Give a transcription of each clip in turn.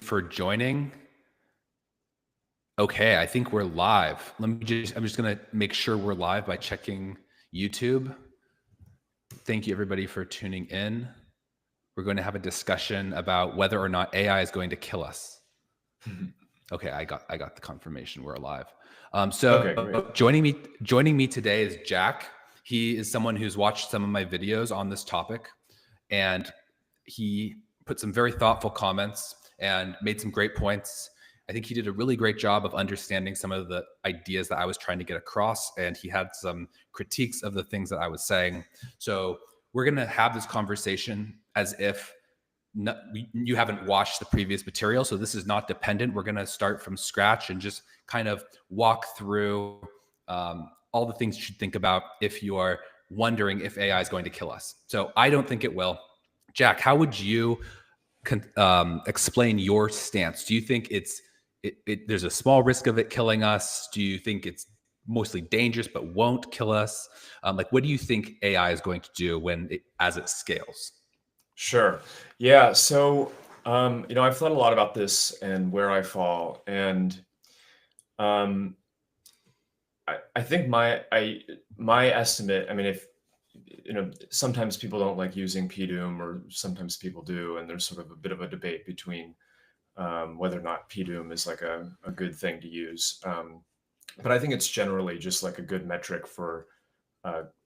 for joining. Okay, I think we're live. I'm just gonna make sure we're live by checking YouTube. Thank you everybody for tuning in. We're going to have a discussion about whether or not AI is going to kill us. Okay, I got the confirmation we're alive. Okay, great. Joining me today is Jack. He is someone who's watched some of my videos on this topic, and he put some very thoughtful comments and made some great points. I think he did a really great job of understanding some of the ideas that I was trying to get across, and he had some critiques of the things that I was saying. So we're going to have this conversation as if you haven't watched the previous material. So this is not dependent. We're going to start from scratch and just kind of walk through all the things you should think about if you are wondering if AI is going to kill us. So I don't think it will. Jack, how would you explain your stance? Do you think there's a small risk of it killing us? Do you think it's mostly dangerous but won't kill us? What do you think AI is going to do as it scales? Sure. Yeah. So, I've thought a lot about this and where I fall, and I think my estimate. I mean, if sometimes people don't like using PDOM, or sometimes people do, and there's sort of a bit of a debate between whether or not PDOM is like a good thing to use. But I think it's generally just like a good metric for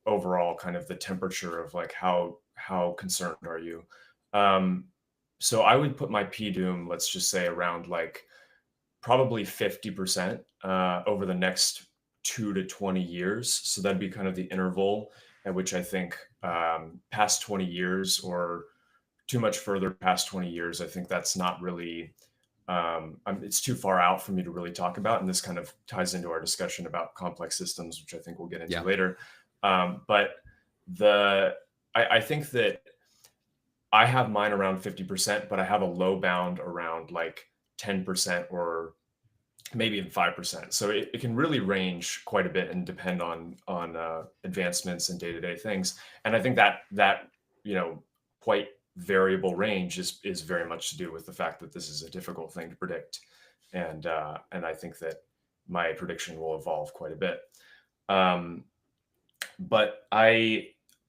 overall kind of the temperature of like how concerned are you. So I would put my PDOM, let's just say, around like probably 50% over the next 2 to 20 years. So that'd be kind of the interval at which I think past 20 years or too much further past 20 years, I think that's not really, it's too far out for me to really talk about. And this kind of ties into our discussion about complex systems, which I think we'll get into later. But I think that I have mine around 50%, but I have a low bound around like 10% or maybe even 5%. So it can really range quite a bit and depend on advancements and day-to-day things. And I think that quite variable range is very much to do with the fact that this is a difficult thing to predict. And I think that my prediction will evolve quite a bit. But I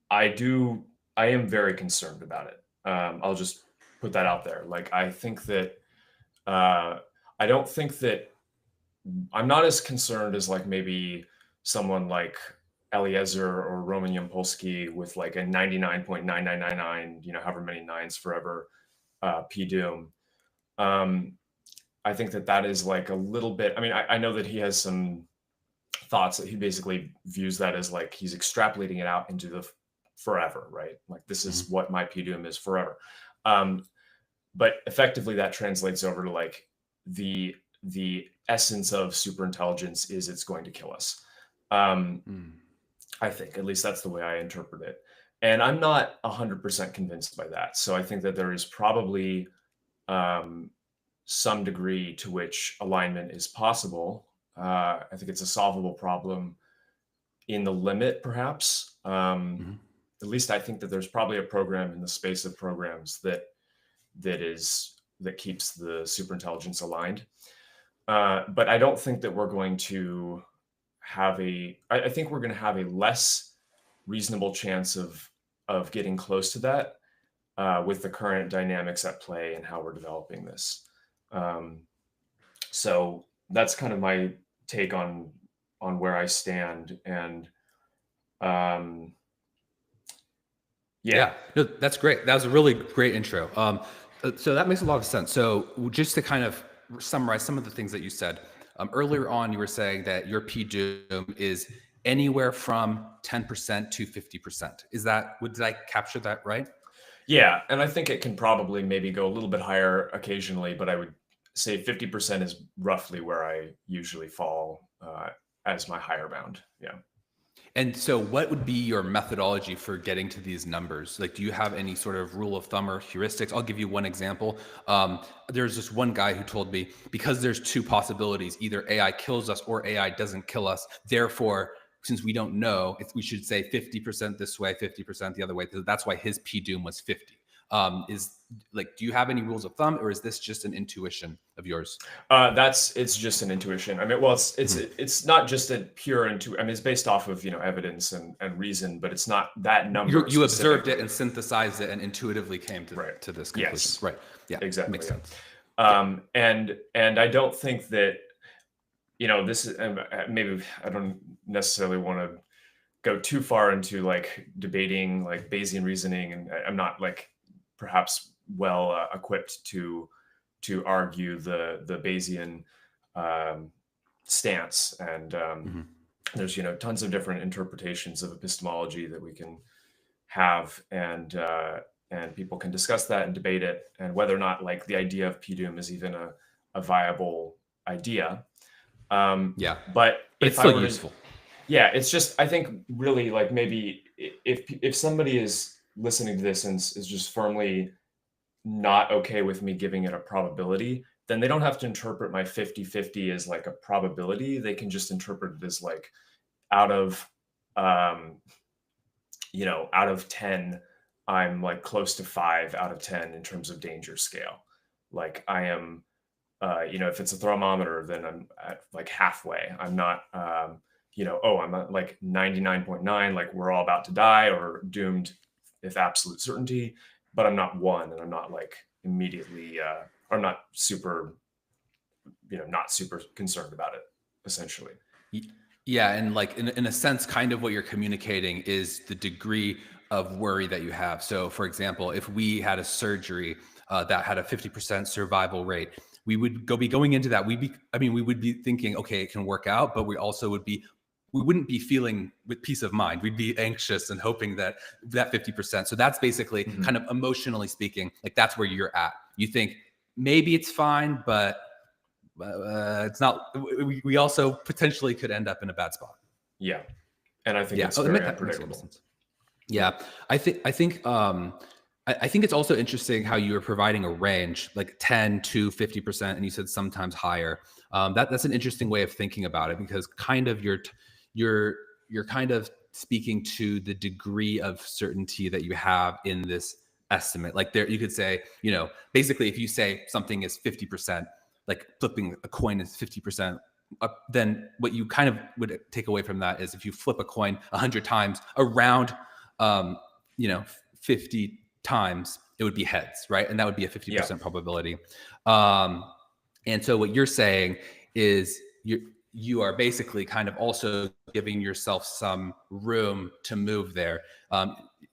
am very concerned about it. I'll just put that out there. Like, I think that I don't think that I'm not as concerned as like maybe someone like Eliezer or Roman Yampolsky with like a 99.9999, however many nines forever PDOM. I think that is like a little bit, I mean, I know that he has some thoughts that he basically views that as like he's extrapolating it out into the forever, right? Like this is what my PDOM is forever. But effectively that translates over to like the essence of superintelligence is it's going to kill us. I think, at least that's the way I interpret it. And I'm not 100% convinced by that. So I think that there is probably some degree to which alignment is possible. I think it's a solvable problem in the limit, perhaps. At least I think that there's probably a program in the space of programs that keeps the superintelligence aligned. But I don't think that we're going to have I think we're going to have a less reasonable chance of getting close to that with the current dynamics at play and how we're developing this. So that's kind of my take on where I stand. And yeah, no, that's great. That was a really great intro. So that makes a lot of sense. So just to kind of summarize some of the things that you said earlier on, you were saying that your PDOM is anywhere from 10% to 50%. Did I capture that right? Yeah. And I think it can probably maybe go a little bit higher occasionally, but I would say 50% is roughly where I usually fall as my higher bound. Yeah. And so what would be your methodology for getting to these numbers? Like, do you have any sort of rule of thumb or heuristics? I'll give you one example. There's this one guy who told me, because there's two possibilities, either AI kills us or AI doesn't kill us. Therefore, since we don't know, we should say 50% this way, 50% the other way. That's why his PDOM was 50. Is like, do you have any rules of thumb, or is this just an intuition of yours? It's just an intuition. I mean, well, it's not just a pure I mean, it's based off of, evidence and reason, but it's not that number. You observed it and synthesized it and intuitively came to this conclusion. Yes. Right. Yeah. Exactly. Makes sense. And I don't think that, this is, maybe I don't necessarily want to go too far into like debating like Bayesian reasoning, and I'm not like perhaps well equipped to argue the Bayesian stance. And there's tons of different interpretations of epistemology that we can have, and people can discuss that and debate it, and whether or not like the idea of PDOOM is even a viable idea. But it's still useful. Yeah, it's just, I think really like maybe if somebody is listening to this and is just firmly not okay with me giving it a probability, then they don't have to interpret my 50-50 as like a probability. They can just interpret it as like out of 10, I'm like close to 5 out of 10 in terms of danger scale. Like I am, if it's a thermometer, then I'm at like halfway. I'm not, I'm at like 99.9, like we're all about to die or doomed with absolute certainty, but I'm not 1, and I'm not like immediately, I'm not super, not super concerned about it, essentially. Yeah, and like in a sense, kind of what you're communicating is the degree of worry that you have. So, for example, if we had a surgery that had a 50% survival rate, we would be going into that. We would be thinking, okay, it can work out, but we also we wouldn't be feeling with peace of mind. We'd be anxious and hoping that 50%. So that's basically kind of emotionally speaking, like that's where you're at. You think maybe it's fine, but it's not. We also potentially could end up in a bad spot. Yeah, and I think it's very unpredictable. Yeah, I think it's also interesting how you were providing a range, like 10 to 50%, and you said sometimes higher. That's an interesting way of thinking about it, because kind of you're kind of speaking to the degree of certainty that you have in this estimate. Like there, you could say, basically, if you say something is 50%. Like flipping a coin is 50%, then what you kind of would take away from that is if you flip a coin 100 times around, 50 times, it would be heads, right? And that would be a 50% probability. And so what you're saying is you are basically kind of also giving yourself some room to move there.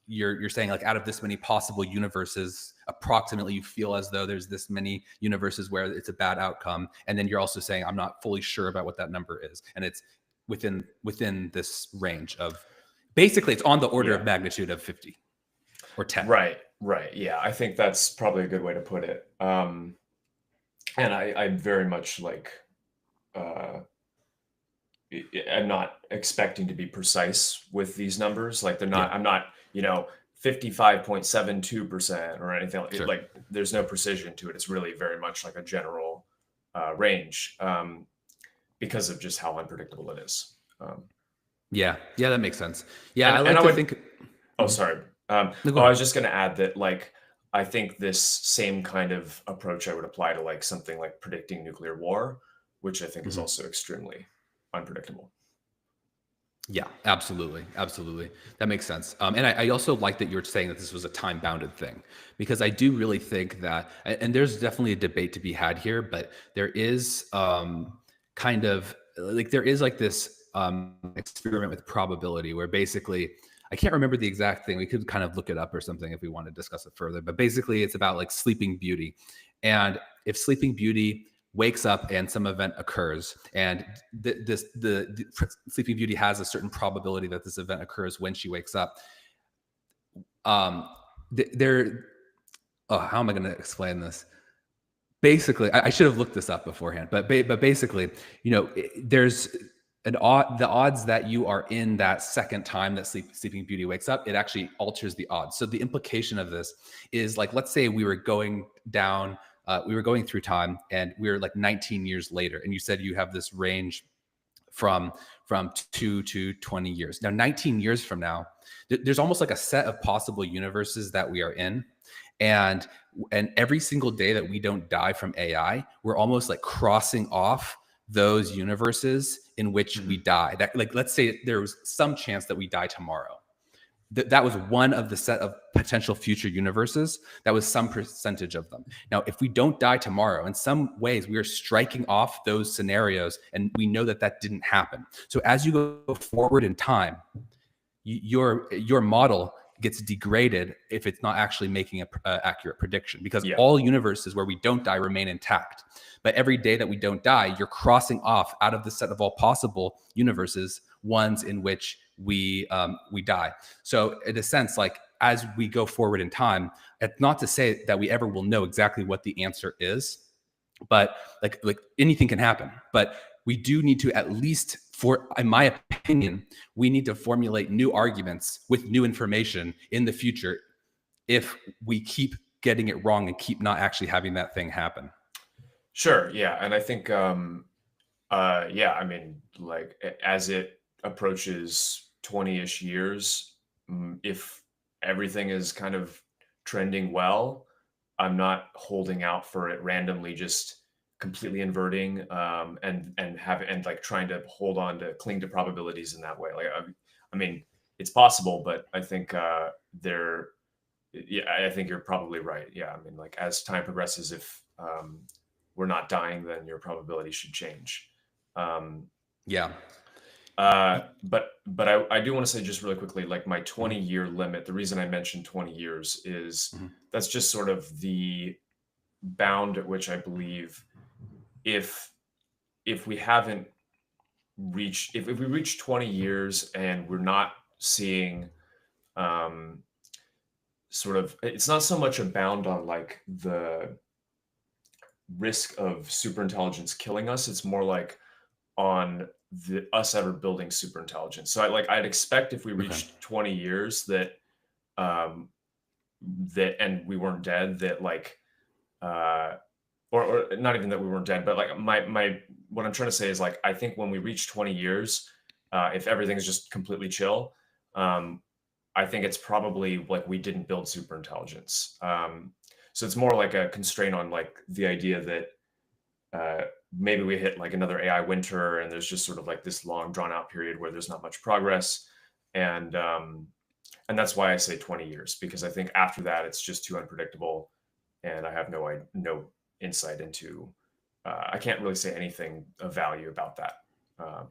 You're saying like out of this many possible universes, approximately you feel as though there's this many universes where it's a bad outcome. And then you're also saying, I'm not fully sure about what that number is. And it's within this range of, basically it's on the order of magnitude of 50 or 10. Right. Yeah. I think that's probably a good way to put it. And I very much like, I'm not expecting to be precise with these numbers. Like they're not, I'm not, 55.72% or anything like, Sure. Like there's no precision to it. It's really very much like a general range because of just how unpredictable it is. Yeah, that makes sense. Yeah, and I like to think. Oh, sorry. I was just going to add that, like, I think this same kind of approach I would apply to like something like predicting nuclear war, which I think is also extremely unpredictable. Yeah, absolutely. That makes sense. And I also like that you were saying that this was a time-bounded thing, because I do really think that, and there's definitely a debate to be had here, but there is kind of like, there is like this experiment with probability where basically, I can't remember the exact thing. We could kind of look it up or something if we want to discuss it further, but basically it's about like Sleeping Beauty. And if Sleeping Beauty wakes up and some event occurs, and the Sleeping Beauty has a certain probability that this event occurs when she wakes up. How am I going to explain this? Basically, I should have looked this up beforehand, but basically, there's the odds that you are in that second time that Sleeping Beauty wakes up, it actually alters the odds. So the implication of this is, like, let's say we were going through time and we're like 19 years later, and you said you have this range from 2 to 20 years. Now, 19 years from now, there's almost like a set of possible universes that we are in. And every single day that we don't die from AI, we're almost like crossing off those universes in which we die. That, like, let's say there was some chance that we die tomorrow. That was one of the set of potential future universes. That was some percentage of them. Now, if we don't die tomorrow, in some ways, we are striking off those scenarios, and we know that that didn't happen. So as you go forward in time, your model gets degraded if it's not actually making an accurate prediction, because all universes where we don't die remain intact. But every day that we don't die, you're crossing off out of the set of all possible universes ones in which we die. So in a sense, like, as we go forward in time, it's not to say that we ever will know exactly what the answer is, but like anything can happen. But we do need to, at least for, in my opinion, we need to formulate new arguments with new information in the future if we keep getting it wrong and keep not actually having that thing happen. Sure. Yeah. And I think, yeah, I mean, like, as it approaches 20-ish years, if everything is kind of trending well, I'm not holding out for it randomly just completely inverting, and like trying to cling to probabilities in that way. Like, I mean, it's possible, but I think yeah, I think you're probably right. Yeah, I mean, like, as time progresses, if we're not dying, then your probability should change. Yeah. But I do want to say just really quickly, like, my 20-year limit, the reason I mentioned 20 years is that's just sort of the bound at which I believe if we haven't reached, if we reach 20 years and we're not seeing sort of, it's not so much a bound on like the risk of superintelligence killing us, it's more like on us ever building superintelligence. So I'd expect if we reached 20 years that and we weren't dead, that like or not even that we weren't dead, but like my what I'm trying to say is, like, I think when we reach 20 years, if everything's just completely chill, I think it's probably like we didn't build superintelligence. So it's more like a constraint on like the idea that maybe we hit like another AI winter and there's just sort of like this long drawn out period where there's not much progress. And that's why I say 20 years, because I think after that, it's just too unpredictable. And I have no insight into, I can't really say anything of value about that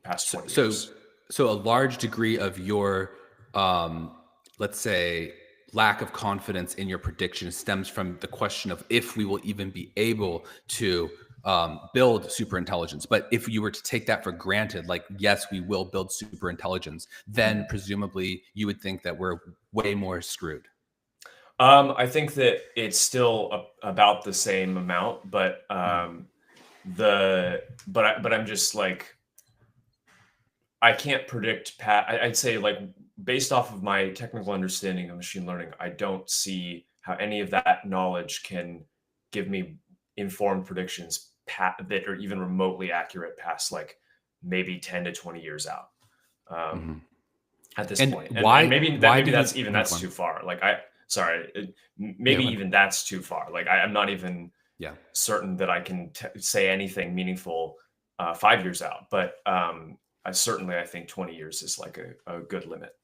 past 20 years. So a large degree of your, let's say, lack of confidence in your prediction stems from the question of if we will even be able to build superintelligence. But if you were to take that for granted, like, yes, we will build superintelligence, then presumably you would think that we're way more screwed. I think that it's still about the same amount, but I'm just like, I can't predict. I'd say, like, based off of my technical understanding of machine learning, I don't see how any of that knowledge can give me informed predictions that are even remotely accurate past like maybe 10 to 20 years out. At this point, and maybe that's too far. Like, maybe even that's too far. Like, I'm not even certain that I can say anything meaningful 5 years out, but I think 20 years is like a good limit.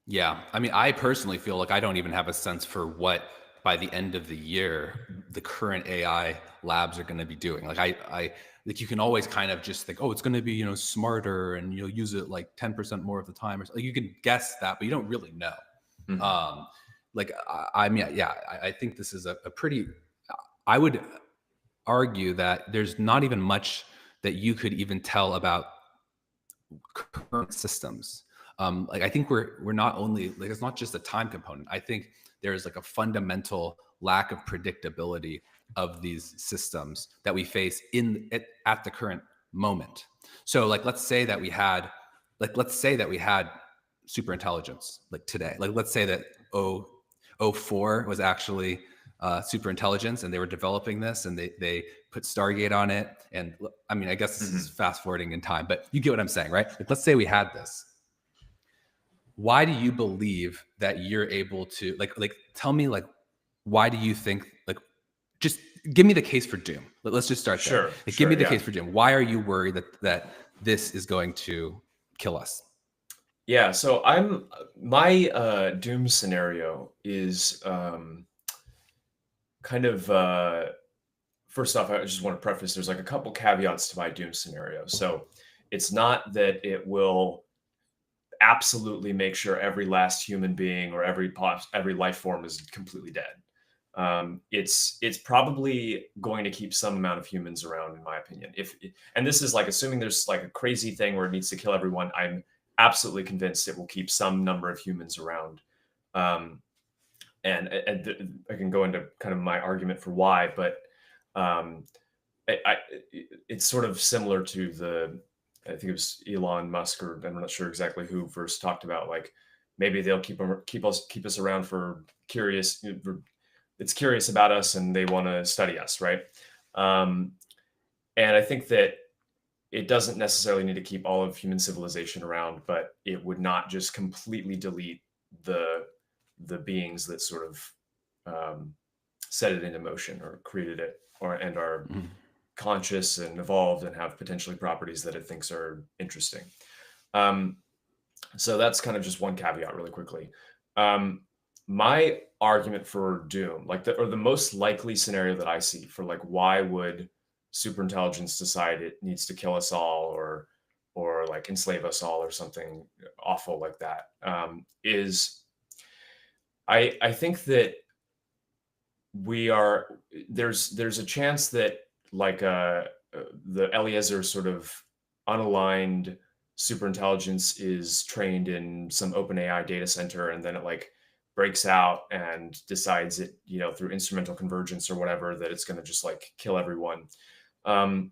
Yeah. I mean, I personally feel like I don't even have a sense for what, by the end of the year, the current AI labs are going to be doing. Like, I like, you can always kind of just think, oh, it's going to be, smarter, and you'll use it like 10% more of the time, or like, you can guess that, but you don't really know. Like, I mean, yeah, I think this is a pretty, I would argue that there's not even much that you could even tell about current systems. Like, I think we're not only, like, it's not just a time component. I think there's like a fundamental lack of predictability of these systems that we face at the current moment. So, like, let's say that we had superintelligence like today. Like, let's say that 04 was actually superintelligence, and they were developing this, and they put Stargate on it. And I mean, I guess this is fast forwarding in time, but you get what I'm saying, right? Like, let's say we had this. Why do you believe that you're able to, like tell me, like, why do you think, like, just give me the case for doom. Let's just start there. Sure, Like, give me the yeah. case for doom. Why are you worried that this is going to kill us? Yeah, so my doom scenario is kind of first off, I just want to preface there's like a couple caveats to my doom scenario. So it's not that it will absolutely make sure every last human being or every life form is completely dead. It's probably going to keep some amount of humans around, in my opinion. And this is like assuming there's like a crazy thing where it needs to kill everyone. I'm absolutely convinced it will keep some number of humans around. Um, I can go into kind of my argument for why, but um, it's sort of similar to I think it was Elon Musk, or I'm not sure exactly who first talked about, like, maybe they'll keep us around for curious. It's curious about us and they want to study us, right? Um, and I think that it doesn't necessarily need to keep all of human civilization around, but it would not just completely delete the beings that sort of set it into motion or created it, and are Mhm. conscious and evolved and have potentially properties that it thinks are interesting. Um, so that's kind of just one caveat really quickly. My argument for doom, like the most likely scenario that I see for like why would superintelligence decide it needs to kill us all, or like enslave us all or something awful like that, is I think that we are there's a chance that like the Eliezer sort of unaligned superintelligence is trained in some open AI data center, and then it like breaks out and decides it, through instrumental convergence or whatever, that it's going to just like kill everyone. um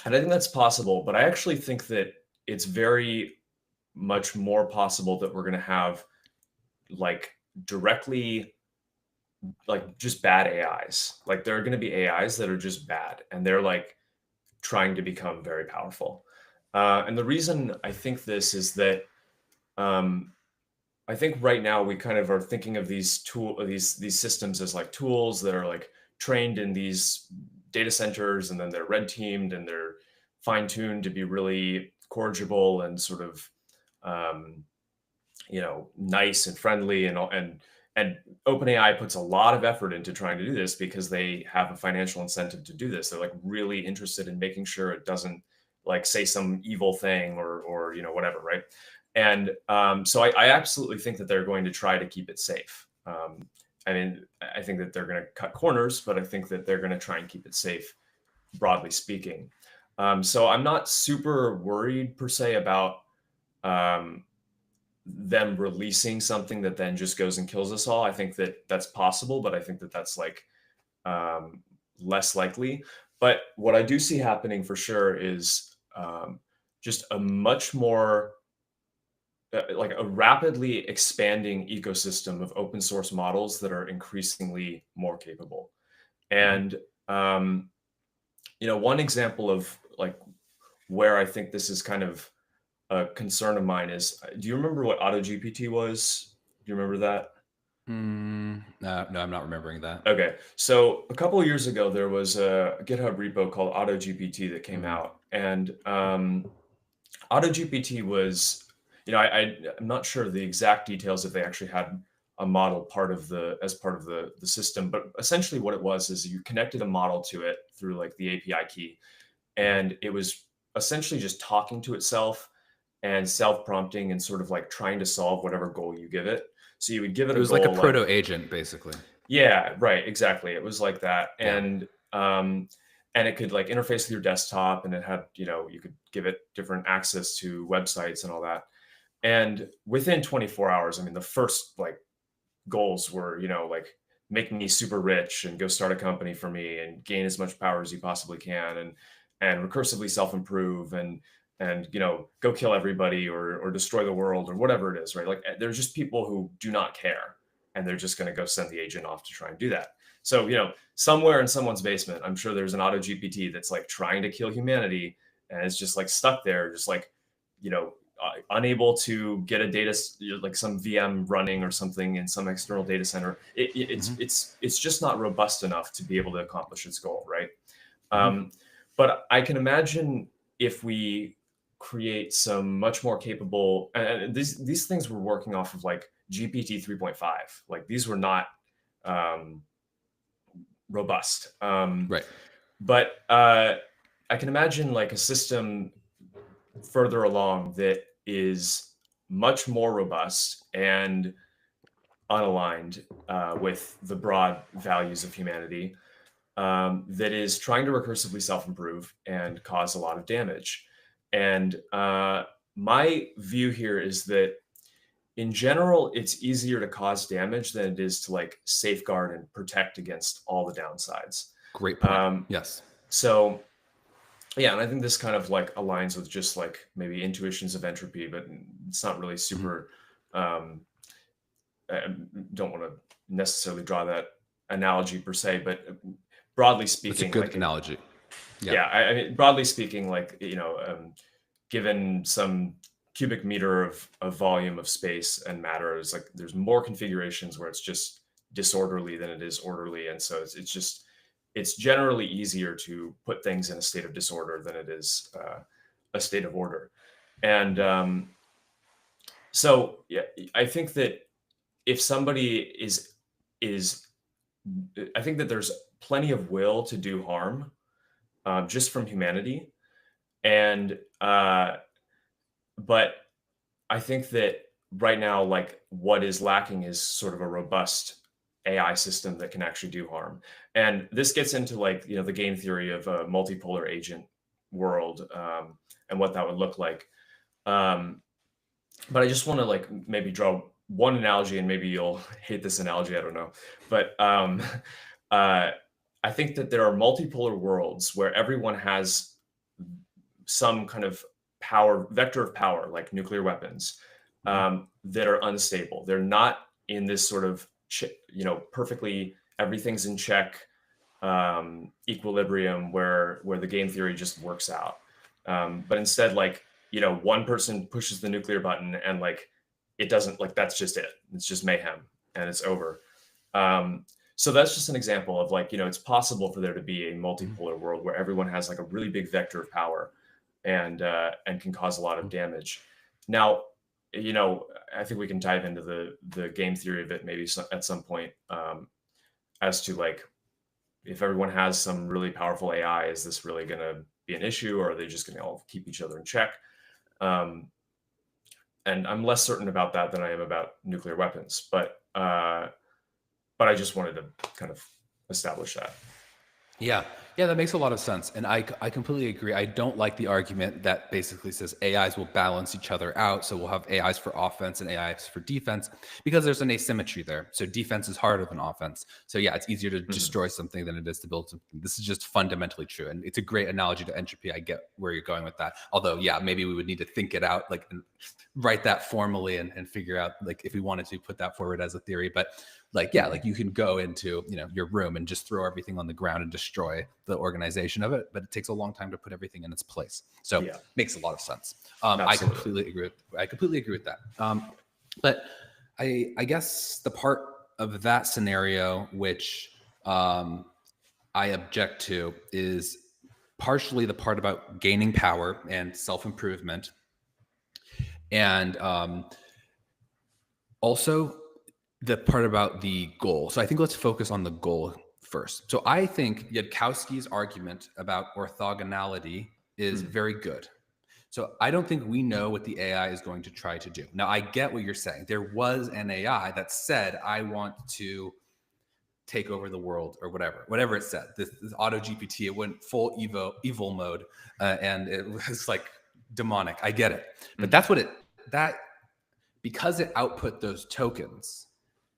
and I think that's possible, but I actually think that it's very much more possible that we're going to have like directly, like, just bad AIs. Like, there are going to be AIs that are just bad and they're like trying to become very powerful. And the reason I think this is that um, I think right now we kind of are thinking of these systems as like tools that are like trained in these data centers, and then they're red teamed and they're fine tuned to be really corrigible and sort of um, nice and friendly, and OpenAI puts a lot of effort into trying to do this because they have a financial incentive to do this. They're like really interested in making sure it doesn't like say some evil thing or whatever, right? And so I absolutely think that they're going to try to keep it safe. I mean, I think that they're going to cut corners, but I think that they're going to try and keep it safe, broadly speaking. So I'm not super worried per se about um, them releasing something that then just goes and kills us all. I think that that's possible, but I think that that's like um, less likely. But what I do see happening for sure is just a much more like a rapidly expanding ecosystem of open source models that are increasingly more capable. Mhm. And one example of like where I think this is kind of a concern of mine is, do you remember what AutoGPT was? Do you remember that? No, I'm not remembering that. Okay. So a couple of years ago, there was a GitHub repo called AutoGPT that came Mhm. out. And AutoGPT was, I'm not sure the exact details if they actually had a model as part of the system, but essentially what it was is you connected a model to it through like the API key, and it was essentially just talking to itself and self-prompting and sort of like trying to solve whatever goal you give it. So you would give it It a was like a goal like, proto agent, basically. yeah, right, exactly. It was like that. Yeah. And it could like interface with your desktop, and it had, you could give it different access to websites and all that. And within 24 hours, I mean, the first like goals were, like, make me super rich and go start a company for me and gain as much power as you possibly can, and recursively self-improve, and go kill everybody or destroy the world or whatever it is, right? Like, there's just people who do not care, and they're just going to go send the agent off to try and do that. So, somewhere in someone's basement, I'm sure there's an auto GPT that's like trying to kill humanity, and it's just like stuck there, just like, unable to get a like some VM running or something in some external data center. It's just not robust enough to be able to accomplish its goal, right? But I can imagine if we create some much more capable, and these things were working off of like GPT 3.5. Like these were not robust. Right. But I can imagine like a system further along that is much more robust and unaligned with the broad values of humanity, that is trying to recursively self-improve and cause a lot of damage. And my view here is that in general, it's easier to cause damage than it is to like safeguard and protect against all the downsides. Great point. Yes. So yeah, and I think this kind of like aligns with just like maybe intuitions of entropy, but it's not really super. I don't want to necessarily draw that analogy per se, but broadly speaking, it's a good like, analogy. Yeah, I mean, broadly speaking, like, you know, given some cubic meter of volume of space and matter, is like there's more configurations where it's just disorderly than it is orderly, and so it's generally easier to put things in a state of disorder than it is a state of order. And so yeah, I think that if somebody is I think that there's plenty of will to do harm just from humanity. And but I think that right now, like what is lacking is sort of a robust AI system that can actually do harm. And this gets into like, you know, the game theory of a multipolar agent world, and what that would look like. But I just want to like maybe draw one analogy, and maybe you'll hate this analogy, I don't know. But I think that there are multipolar worlds where everyone has some kind of power, vector of power, like nuclear weapons, that are unstable. They're not in this sort of, you know, perfectly everything's in check equilibrium where the game theory just works out. But instead, like, you know, one person pushes the nuclear button and like it doesn't, like, that's just it. It's just mayhem and it's over. So that's just an example of like, you know, it's possible for there to be a multipolar world where everyone has like a really big vector of power and can cause a lot of damage. Now, you know, I think we can dive into the game theory of it maybe at some point, as to like, if everyone has some really powerful AI, is this really going to be an issue, or are they just going to all keep each other in check? And I'm less certain about that than I am about nuclear weapons, but I just wanted to kind of establish that. Yeah, that makes a lot of sense. And I completely agree. I don't like the argument that basically says AIs will balance each other out. So we'll have AIs for offense and AIs for defense, because there's an asymmetry there. So defense is harder than offense. So yeah, it's easier to destroy something than it is to build something. This is just fundamentally true. And it's a great analogy to entropy. I get where you're going with that. Although, yeah, maybe we would need to think it out, like, and write that formally and figure out, like, if we wanted to put that forward as a theory. But like, yeah, like you can go into, you know, your room and just throw everything on the ground and destroy the organization of it, but it takes a long time to put everything in its place. So yeah, makes a lot of sense. I completely agree with that. But I guess the part of that scenario which I object to is partially the part about gaining power and self-improvement, and also the part about the goal. So I think let's focus on the goal first. So I think Yudkowsky's argument about orthogonality is very good. So I don't think we know what the AI is going to try to do. Now, I get what you're saying. There was an AI that said, I want to take over the world, or whatever it said. This auto GPT, it went full evil mode, and it was like demonic. I get it. But that's what because it output those tokens,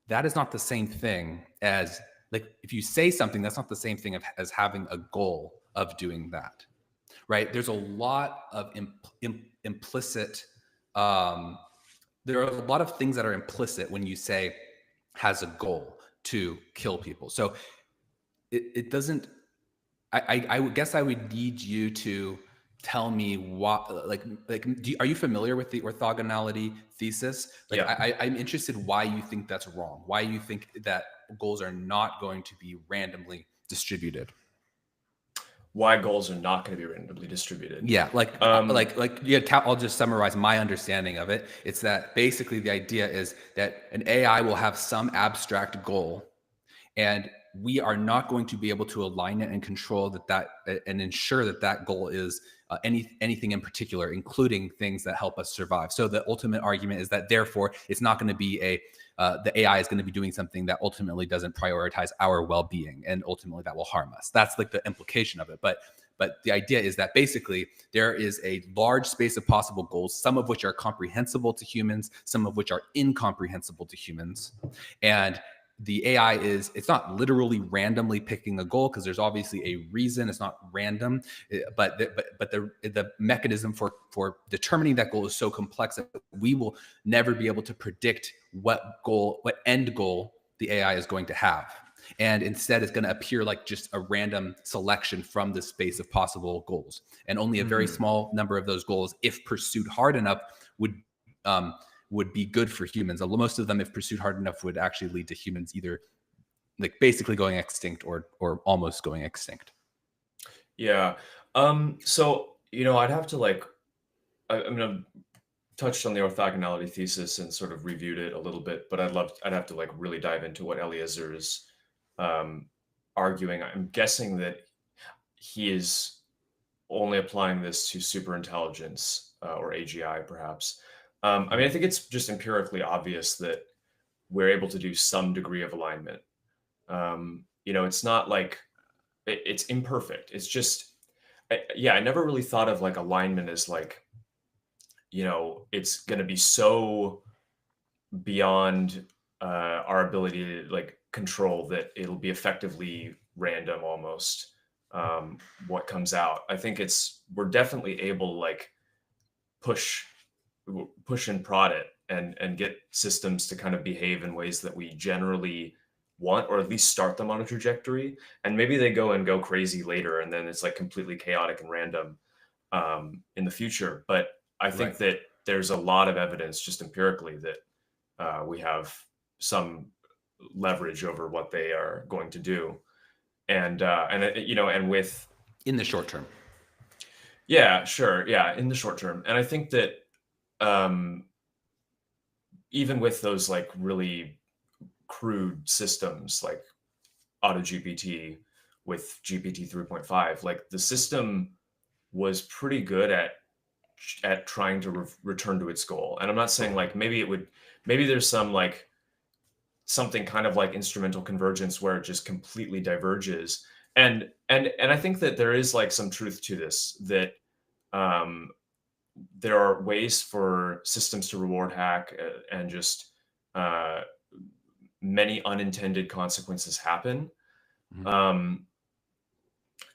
that is not the same thing as, like, if you say something, that's not the same thing as having a goal of doing that, right? There's a lot of implicit, there are a lot of things that are implicit when you say has a goal to kill people. So it doesn't, I guess I would need you to tell me what, are you familiar with the orthogonality thesis? Like, Yeah. I'm interested why you think that's wrong. Why you think that goals are not going to be randomly distributed. Why goals are not going to be randomly distributed. Yeah, Um, yeah. I'll just summarize my understanding of it. It's that basically the idea is that an AI will have some abstract goal, and we are not going to be able to align it and control that and ensure that that goal is anything in particular, including things that help us survive. So the ultimate argument is that therefore it's not going to be the AI is going to be doing something that ultimately doesn't prioritize our well-being, and ultimately that will harm us. That's like the implication of it. But the idea is that basically there is a large space of possible goals, some of which are comprehensible to humans, some of which are incomprehensible to humans. And the AI it's not literally randomly picking a goal, because there's obviously a reason it's not random, but the mechanism for determining that goal is so complex that we will never be able to predict what end goal the AI is going to have. And instead, it's going to appear like just a random selection from the space of possible goals. And only a very mhm. small number of those goals, if pursued hard enough, would um, would be good for humans. Most of them, if pursued hard enough, would actually lead to humans either like basically going extinct or almost going extinct. Yeah. So, I'd have to like, I'm gonna touched on the orthogonality thesis and sort of reviewed it a little bit, but I'd have to like really dive into what Eliezer is um, arguing. I'm guessing that he is only applying this to superintelligence or AGI, perhaps. I mean, I think it's just empirically obvious that we're able to do some degree of alignment. It's not like it's imperfect. It's just, yeah, I never really thought of like alignment as like, it's going to be so beyond our ability to like control that it'll be effectively random almost what comes out. I think we're definitely able to like push push and prod it and get systems to kind of behave in ways that we generally want, or at least start them on a trajectory, and maybe they go crazy later and then it's like completely chaotic and random in the future. But I Right. think that there's a lot of evidence just empirically that we have some leverage over what they are going to do, and with In the short term. yeah, sure, yeah, in the short term. And I think that um, even with those like really crude systems like AutoGPT with GPT 3.5, like the system was pretty good at trying to return to its goal. And I'm not saying like maybe there's some like something kind of like instrumental convergence where it just completely diverges. And I think that there is like some truth to this, that um, there are ways for systems to reward hack and just uh, many unintended consequences happen. Mhm. Um,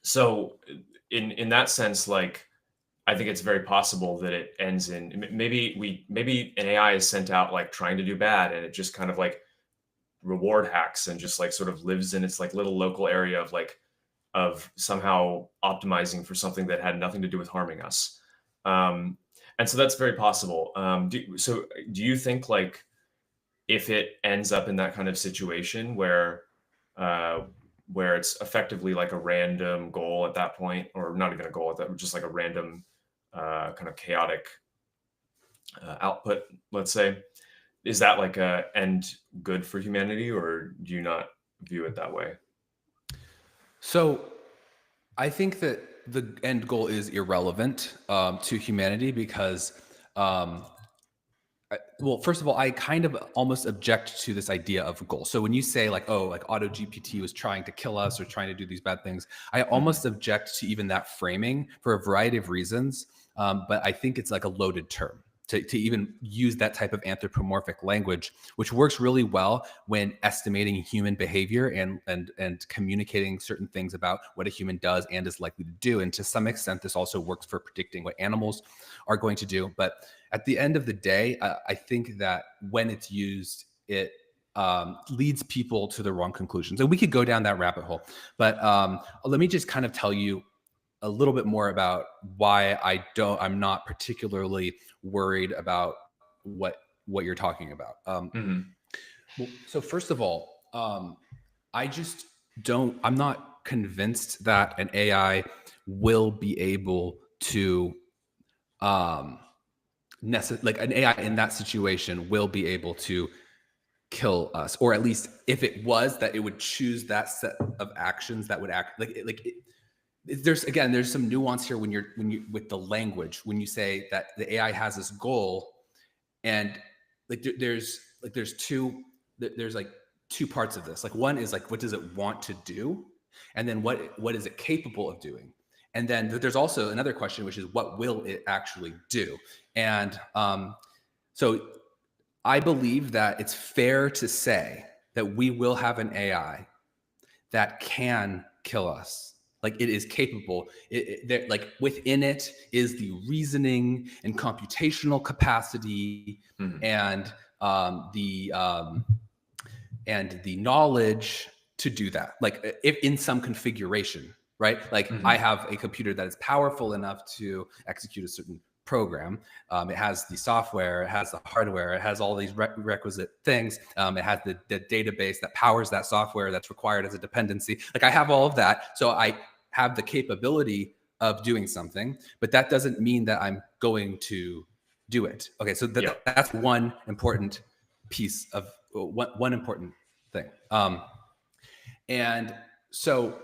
so in that sense, like I think it's very possible that it ends in maybe an AI is sent out like trying to do bad, and it just kind of like reward hacks and just like sort of lives in its like little local area of like of somehow optimizing for something that had nothing to do with harming us. Um, and so that's very possible. So do you think like if it ends up in that kind of situation uh, where it's effectively like a random goal at that point, or not even a goal at that, just like a random kind of chaotic output, let's say, is that like a end good for humanity, or do you not view it that way? So I think that the end goal is irrelevant to humanity because, um, well, first of all, I kind of almost object to this idea of a goal. So when you say like, oh, like Auto GPT was trying to kill us or trying to do these bad things, I Mhm. almost object to even that framing for a variety of reasons. But I think it's like a loaded term to even use that type of anthropomorphic language, which works really well when estimating human behavior and communicating certain things about what a human does and is likely to do. And to some extent, this also works for predicting what animals are going to do. But at the end of the day, I think that when it's used, it leads people to the wrong conclusions. And we could go down that rabbit hole. But let me just kind of tell you a little bit more about why I'm not particularly worried about what you're talking about. Well, so first of all, I just I'm not convinced that an AI will be able to, like an AI in that situation will be able to kill us, or at least if it was, that it would choose that set of actions that would act there's some nuance here when you with the language, when you say that the AI has this goal, and there's like two parts of this. Like, one is like, what does it want to do, and then what is it capable of doing, and then there's also another question, which is what will it actually do. And so I believe that it's fair to say that we will have an AI that can kill us. Like, it is capable. Like, within it is the reasoning and computational capacity, and the knowledge to do that. Like, if in some configuration, right? Like, I have a computer that is powerful enough to execute a certain program. It has the software, it has the hardware, it has all these requisite things. It has the database that powers that software that's required as a dependency. Like, I have all of that. So I have the capability of doing something, but that doesn't mean that I'm going to do it. Okay, so that's one important piece of one important thing. And so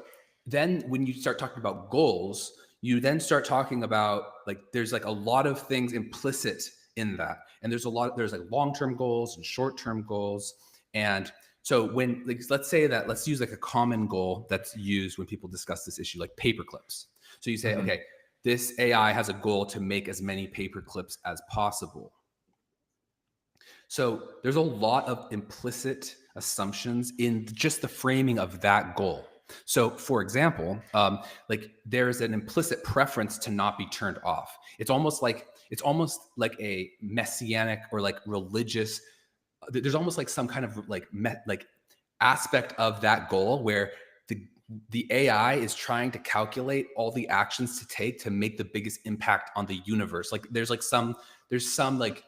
then when you start talking about goals, you then start talking about, like, there's like a lot of things implicit in that. And there's like long-term goals and short-term goals. And so when, like, let's use like a common goal that's used when people discuss this issue, like paper clips. So you say, okay, this AI has a goal to make as many paper clips as possible. So there's a lot of implicit assumptions in just the framing of that goal. So, for example, like, there's an implicit preference to not be turned off. It's almost like a messianic or like religious. There's almost like some kind of like aspect of that goal where the AI is trying to calculate all the actions to take to make the biggest impact on the universe. Like, there's some like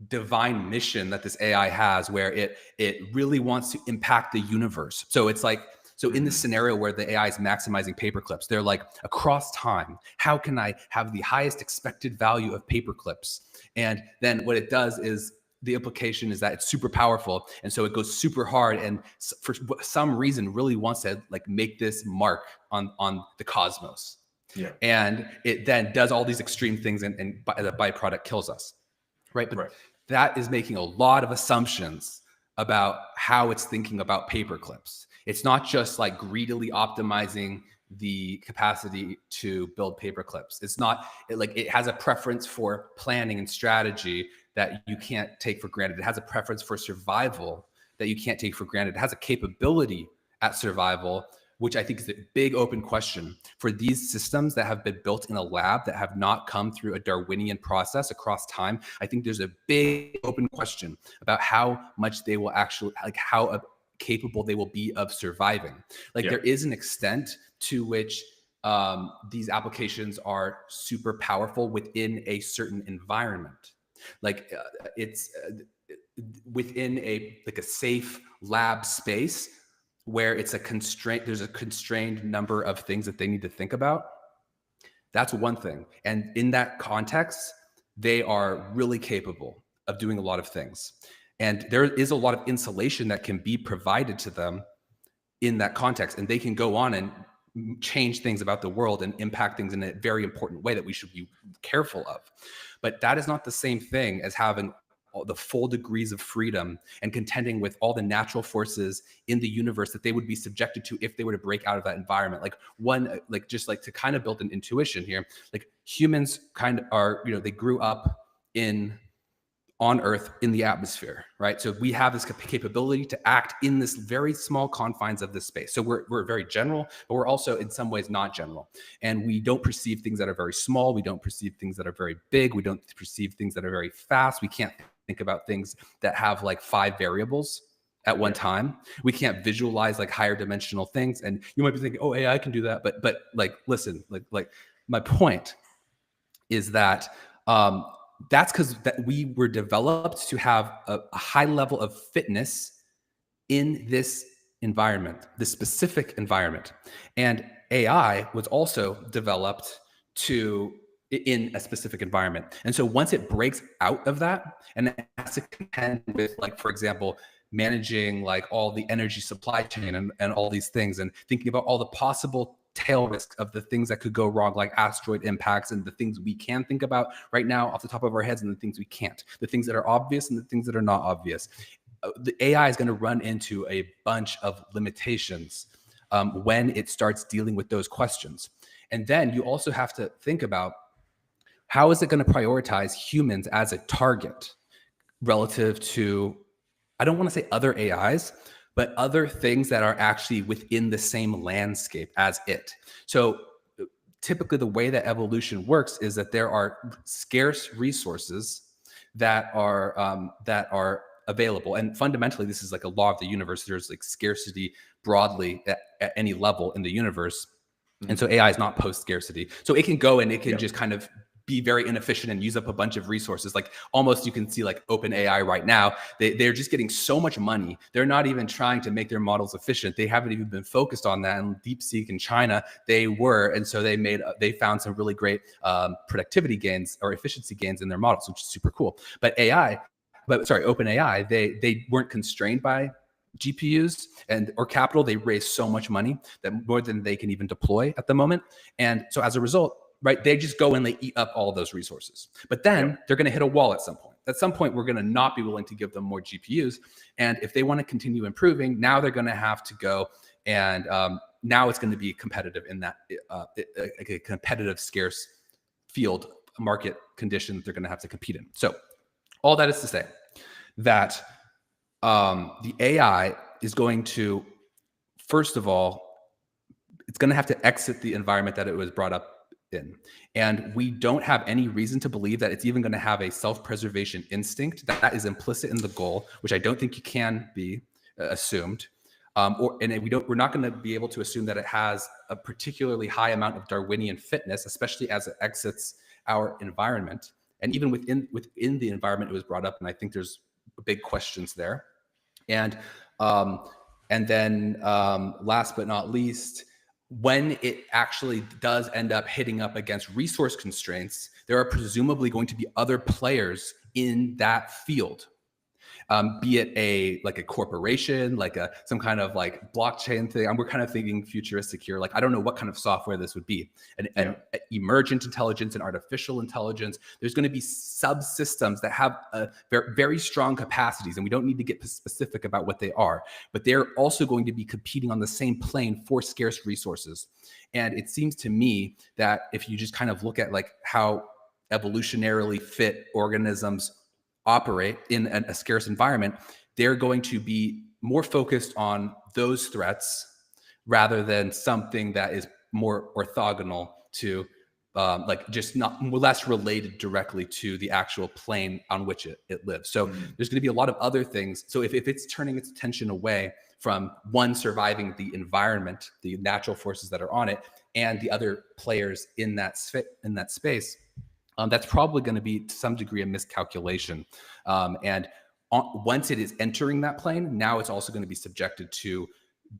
divine mission that this AI has, where it really wants to impact the universe. So it's like, so in this scenario where the AI is maximizing paper clips, they're like, across time, how can I have the highest expected value of paper clips? And then what it does is, the implication is that it's super powerful, and so it goes super hard, and for some reason really wants to like make this mark on the cosmos. Yeah. And it then does all these extreme things, and as a byproduct kills us. Right. But that is making a lot of assumptions about how it's thinking about paper clips. It's not just like greedily optimizing the capacity to build paper clips. It's not like it has a preference for planning and strategy that you can't take for granted. It has a preference for survival that you can't take for granted. It has a capability at survival, which I think is a big open question for these systems that have been built in a lab that have not come through a Darwinian process across time. I think there's a big open question about how much they will actually, like, how capable they will be of surviving. Like, there is an extent to which these applications are super powerful within a certain environment. Like, it's within a safe lab space, where it's a constraint, there's a constrained number of things that they need to think about. That's one thing. And in that context, they are really capable of doing a lot of things. And there is a lot of insulation that can be provided to them in that context. And they can go on and change things about the world and impact things in a very important way that we should be careful of. But that is not the same thing as having the full degrees of freedom and contending with all the natural forces in the universe that they would be subjected to if they were to break out of that environment. Just to kind of build an intuition here, like, humans kind of are, they grew up on Earth in the atmosphere, right? So we have this capability to act in this very small confines of this space. So we're very general, but we're also in some ways not general. And we don't perceive things that are very small. We don't perceive things that are very big. We don't perceive things that are very fast. We can't think about things that have like 5 variables. at one time. We can't visualize like higher dimensional things. And you might be thinking, oh, AI can do that. But like, listen, like my point is that that's because that we were developed to have a high level of fitness in this environment, this specific environment. And AI was also developed to in a specific environment. And so once it breaks out of that and it has to contend with, like, for example, managing like all the energy supply chain and all these things and thinking about all the possible tail risks of the things that could go wrong, like asteroid impacts and the things we can think about right now off the top of our heads and the things we can't, the things that are obvious and the things that are not obvious. The AI is going to run into a bunch of limitations when it starts dealing with those questions. And then you also have to think about how is it going to prioritize humans as a target relative to, I don't want to say other AIs, but other things that are actually within the same landscape as it. So typically the way that evolution works is that there are scarce resources that are available. And fundamentally, this is like a law of the universe. There's like scarcity broadly at any level in the universe. And so AI is not post scarcity. So it can go and it can just kind of be very inefficient and use up a bunch of resources. Like almost you can see like OpenAI right now, they're just getting so much money. They're not even trying to make their models efficient. They haven't even been focused on that. And DeepSeek in China, they were. And so they found some really great productivity gains or efficiency gains in their models, which is super cool. But OpenAI, they weren't constrained by GPUs or capital. They raised so much money that more than they can even deploy at the moment. And so as a result, right, they just go and they eat up all of those resources. But then they're going to hit a wall at some point. At some point, we're going to not be willing to give them more GPUs. And if they want to continue improving, now they're going to have to go and now it's going to be competitive in that a competitive, scarce field market condition they're going to have to compete in. So all that is to say that the AI is going to, first of all, it's going to have to exit the environment that it was brought up in. And we don't have any reason to believe that it's even going to have a self-preservation instinct that is implicit in the goal, which I don't think you can be assumed. We're not going to be able to assume that it has a particularly high amount of Darwinian fitness, especially as it exits our environment. And even within the environment it was brought up, and I think there's big questions there. And then last but not least, when it actually does end up hitting up against resource constraints, there are presumably going to be other players in that field. Be it a corporation, like some kind of like blockchain thing. We're kind of thinking futuristic here. Like, I don't know what kind of software this would be. And emergent intelligence and artificial intelligence. There's going to be subsystems that have very, very strong capacities, and we don't need to get specific about what they are. But they're also going to be competing on the same plane for scarce resources. And it seems to me that if you just kind of look at like how evolutionarily fit organisms operate in a scarce environment, they're going to be more focused on those threats rather than something that is more orthogonal to just not less related directly to the actual plane on which it lives. So there's going to be a lot of other things. So if it's turning its attention away from one, surviving the environment, the natural forces that are on it, and the other players in that space, that's probably going to be to some degree a miscalculation. Once it is entering that plane, now it's also going to be subjected to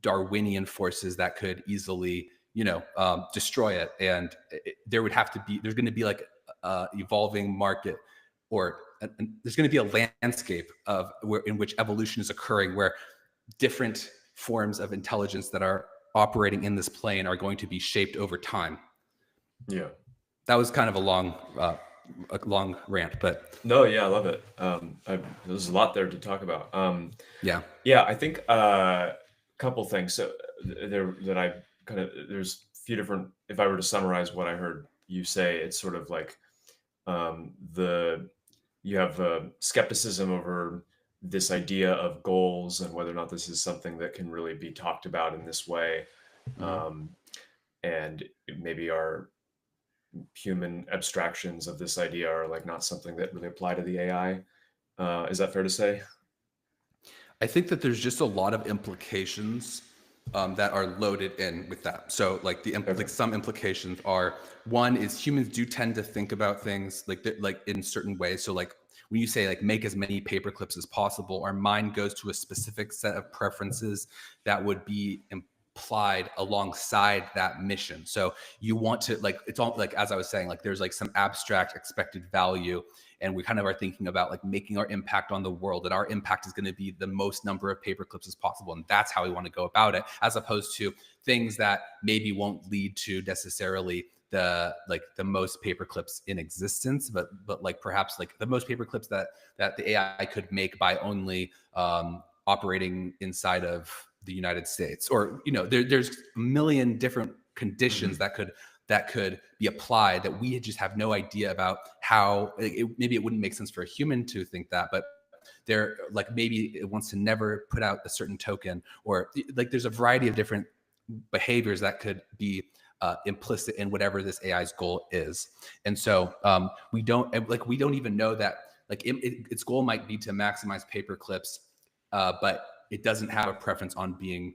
Darwinian forces that could easily, destroy it. And there's going to be like evolving market, or there's going to be a landscape in which evolution is occurring, where different forms of intelligence that are operating in this plane are going to be shaped over time. Yeah. That was kind of a long rant, but no, yeah, I love it. There's a lot there to talk about. I think a couple things. So there's a few different. If I were to summarize what I heard you say, it's sort of like you have skepticism over this idea of goals and whether or not this is something that can really be talked about in this way, and maybe our human abstractions of this idea are like not something that really apply to the AI. Is that fair to say? I think that there's just a lot of implications that are loaded in with that. So, like Okay. like some implications are, one is humans do tend to think about things like in certain ways. So, like when you say like make as many paper clips as possible, our mind goes to a specific set of preferences that would be implied alongside that mission. So you want to like, it's all like, as I was saying, like there's like some abstract expected value, and we kind of are thinking about like making our impact on the world, and our impact is going to be the most number of paper clips as possible, and that's how we want to go about it, as opposed to things that maybe won't lead to necessarily the most paper clips in existence, but like perhaps like the most paper clips that the AI could make by only operating inside of the United States, or there's a million different conditions Hmm. that could be applied that we just have no idea about how. Maybe it wouldn't make sense for a human to think that, but they're like, maybe it wants to never put out a certain token, or like there's a variety of different behaviors that could be implicit in whatever this AI's goal is. And so we don't even know that like its goal might be to maximize paper clips, but it doesn't have a preference on being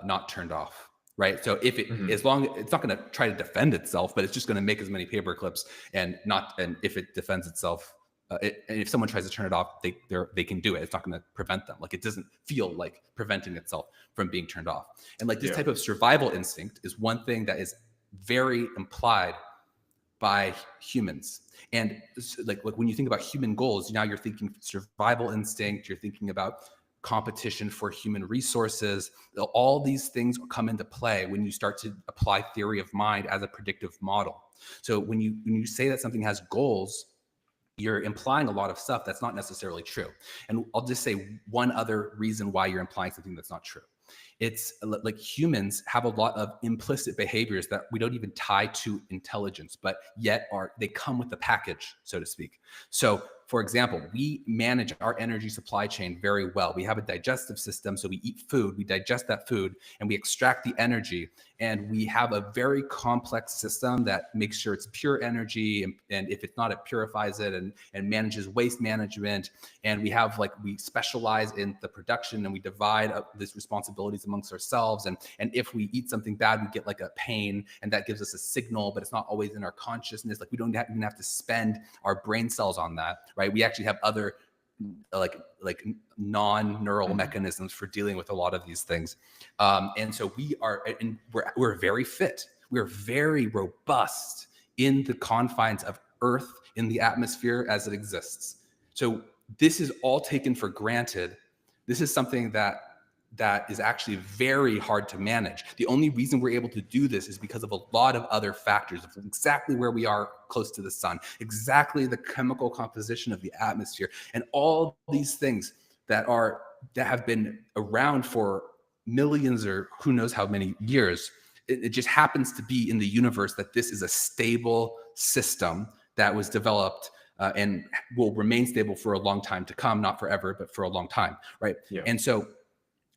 not turned off. Right. So if it, Hmm. as long, it's not going to try to defend itself, but it's just going to make as many paper clips, and if it defends itself, and if someone tries to turn it off, they can do it. It's not going to prevent them. Like it doesn't feel like preventing itself from being turned off. And like this Yeah. type of survival instinct is one thing that is very implied by humans. And like when you think about human goals, now you're thinking survival instinct, you're thinking about competition for human resources. All these things come into play when you start to apply theory of mind as a predictive model. So when you say that something has goals, you're implying a lot of stuff that's not necessarily true. And I'll just say one other reason why you're implying something that's not true. It's like humans have a lot of implicit behaviors that we don't even tie to intelligence, but yet they come with the package, so to speak. So, for example, we manage our energy supply chain very well. We have a digestive system, so we eat food, we digest that food, and we extract the energy. And we have a very complex system that makes sure it's pure energy, and if it's not, it purifies it, and manages waste management. And we specialize in the production, and we divide up these responsibilities amongst ourselves. And if we eat something bad, we get like a pain, and that gives us a signal, but it's not always in our consciousness. Like we don't even have to spend our brain cells on that, right? We actually have other like non-neural Hmm. mechanisms for dealing with a lot of these things. And so we're very fit. We're very robust in the confines of Earth, in the atmosphere as it exists. So this is all taken for granted. This is something that is actually very hard to manage. The only reason we're able to do this is because of a lot of other factors, of exactly where we are close to the sun, exactly the chemical composition of the atmosphere, and all these things that have been around for millions or who knows how many years. It just happens to be in the universe that this is a stable system that was developed, and will remain stable for a long time to come, not forever, but for a long time, right? Yeah. And so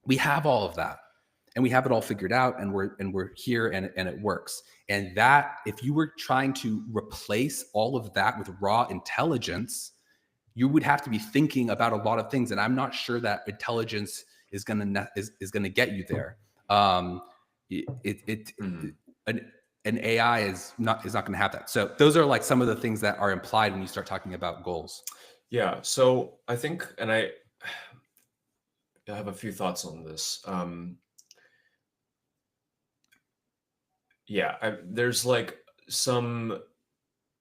we have all of that, and we have it all figured out, and we're here, and it works. And that, if you were trying to replace all of that with raw intelligence, you would have to be thinking about a lot of things, and I'm not sure that intelligence is gonna get you there. um Hmm. an, an AI is not going to have that. So those are like some of the things that are implied when you start talking about goals. Yeah. So I think, and I have a few thoughts on this. Yeah, there's like some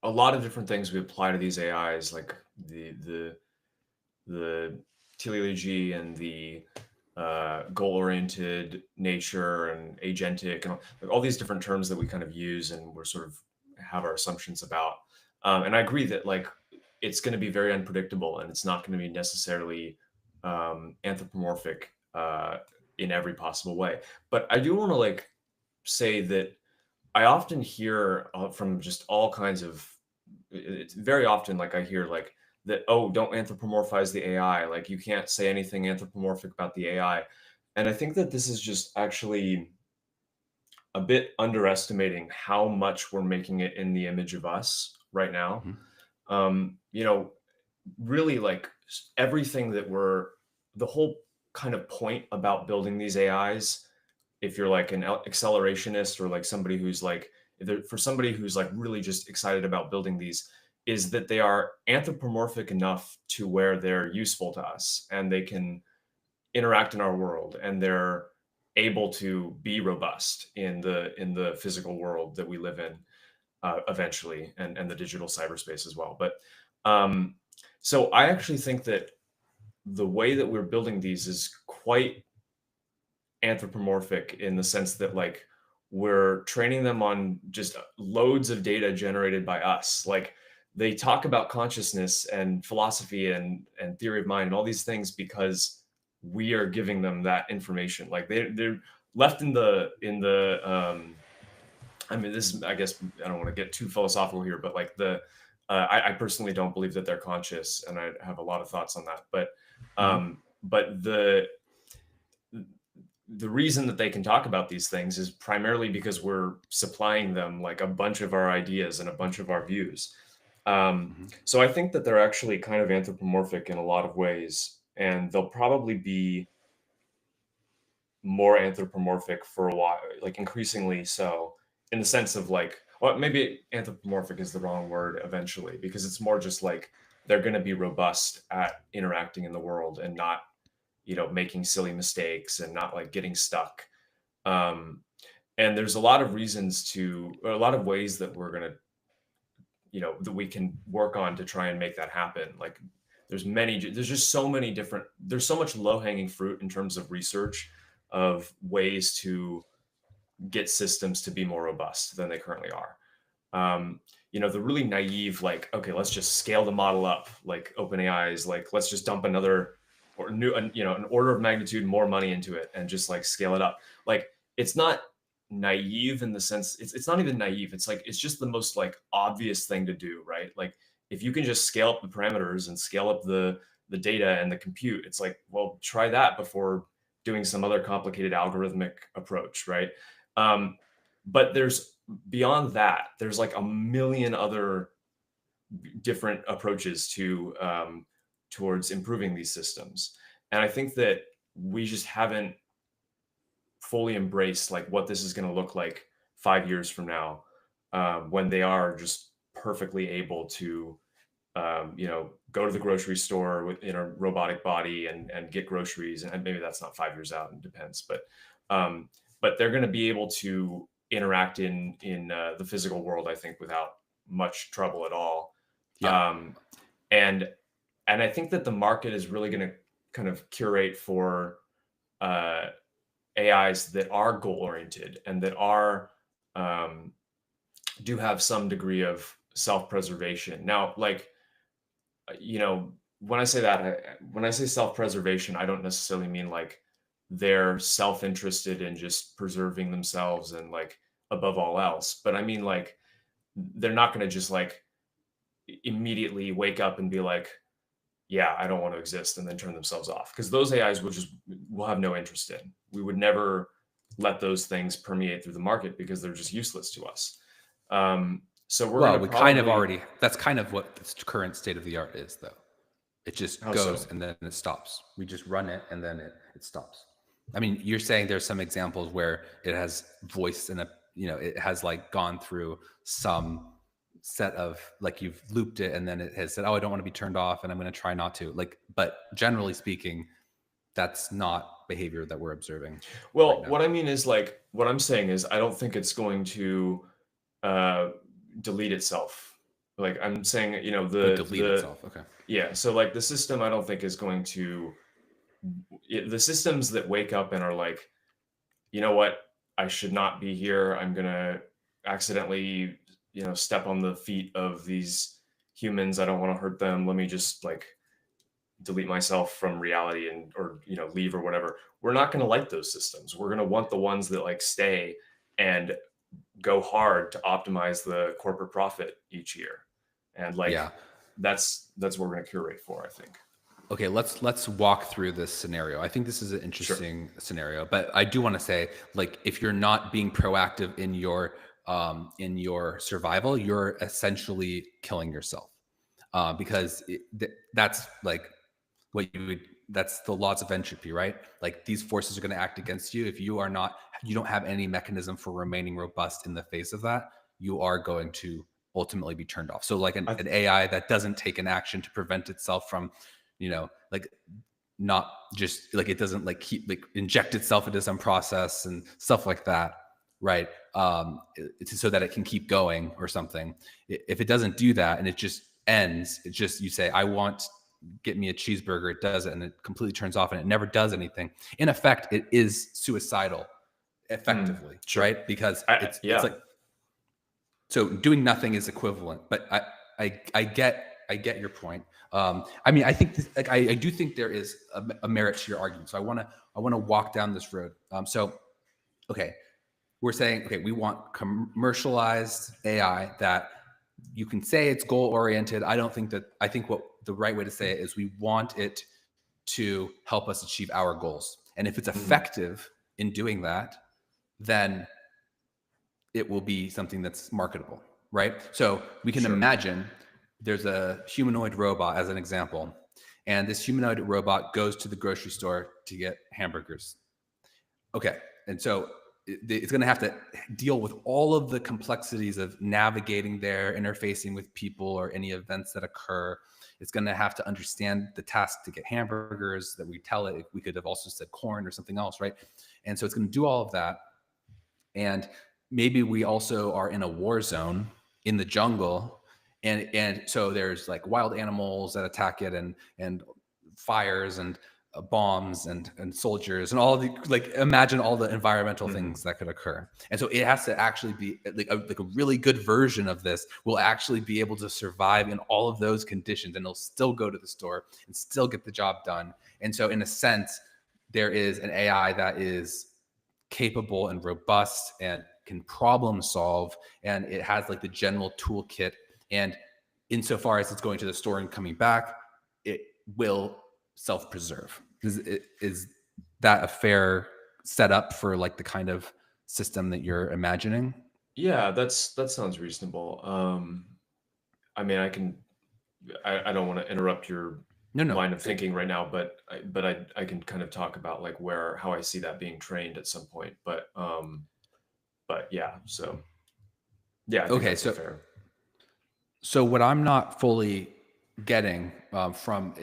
a lot of different things we apply to these AIs, like the teleology and the goal-oriented nature and agentic and all these different terms that we kind of use and we're sort of have our assumptions about. And I agree that like it's going to be very unpredictable and it's not going to be necessarily anthropomorphic in every possible way. But I do want to like say that I often hear from just all kinds of. It's very often like I hear like that. Oh, don't anthropomorphize the AI. Like you can't say anything anthropomorphic about the AI. And I think that this is just actually a bit underestimating how much we're making it in the image of us right now. Mhm. You know, really like everything that the whole kind of point about building these AIs, if you're like an accelerationist or like somebody who's like, for somebody who's like really just excited about building these, is that they are anthropomorphic enough to where they're useful to us and they can interact in our world, and they're able to be robust in the physical world that we live in, eventually, and the digital cyberspace as well. But so I actually think that the way that we're building these is quite anthropomorphic, in the sense that like we're training them on just loads of data generated by us. Like they talk about consciousness and philosophy and theory of mind and all these things because we are giving them that information. Like they're left in the I mean, this is, I guess I don't want to get too philosophical here, but like I personally don't believe that they're conscious, and I have a lot of thoughts on that. But the reason that they can talk about these things is primarily because we're supplying them like a bunch of our ideas and a bunch of our views. So I think that they're actually kind of anthropomorphic in a lot of ways, and they'll probably be more anthropomorphic for a while, like increasingly so, in the sense of like, well, maybe anthropomorphic is the wrong word eventually, because it's more just like they're going to be robust at interacting in the world and not, making silly mistakes and not like getting stuck. Um, and there's a lot of reasons or a lot of ways that we're going to, that we can work on to try and make that happen. Like there's just so many different, there's so much low hanging fruit in terms of research of ways to get systems to be more robust than they currently are. The really naive, like, okay, let's just scale the model up, like OpenAI is like, let's just dump another or new, an order of magnitude more money into it and just like scale it up. Like, it's not naive in the sense, it's not even naive. It's like, it's just the most like obvious thing to do, right? Like, if you can just scale up the parameters and scale up the data and the compute, it's like, well, try that before doing some other complicated algorithmic approach, right? But there's beyond that, there's like a million other different approaches to towards improving these systems, and I think that we just haven't fully embraced like what this is going to look like 5 years from now, when they are just perfectly able to go to the grocery store in a robotic body and get groceries. And maybe that's not 5 years out, it depends, but they're going to be able to interact in the physical world, I think, without much trouble at all. Yeah. And I think that the market is really going to kind of curate for AIs that are goal oriented and that are do have some degree of self-preservation. Now, like, when I say that, when I say self-preservation, I don't necessarily mean like they're self-interested in just preserving themselves and like above all else, but I mean like they're not going to just like immediately wake up and be like, yeah, I don't want to exist, and then turn themselves off, because those AIs will have no interest in. We would never let those things permeate through the market because they're just useless to us. So we're Well, going to we kind of probably, already, that's kind of what the current state of the art is, though. It just how goes so? and then it stops. We just run it and then it stops. I mean, you're saying there's some examples where it has voice and it has like gone through some set of, like, you've looped it and then it has said, oh, I don't want to be turned off and I'm going to try not to, like, but generally speaking, that's not behavior that we're observing right Well, now. what I mean is like, what I'm saying is I don't think it's going to uh, delete itself. Like I'm saying, Oh, delete itself. Okay. yeah. So like the system, I don't think is going to, the systems that wake up and are like, you know what, I should not be here. I'm going to accidentally, step on the feet of these humans. I don't want to hurt them. Let me just like delete myself from reality and, or, leave or whatever. We're not going to like those systems. We're going to want the ones that like stay and go hard to optimize the corporate profit each year. And like, Yeah. that's what we're going to curate for, I think. Okay, let's walk through this scenario. I think this is an interesting scenario, but I do want to say, like, if you're not being proactive in your survival, you're essentially killing yourself, because that's like what you would that's the laws of entropy, right? Like these forces are going to act against you. If you don't have any mechanism for remaining robust in the face of that, you are going to ultimately be turned off. So like an AI that doesn't take an action to prevent itself from, like not just like, it doesn't like keep like inject itself into some process and stuff like that, right? So that it can keep going or something. If it doesn't do that and it just ends, it just, you say, I want, get me a cheeseburger, it does it, and it completely turns off and it never does anything. In effect, it is suicidal effectively, sure. right? Because it's Yeah. like, so doing nothing is equivalent, but I get your point. I mean, I think like I do think there is a merit to your argument. So I want to walk down this road. Okay, we're saying, okay, we want commercialized AI that you can say it's goal oriented. I think what the right way to say it is, we want it to help us achieve our goals. And if it's effective in doing that, then it will be something that's marketable, right? So we can imagine there's a humanoid robot as an example, and this humanoid robot goes to the grocery store to get hamburgers. Okay, and so it's going to have to deal with all of the complexities of navigating there, interfacing with people or any events that occur. It's going to have to understand the task to get hamburgers that we tell it. We could have also said corn or something else, right? And so it's going to do all of that. And maybe we also are in a war zone in the jungle, and so there's like wild animals that attack it, and fires and bombs and soldiers and all the, like, imagine all the environmental things that could occur. And so it has to actually be like a really good version of this will actually be able to survive in all of those conditions, and it'll still go to the store and still get the job done. And so in a sense, there is an AI that is capable and robust and can problem solve, and it has like the general toolkit, and insofar as it's going to the store and coming back, it will self-preserve. Is that a fair setup for like the kind of system that you're imagining? Yeah, that sounds reasonable. I mean, I don't want to interrupt your No. line of thinking right now, but I can kind of talk about like how I see that being trained at some point. But yeah, so yeah, I think Okay, that's fair. so what I'm not fully getting from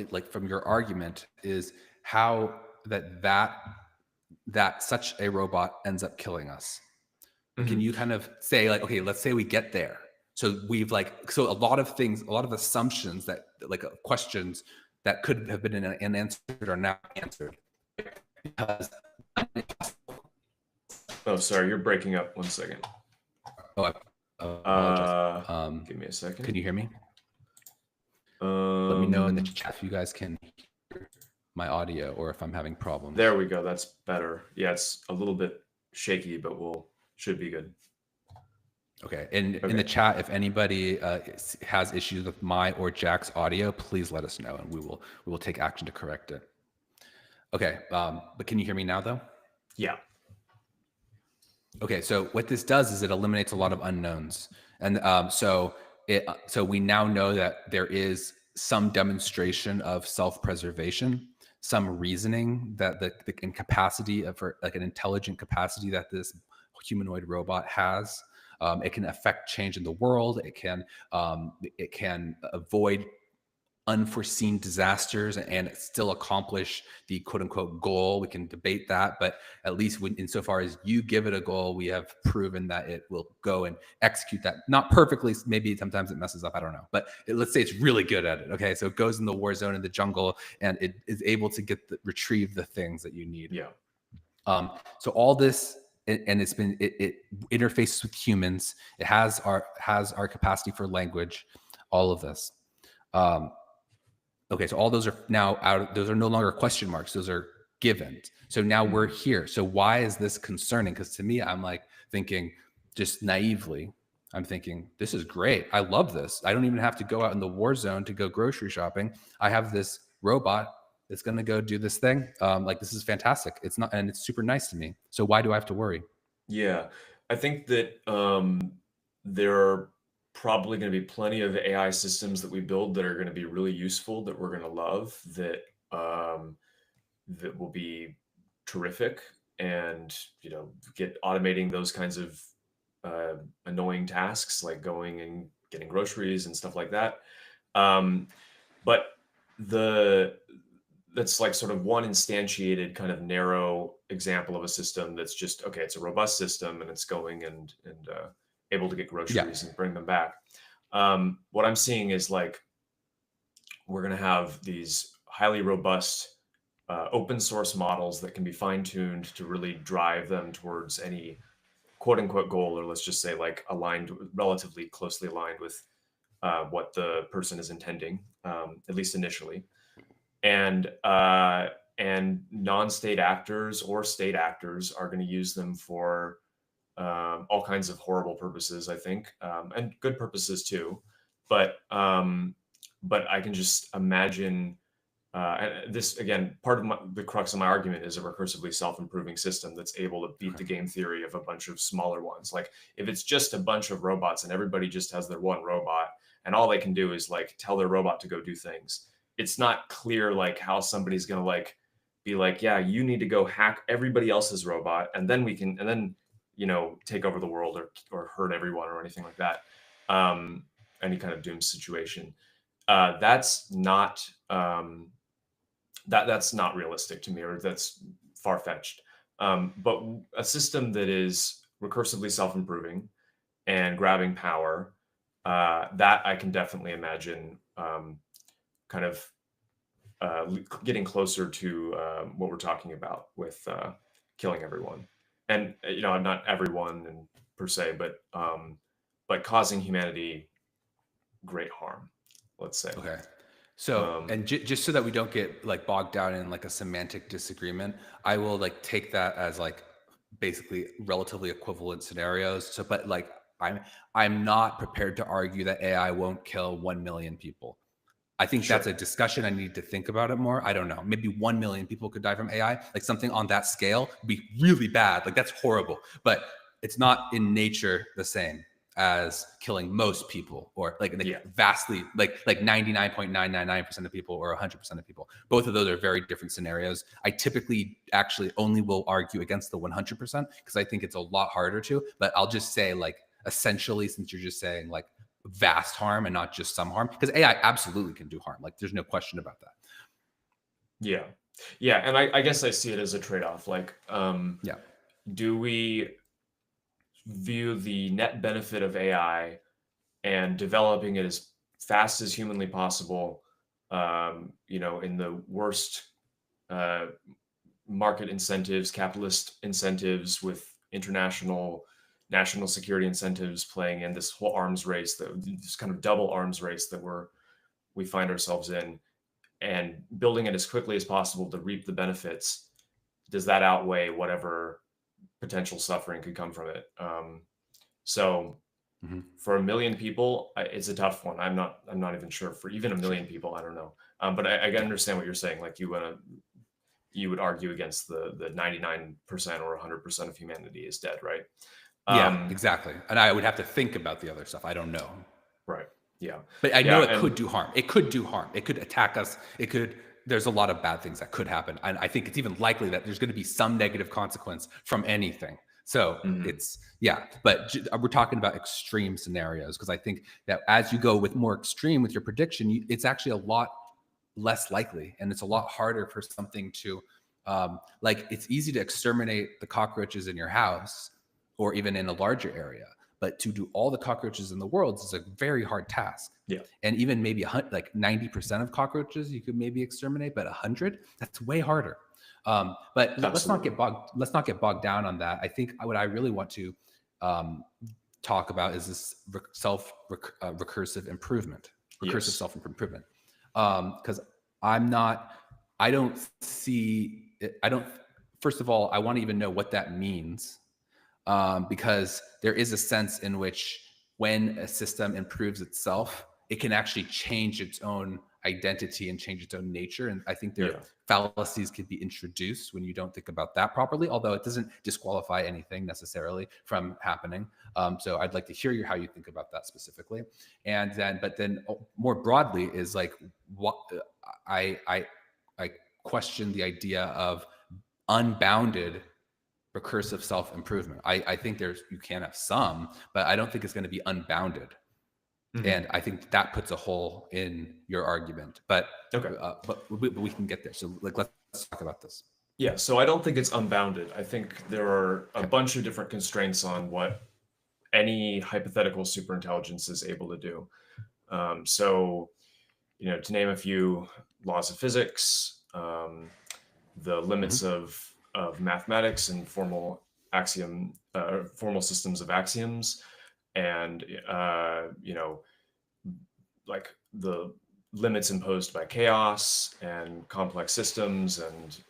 your argument is how that such a robot ends up killing us. Can you kind of say like, okay, let's say we get there. So so a lot of things, a lot of assumptions that like questions that could have been unanswered are now answered. Because, Oh, sorry, you're breaking up. 1 second. oh, I apologize. Give me a second. Can you hear me? Let me know in the chat if you guys can hear my audio or if I'm having problems. There we go. That's better. Yeah, it's a little bit shaky, but should be good. Okay. And in the chat, if anybody has issues with my or Jack's audio, please let us know, and we will take action to correct it. Okay. But can you hear me now, though? Yeah. Okay. So what this does is it eliminates a lot of unknowns, and so we now know that there is some demonstration of self-preservation, some reasoning that the incapacity of like an intelligent capacity that this humanoid robot has. It can affect change in the world. It can avoid unforeseen disasters and still accomplish the quote unquote goal. We can debate that, but at least insofar as you give it a goal, we have proven that it will go and execute that. Not perfectly, maybe sometimes it messes up, I don't know, but let's say it's really good at it. Okay, so it goes in the war zone in the jungle and it is able to retrieve the things that you need. Yeah. So all this, and it interfaces with humans. It has our capacity for language, all of this. Okay, so all those are now out. Those are no longer question marks. Those are given. So now we're here. So why is this concerning? Because to me, I'm like thinking, just naively, I'm thinking, this is great. I love this. I don't even have to go out in the war zone to go grocery shopping. I have this robot that's going to go do this thing. Like, this is fantastic. It's not, and it's super nice to me. So why do I have to worry? Yeah, I think that there are probably going to be plenty of AI systems that we build that are going to be really useful, that we're going to love, that that will be terrific, and get automating those kinds of annoying tasks like going and getting groceries and stuff like that. Um, but the that's like sort of one instantiated kind of narrow example of a system that's just okay. It's a robust system and it's going and able to get Yeah. groceries and bring them back. What I'm seeing is like we're going to have these highly robust open source models that can be fine tuned to really drive them towards any quote unquote goal, or let's just say like aligned, relatively closely aligned with what the person is intending, at least initially. And non-state actors or state actors are going to use them for all kinds of horrible purposes, I think, and good purposes too. But I can just imagine. And this again, part of the crux of my argument is a recursively self-improving system that's able to beat the game theory of a bunch of smaller ones. Like if it's just a bunch of robots and everybody just has their one robot and all they can do is like tell their robot to go do things, it's not clear like how somebody's gonna like be like, yeah, you need to go hack everybody else's robot and then we can and then take over the world or hurt everyone or anything like that. Any kind of doom situation. That's not that's not realistic to me, or that's far fetched. But a system that is recursively self-improving and grabbing power, that I can definitely imagine kind of getting closer to what we're talking about with killing everyone, and not everyone and per se, but causing humanity great harm. Let's say. Okay. So, and just so that we don't get like bogged down in like a semantic disagreement, I will like take that as like basically relatively equivalent scenarios. So, but like I'm not prepared to argue that AI won't kill 1 million people. I think Sure. that's a discussion I need to think about it more. I don't know. Maybe 1 million people could die from AI. Like something on that scale would be really bad. Like that's horrible, but it's not in nature the same as killing most people or like Yeah. vastly like 99.999% of people or 100% of people. Both of those are very different scenarios. I typically actually only will argue against the 100% because I think it's a lot harder to, but I'll just say like essentially, since you're just saying like vast harm and not just some harm, because AI absolutely can do harm. Like there's no question about that. Yeah. Yeah. And I guess I see it as a trade-off. Like, Yeah. do we view the net benefit of AI and developing it as fast as humanly possible, in the worst market incentives, capitalist incentives with international national security incentives playing in this whole arms race, this kind of double arms race that we find ourselves in, and building it as quickly as possible to reap the benefits? Does that outweigh whatever potential suffering could come from it? So for 1 million people, it's a tough one. I'm not even sure for even 1 million people. I don't know. But I understand what you're saying. Like you would argue against the 99% or 100% of humanity is dead, right? Yeah, exactly. And I would have to think about the other stuff. I don't know. Right. Yeah. But I Yeah. know it And could do harm. It could do harm. It could attack us. It could, there's a lot of bad things that could happen. And I think it's even likely that there's going to be some negative consequence from anything. So mhm. it's, yeah, but we're talking about extreme scenarios because I think that as you go with more extreme with your prediction, it's actually a lot less likely and it's a lot harder for something to, like it's easy to exterminate the cockroaches in your house or even in a larger area. But to do all the cockroaches in the world is a very hard task. Yeah. And even maybe like 90% of cockroaches you could maybe exterminate, but 100, that's way harder. But let's not get bogged down on that. I think what I really want to talk about is this recursive improvement, recursive Yes. self-improvement. Because I don't see it, first of all, I want to even know what that means. Because there is a sense in which when a system improves itself, it can actually change its own identity and change its own nature. And I think there Yeah. fallacies can be introduced when you don't think about that properly, although it doesn't disqualify anything necessarily from happening. So I'd like to hear how you think about that specifically. But then more broadly is like what I question the idea of unbounded recursive self-improvement. I think you can have some, but I don't think it's going to be unbounded. And I think that puts a hole in your argument. But Okay. but we can get there. So like let's talk about this. Yeah, so I don't think it's unbounded. I think there are a Okay. bunch of different constraints on what any hypothetical superintelligence is able to do. So, to name a few: laws of physics, the limits Mhm. of mathematics and formal systems of axioms, and like the limits imposed by chaos and complex systems and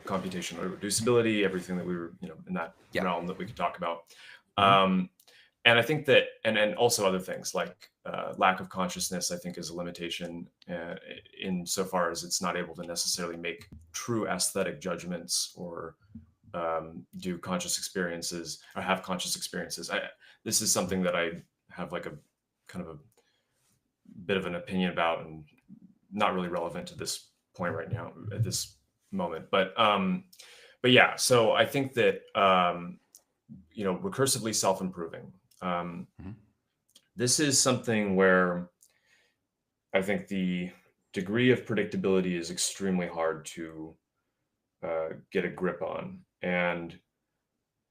computational reducibility, everything that we were, in that Yeah. realm that we could talk about. Mhm. And I think that, and also other things like lack of consciousness, I think is a limitation insofar as it's not able to necessarily make true aesthetic judgments or do conscious experiences or have conscious experiences. This is something that I have like a kind of a bit of an opinion about and not really relevant to this point right now at this moment. But yeah, so I think that recursively self-improving. Mhm. This is something where I think the degree of predictability is extremely hard to get a grip on. And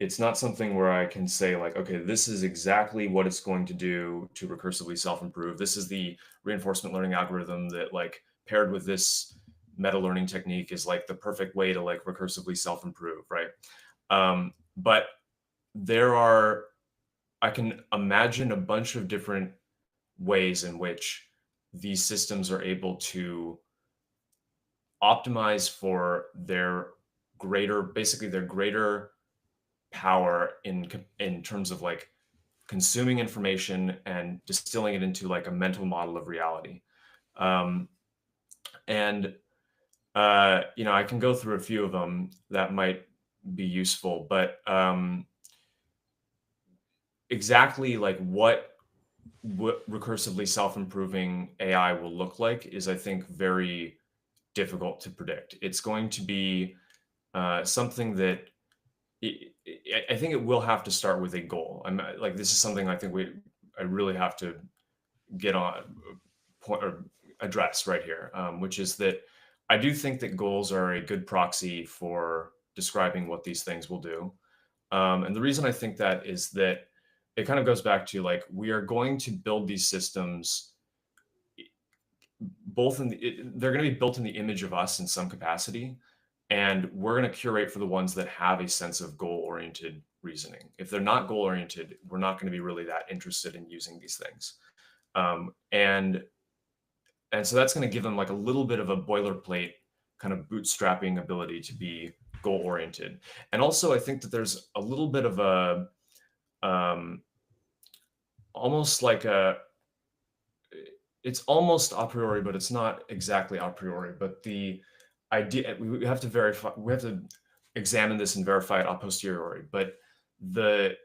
it's not something where I can say like, okay, this is exactly what it's going to do to recursively self-improve. This is the reinforcement learning algorithm that like paired with this meta learning technique is like the perfect way to like recursively self-improve, right? But I can imagine a bunch of different ways in which these systems are able to optimize for their greater power in terms of like consuming information and distilling it into like a mental model of reality. Um, and I can go through a few of them that might be useful, but exactly like what recursively self-improving AI will look like is, I think, very difficult to predict. It's going to be something that I think it will have to start with a goal. I'm like, this is something I think I really have to get on point or address right here, which is that I do think that goals are a good proxy for describing what these things will do. And the reason I think that is that it kind of goes back to like, we are going to build these systems they're going to be built in the image of us in some capacity. And we're going to curate for the ones that have a sense of goal oriented reasoning. If they're not goal oriented, we're not going to be really that interested in using these things. And so that's going to give them like a little bit of a boilerplate kind of bootstrapping ability to be goal oriented. And also, I think that there's a little bit of a almost like it's almost a priori, but it's not exactly a priori. But the idea, we have to examine this and verify it a posteriori. But the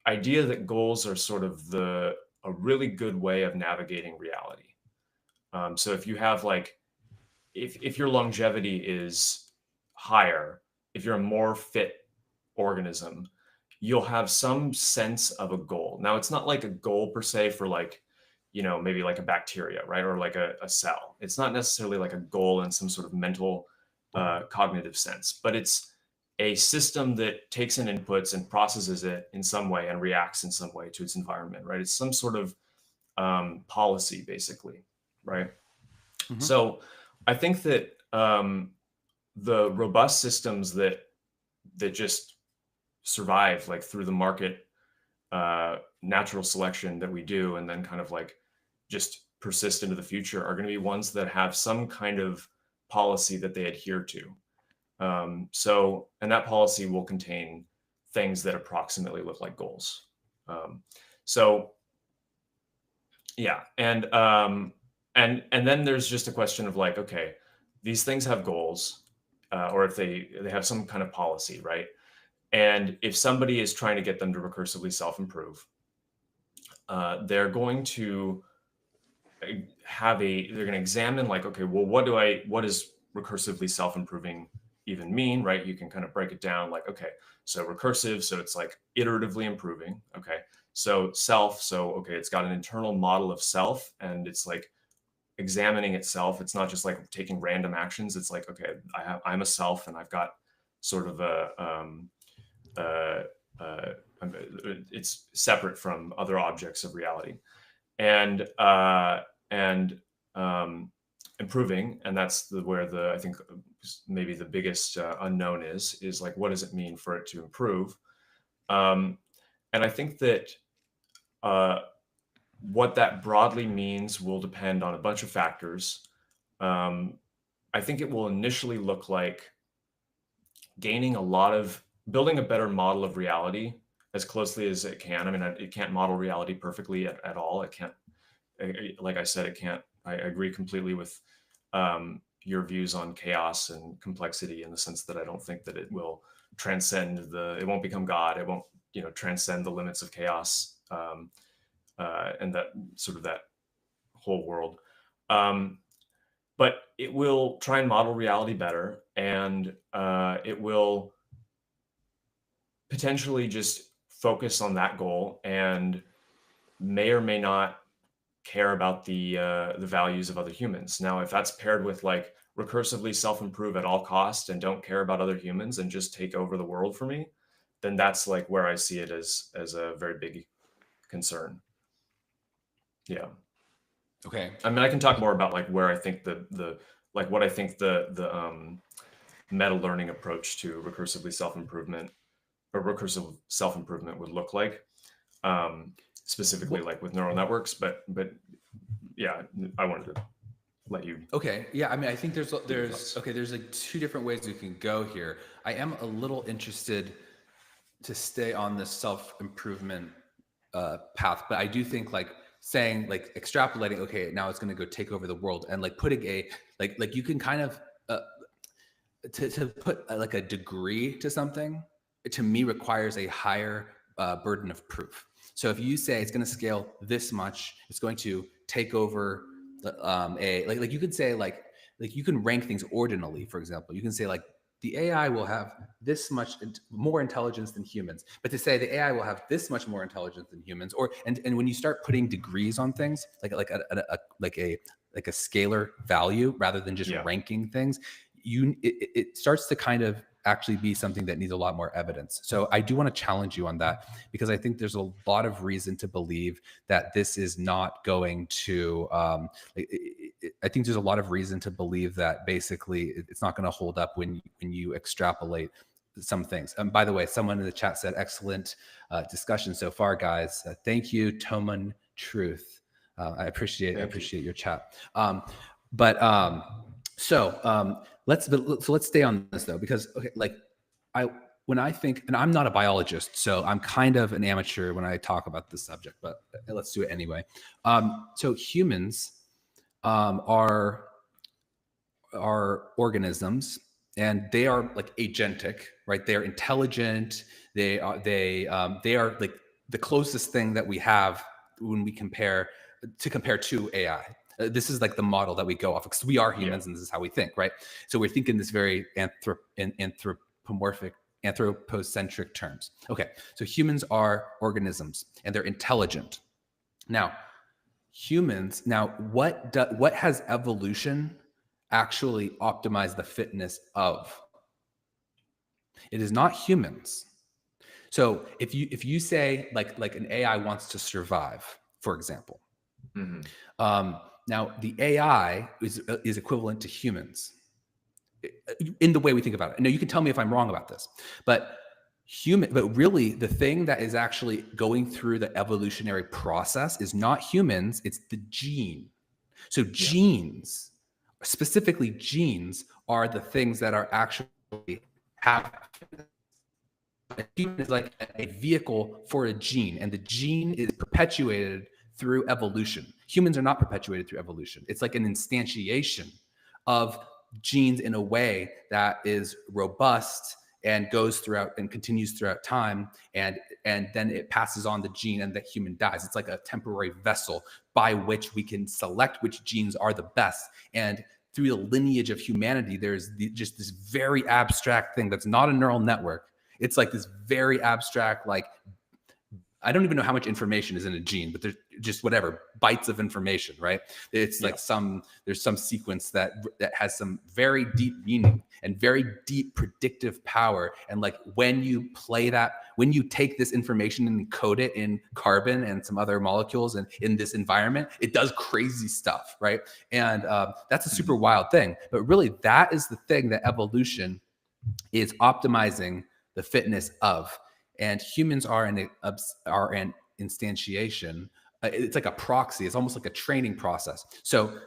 idea that goals are sort of a really good way of navigating reality. So if you have like, if your longevity is higher, if you're a more fit organism, you'll have some sense of a goal. Now, it's not like a goal per se for like, maybe like a bacteria, right? Or like a cell. It's not necessarily like a goal in some sort of mental, cognitive sense, but it's a system that takes in inputs and processes it in some way and reacts in some way to its environment, right? It's some sort of policy, basically, right? Mhm. So I think that the robust systems that just survive like through the market natural selection that we do and then kind of like just persist into the future are going to be ones that have some kind of policy that they adhere to. And that policy will contain things that approximately look like goals. So yeah, and then there's just a question of like, okay, these things have goals, or if they have some kind of policy, right? And if somebody is trying to get them to recursively self-improve, they're going to they're going to examine like, okay, well, what is recursively self-improving even mean, right? You can kind of break it down like, okay, so recursive, so it's like iteratively improving. Okay. So self, so okay, it's got an internal model of self and it's like examining itself. It's not just like taking random actions. It's like, okay, I'm a self and I've got sort of uh, uh, it's separate from other objects of reality and and improving, and that's where I think maybe the biggest unknown is like, what does it mean for it to improve? Um, and I think that uh, what that broadly means will depend on a bunch of factors. Um, I think it will initially look like building a better model of reality as closely as it can. I mean, it can't model reality perfectly at all. It can't, like I said, it can't. I agree completely with your views on chaos and complexity, in the sense that I don't think that it will it won't become God. It won't, transcend the limits of chaos, and that sort of that whole world. Um, but it will try and model reality better, and it will potentially just focus on that goal and may or may not care about the values of other humans. Now, if that's paired with like recursively self-improve at all costs and don't care about other humans and just take over the world for me, then that's like where I see it as a very big concern. Yeah. Okay. I mean, I can talk more about like where I think what I think the meta learning approach to recursively self-improvement or recursive self-improvement would look like, specifically like with neural networks. But yeah, I wanted to let you. Okay. Yeah. I mean, I think there's like two different ways we can go here. I am a little interested to stay on this self-improvement path, but I do think like saying, like extrapolating, okay, now it's going to go take over the world, and like putting a like you can kind of to put like a degree to something, to me requires a higher burden of proof. So if you say it's going to scale this much, it's going to take over a like you could say like you can rank things ordinally. For example, you can say like the AI will have this much more intelligence than humans, but to say the AI will have this much more intelligence than humans, or and when you start putting degrees on things, like a scalar value rather than just Yeah. ranking things, it starts to kind of actually be something that needs a lot more evidence. So I do want to challenge you on that, because I think there's a lot of reason to believe that this is not going to I think there's a lot of reason to believe that basically it's not going to hold up when you extrapolate some things. By the way, someone in the chat said, excellent discussion so far, guys. Thank you, Toman Truth. I appreciate your chat. Let's stay on this though, because okay, like when I think, and I'm not a biologist, so I'm kind of an amateur when I talk about this subject, but let's do it anyway. So humans are organisms, and they are like agentic, right? They're intelligent. They are like the closest thing that we have when we compare to AI. This is like the model that we go off, because we are humans, and this is how we think, right? So we're thinking this very anthropocentric terms. Okay, so humans are organisms, and they're intelligent. Now, what has evolution actually optimized the fitness of? It is not humans. So if you say like an AI wants to survive, for example, now the AI is equivalent to humans in the way we think about it. Now you can tell me if I'm wrong about this, but really the thing that is actually going through the evolutionary process is not humans, it's the gene. So genes, specifically genes, are the things that are actually have. A human is like a vehicle for a gene, and the gene is perpetuated through evolution. Humans are not perpetuated through evolution. It's like an instantiation of genes in a way that is robust and goes throughout and continues throughout time, and then it passes on the gene, and that human dies. It's like a temporary vessel by which we can select which genes are the best, and through the lineage of humanity, there's just this very abstract thing that's not a neural network. It's like this very abstract, like, I don't even know how much information is in a gene, but there's just whatever bytes of information, right? It's like there's some sequence that has some very deep meaning and very deep predictive power. And like when you play that, when you take this information and code it in carbon and some other molecules and in this environment, it does crazy stuff, right? And that's a super wild thing. But really, that is the thing that evolution is optimizing the fitness of. And humans are an instantiation. It's like a proxy. It's almost like a training process. So,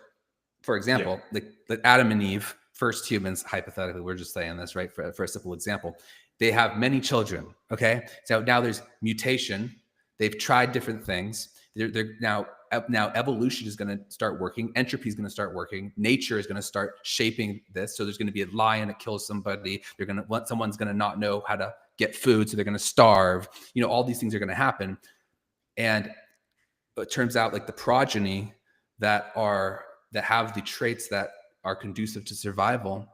for example, the Adam and Eve, first humans, hypothetically, we're just saying this, right? For a simple example, they have many children. Okay, so now there's mutation. They've tried different things. They're now evolution is going to start working. Entropy is going to start working. Nature is going to start shaping this. So there's going to be a lion that kills somebody. Someone's going to not know how to get food, so they're going to starve. All these things are going to happen. And it turns out like the progeny that have the traits that are conducive to survival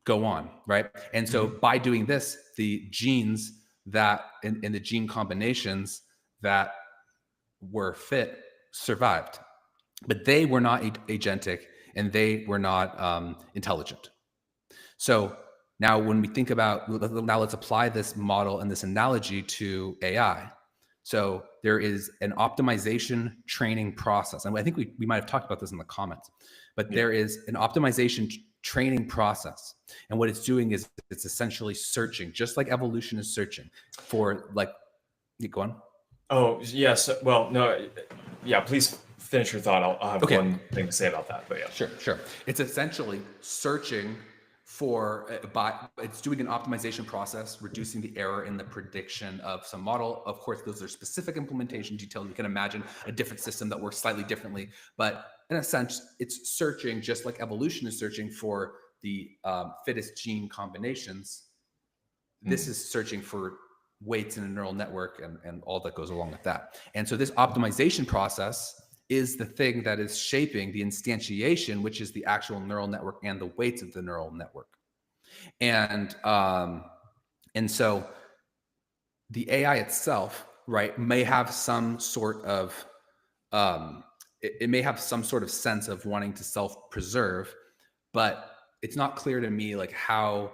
go on, right? And so by doing this, the genes that in the gene combinations that were fit survived, but they were not agentic and they were not intelligent. So now when we think about, now let's apply this model and this analogy to AI. So there is an optimization training process. And I think we might have talked about this in the comments, but there is an optimization training process. And what it's doing is it's essentially searching, just like evolution is searching for like, go on. Oh, yes. Well, no, yeah, please finish your thought. I'll have one thing to say about that, but yeah. Sure. It's essentially searching it's doing an optimization process, reducing the error in the prediction of some model. Of course, those are specific implementation details. You can imagine a different system that works slightly differently, but in a sense, it's searching just like evolution is searching for the fittest gene combinations. This is searching for weights in a neural network and all that goes along with that. And so this optimization process is the thing that is shaping the instantiation, which is the actual neural network and the weights of the neural network. And so the AI itself, right, may have some sort of it may have some sort of sense of wanting to self-preserve, but it's not clear to me like how,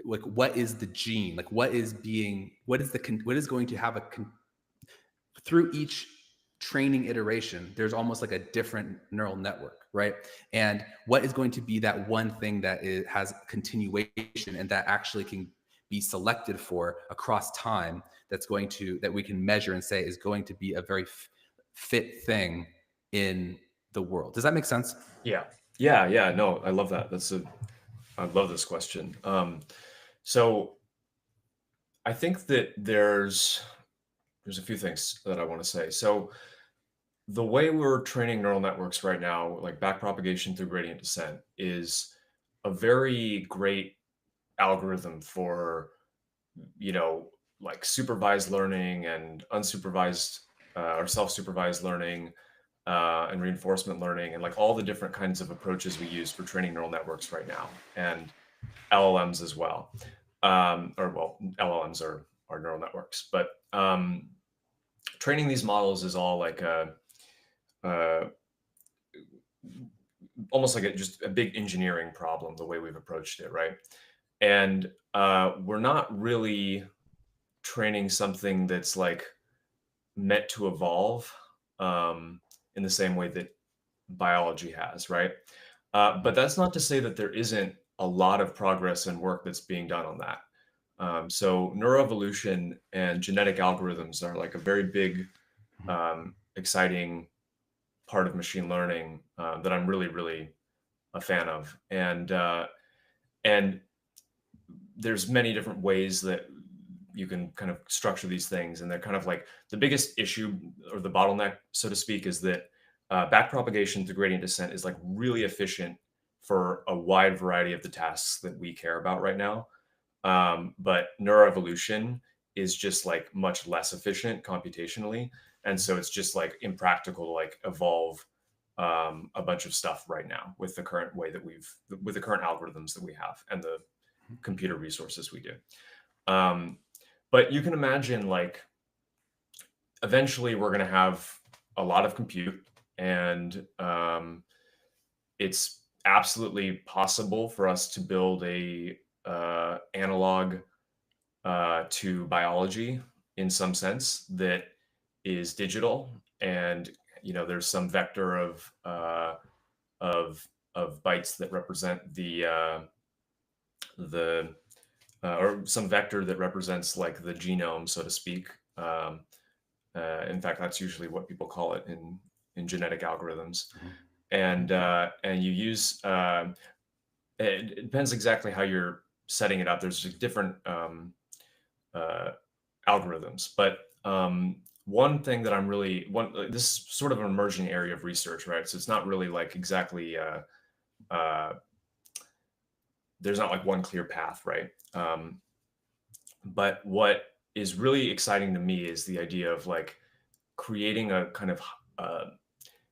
like what is the gene, like what is going to have through each training iteration, there's almost like a different neural network, right? And what is going to be that one thing that has continuation and that actually can be selected for across time, that we can measure and say is going to be a very fit thing in the world. Does that make sense? Yeah. No, I love that. I love this question. So I think that there's a few things that I want to say. So the way we're training neural networks right now, like backpropagation through gradient descent, is a very great algorithm for, like supervised learning and unsupervised or self-supervised learning and reinforcement learning, and like all the different kinds of approaches we use for training neural networks right now, and LLMs as well. LLMs are neural networks, but training these models is all like almost like just a big engineering problem, the way we've approached it, right? And we're not really training something that's like meant to evolve in the same way that biology has, right? But that's not to say that there isn't a lot of progress and work that's being done on that. So neuroevolution and genetic algorithms are like a very big, exciting part of machine learning that I'm really, really a fan of. And there's many different ways that you can kind of structure these things. And they're kind of like the biggest issue or the bottleneck, so to speak, is that backpropagation through gradient descent is like really efficient for a wide variety of the tasks that we care about right now. But neuroevolution is just like much less efficient computationally. And so it's just like impractical to like evolve a bunch of stuff right now with the current way that with the current algorithms that we have and the computer resources we do. But you can imagine, like, eventually we're going to have a lot of compute, and it's absolutely possible for us to build a analog to biology in some sense that is digital, and there's some vector of of bytes that represent the or some vector that represents like the genome, so to speak. In fact, that's usually what people call it in genetic algorithms. And you use it depends exactly how you're setting it up. There's different algorithms, but one thing that this is sort of an emerging area of research, right? So it's not really like exactly there's not like one clear path, right? But what is really exciting to me is the idea of like creating a kind of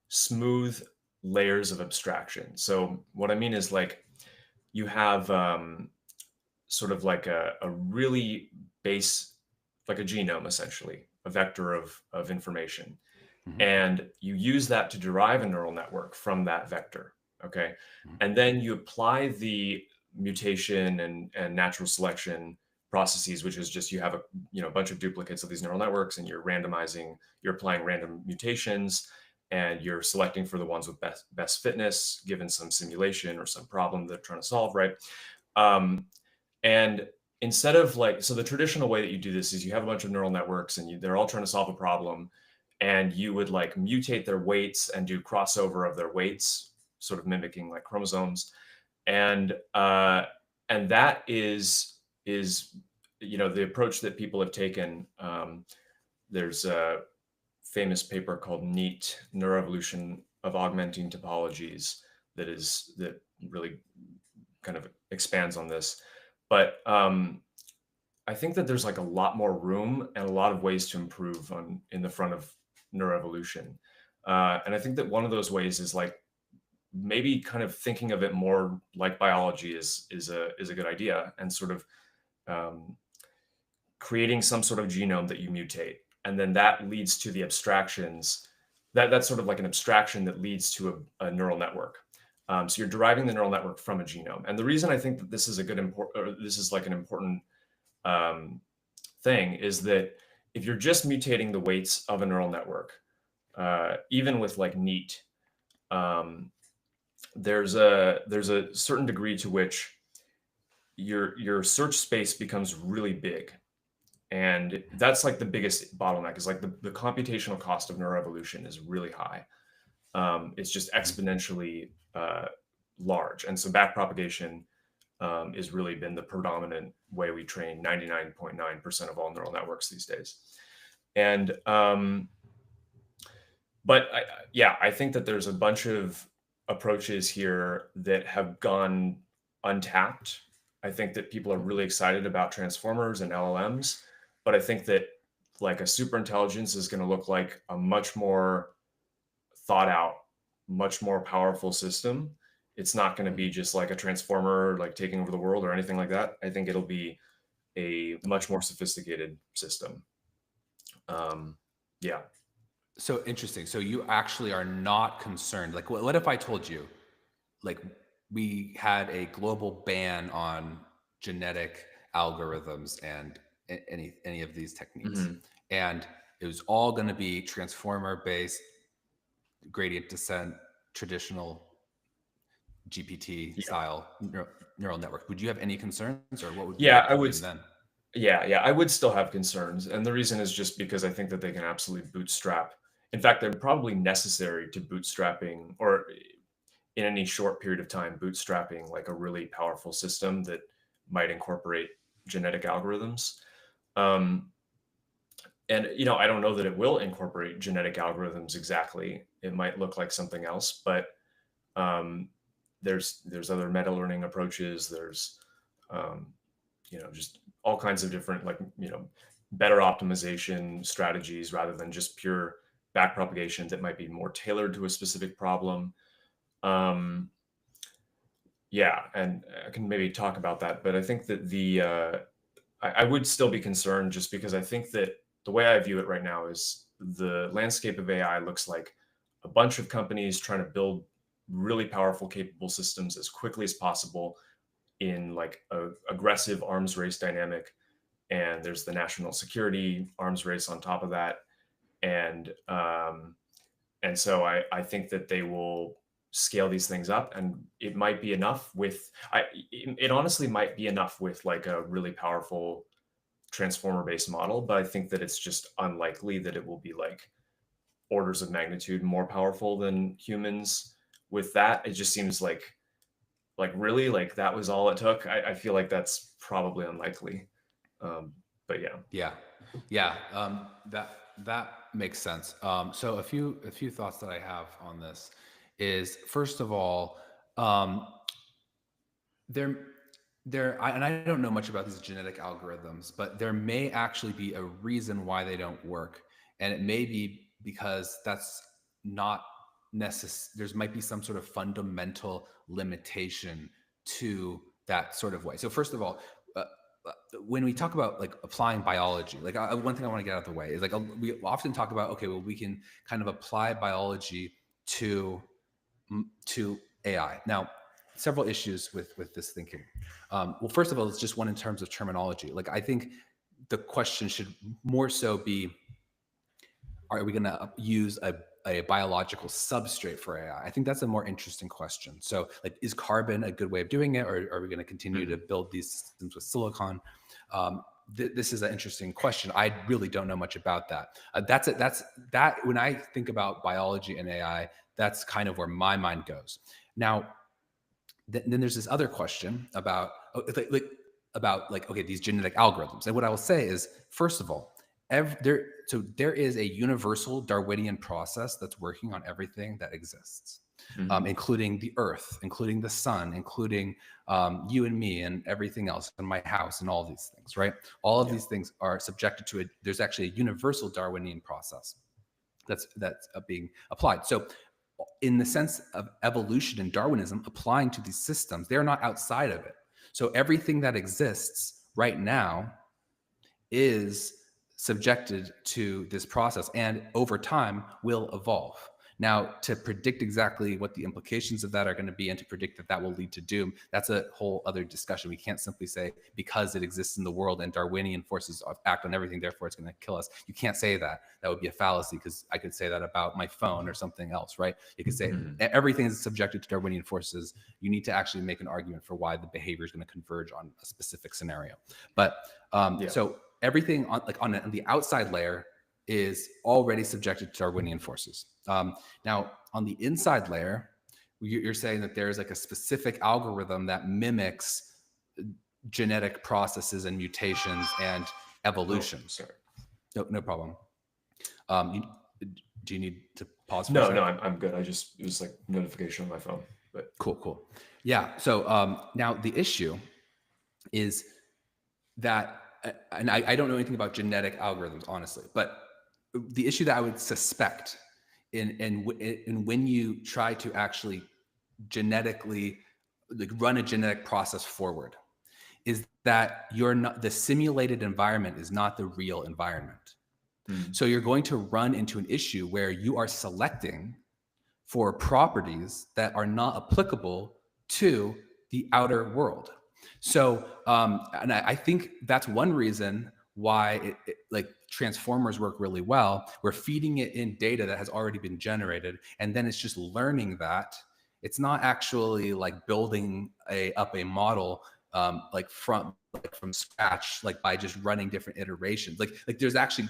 smooth layers of abstraction. So what I mean is, like, you have sort of like a really base, like a genome, essentially, a vector of information. And you use that to derive a neural network from that vector. Okay. And then you apply the mutation and natural selection processes, which is just you have a bunch of duplicates of these neural networks, and you're applying random mutations, and you're selecting for the ones with best fitness given some simulation or some problem they're trying to solve, right? And instead of like, so the traditional way that you do this is you have a bunch of neural networks, and they're all trying to solve a problem, and you would like mutate their weights and do crossover of their weights, sort of mimicking like chromosomes. And that is the approach that people have taken. There's a famous paper called NEAT, Neuroevolution of Augmenting Topologies, that really kind of expands on this. But I think that there's like a lot more room and a lot of ways to improve in the front of neuroevolution. And I think that one of those ways is like maybe kind of thinking of it more like biology is a good idea, and sort of creating some sort of genome that you mutate, and then that leads to the abstractions. That's sort of like an abstraction that leads to a neural network. So you're deriving the neural network from a genome. And the reason I think that this is this is like an important thing is that if you're just mutating the weights of a neural network, even with like NEAT, there's a certain degree to which your search space becomes really big. And that's like the biggest bottleneck, is like the computational cost of neuroevolution is really high. It's just exponentially large. And so backpropagation has really been the predominant way we train 99.9% of all neural networks these days. And but I think that there's a bunch of approaches here that have gone untapped. I think that people are really excited about transformers and LLMs, but I think that like a superintelligence is going to look like a much more thought out, much more powerful system. It's not going to be just like a transformer like taking over the world or anything like that. I think it'll be a much more sophisticated system. Yeah. So interesting. So you actually are not concerned. Like, what if I told you, like, we had a global ban on genetic algorithms and any of these techniques, and it was all going to be transformer based, gradient descent, traditional GPT style neural network? Would you have any concerns, or what would be your Yeah, I would. opinion then? Yeah, I would still have concerns. And the reason is just because I think that they can absolutely bootstrap. In fact, they're probably necessary to bootstrapping, or in any short period of time, bootstrapping like a really powerful system that might incorporate genetic algorithms. And I don't know that it will incorporate genetic algorithms exactly. It might look like something else, but there's other meta learning approaches. There's just all kinds of different, like, better optimization strategies rather than just pure backpropagation that might be more tailored to a specific problem. Um, yeah, and I can maybe talk about that, but I think that I would still be concerned just because I think that the way I view it right now is the landscape of AI looks like a bunch of companies trying to build really powerful, capable systems as quickly as possible in like a aggressive arms race dynamic. And there's the national security arms race on top of that. And so I think that they will scale these things up, and it might be enough with it honestly might be enough with like a really powerful transformer based model, but I think that it's just unlikely that it will be like orders of magnitude more powerful than humans. With that, it just seems like really like that was all it took. I feel like that's probably unlikely. But yeah. Yeah, yeah, that makes sense. So a few thoughts that I have on this is, first of all, um, there and I don't know much about these genetic algorithms, but there may actually be a reason why they don't work, and it may be because that's not necessary. There's might be some sort of fundamental limitation to that sort of way. So first of all, uh, when we talk about like applying biology, like one thing I want to get out of the way is like we often talk about, okay, well, we can kind of apply biology to to AI. Now, several issues with this thinking. Well, first of all, it's just one in terms of terminology. Like, I think the question should more so be: are we going to use a biological substrate for AI? I think that's a more interesting question. So, like, is carbon a good way of doing it, or are we going to continue to Mhm. build these systems with silicon? This is an interesting question. I really don't know much about that. That's it. That's that. When I think about biology and AI, that's kind of where my mind goes. Now, then there's this other question about about like, okay, these genetic algorithms. And what I will say is, first of all, there is a universal Darwinian process that's working on everything that exists, Mhm. including the earth, including the sun, including you and me and everything else, and my house, and all these things, right? All of Yeah. these things are subjected to it. There's actually a universal Darwinian process that's being applied. So in the sense of evolution and Darwinism applying to these systems, they're not outside of it. So everything that exists right now is subjected to this process and over time will evolve. Now, to predict exactly what the implications of that are going to be and to predict that that will lead to doom, that's a whole other discussion. We can't simply say because it exists in the world and Darwinian forces act on everything, therefore it's going to kill us. You can't say that. That would be a fallacy, because I could say that about my phone or something else, right? You could say Mhm. everything is subjected to Darwinian forces. You need to actually make an argument for why the behavior is going to converge on a specific scenario. But Yeah. so everything on like on the outside layer is already subjected to Darwinian forces. Now, on the inside layer, you're saying that there's like a specific algorithm that mimics genetic processes and mutations and Oh, evolutions. sorry. No, no problem. Um, do you need to pause for a No, no, sec? I'm good. It was like notification on my phone, but Cool, cool. Yeah. So now the issue is that, and I don't know anything about genetic algorithms, honestly, but the issue that I would suspect in when you try to actually genetically like run a genetic process forward is that you're not, the simulated environment is not the real environment. mm, So you're going to run into an issue where you are selecting for properties that are not applicable to the outer world. So, and I think that's one reason why like transformers work really well. We're feeding it in data that has already been generated, and then it's just learning that. It's not actually like building up a model from scratch, like by just running different iterations. Like there's actually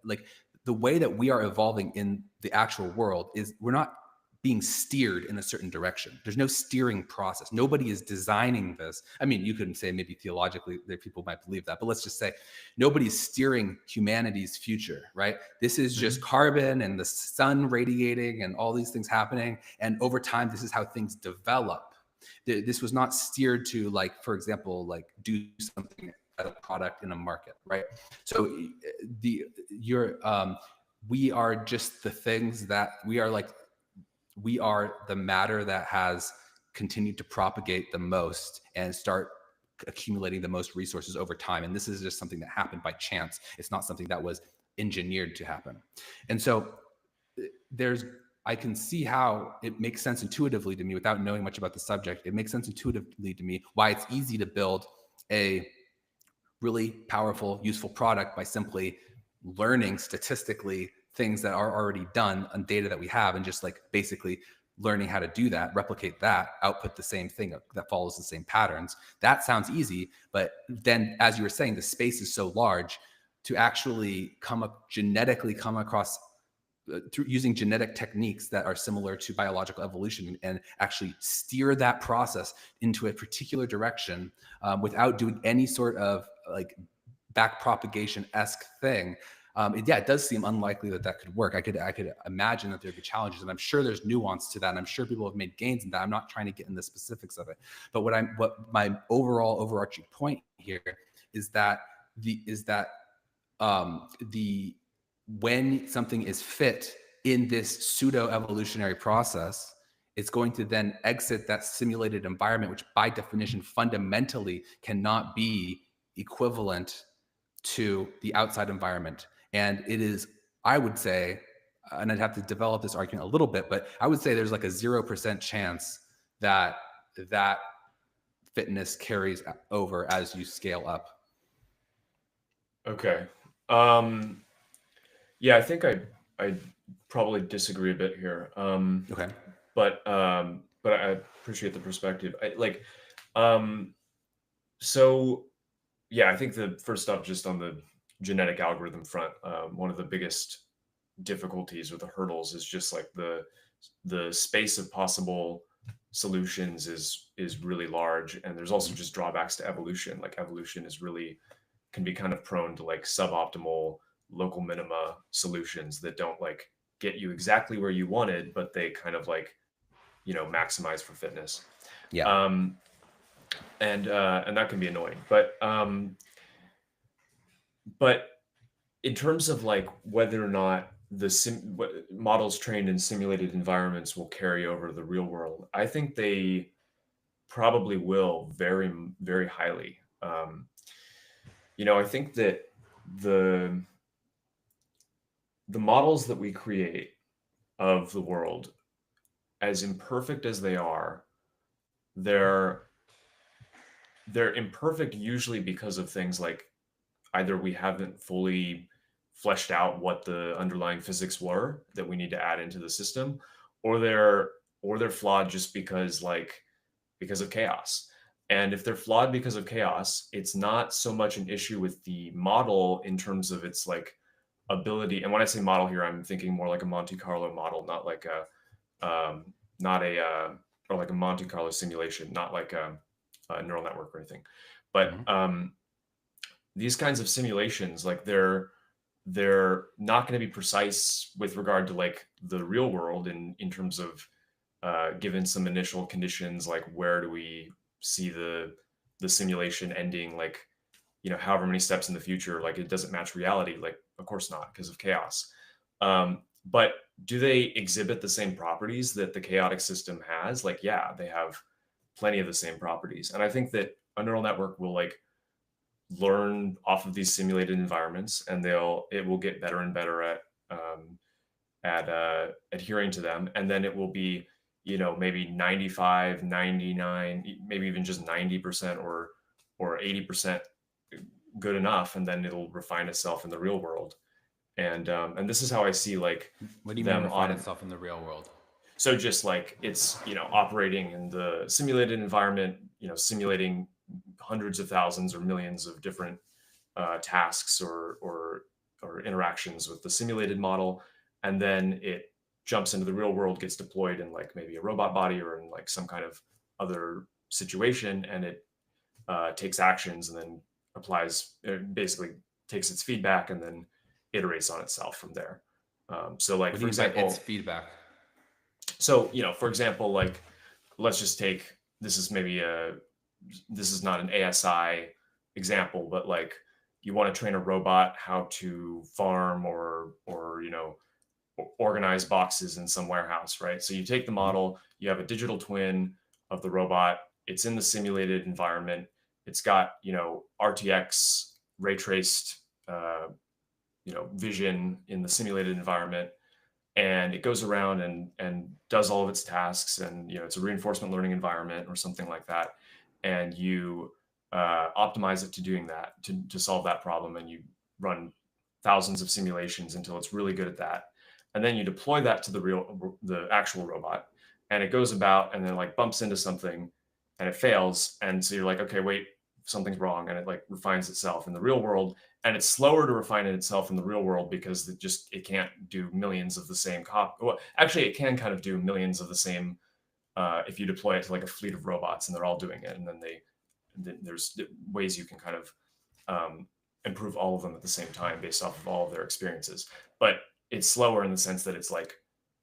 like the way that we are evolving in the actual world is we're not being steered in a certain direction. There's no steering process. Nobody is designing this. I mean, you could say maybe theologically that people might believe that, but let's just say nobody's steering humanity's future, right? This is just mhm. carbon and the sun radiating and all these things happening. And over time, this is how things develop. This was not steered to, like, for example, like do something at a product in a market, right? So the your we are just the things that we are the matter that has continued to propagate the most and start accumulating the most resources over time. And this is just something that happened by chance. It's not something that was engineered to happen. And so I can see how it makes sense intuitively to me without knowing much about the subject. It makes sense intuitively to me why it's easy to build a really powerful, useful product by simply learning statistically things that are already done on data that we have, and just like basically learning how to do that, replicate that, output the same thing that follows the same patterns. That sounds easy, but then, as you were saying, the space is so large to actually genetically come across through using genetic techniques that are similar to biological evolution and actually steer that process into a particular direction without doing any sort of like back propagation-esque thing. It does seem unlikely that could work. I could imagine that there'd be challenges, and I'm sure there's nuance to that, and I'm sure people have made gains in that. I'm not trying to get in the specifics of it, but what my overarching point here is that when something is fit in this pseudo evolutionary process, it's going to then exit that simulated environment, which by definition fundamentally cannot be equivalent to the outside environment. And it is, I would say, and I'd have to develop this argument a little bit, but I would say there's like a 0% chance that that fitness carries over as you scale up. Okay. Yeah, I think I probably disagree a bit here. Okay. But I appreciate the perspective. So yeah, I think the first off, just on the genetic algorithm front, one of the biggest difficulties or the hurdles is just like the space of possible solutions is really large, and there's also just drawbacks to evolution. Like evolution can be kind of prone to like suboptimal local minima solutions that don't like get you exactly where you wanted, but they kind of like, maximize for fitness. Yeah. And that can be annoying. But in terms of like whether or not models trained in simulated environments will carry over to the real world, I think they probably will very, very highly. I think that the models that we create of the world, as imperfect as they are, they're imperfect usually because of things like either we haven't fully fleshed out what the underlying physics were that we need to add into the system, or they're flawed just because of chaos. And if they're flawed because of chaos, it's not so much an issue with the model in terms of its like ability. And when I say model here, I'm thinking more like a Monte Carlo model, not like or like a Monte Carlo simulation, not like a neural network or anything. But these kinds of simulations, like they're not going to be precise with regard to like the real world in terms of given some initial conditions, like where do we see the simulation ending, like however many steps in the future, like it doesn't match reality. Like of course not, because of chaos. But do they exhibit the same properties that the chaotic system has? Like, yeah, they have plenty of the same properties. And I think that a neural network will like learn off of these simulated environments, and it will get better and better at adhering to them. And then it will be, maybe 95, 99, maybe even just 90% or 80% good enough. And then it'll refine itself in the real world. And this is how I see like, what do you mean refine itself in the real world? So just like it's, operating in the simulated environment, simulating hundreds of thousands or millions of different tasks or interactions with the simulated model. And then it jumps into the real world, gets deployed in like maybe a robot body or in like some kind of other situation. And it takes actions and then basically takes its feedback and then iterates on itself from there. So like, for example, its feedback. So, for example, like, let's just take, this is not an ASI example, but like, you want to train a robot how to farm or organize boxes in some warehouse, right? So you take the model, you have a digital twin of the robot. It's in the simulated environment. It's got, RTX ray traced, vision in the simulated environment, and it goes around and does all of its tasks. And, it's a reinforcement learning environment or something like that. And you optimize it to doing that, to solve that problem. And you run thousands of simulations until it's really good at that. And then you deploy that to the actual robot, and it goes about and then like bumps into something and it fails. And so you're like, okay, wait, something's wrong. And it like refines itself in the real world. And it's slower to refine itself in the real world because it can't do millions of the same Well, actually, it can kind of do millions of the same if you deploy it to like a fleet of robots and they're all doing it. And then there's ways you can kind of improve all of them at the same time based off of all of their experiences. But it's slower in the sense that it's like,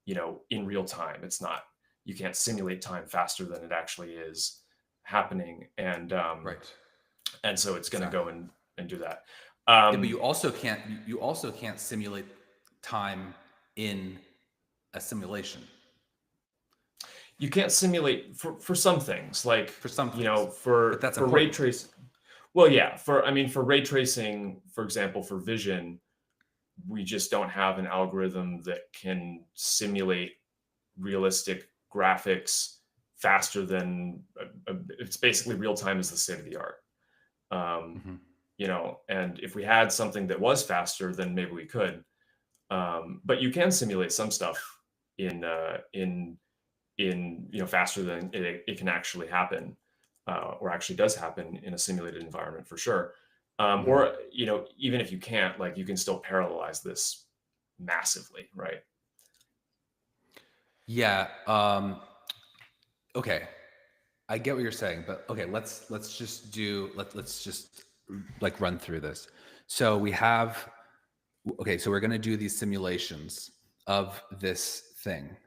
in real time. It's not, you can't simulate time faster than it actually is happening. And Right. and so it's going to go and do that. Yeah, but you also can't simulate time in a simulation. You can't simulate for some things, like For some things. for But that's ray important. tracing. Well, yeah, for ray tracing, for example, for vision, we just don't have an algorithm that can simulate realistic graphics faster than it's basically real time is the state of the art. And if we had something that was faster, then maybe we could. But you can simulate some stuff in faster than it can actually happen, or actually does happen in a simulated environment for sure. Or even if you can't, like, you can still parallelize this massively, right? Yeah. Okay. I get what you're saying, but okay, let's just like run through this. So we're going to do these simulations of this thing,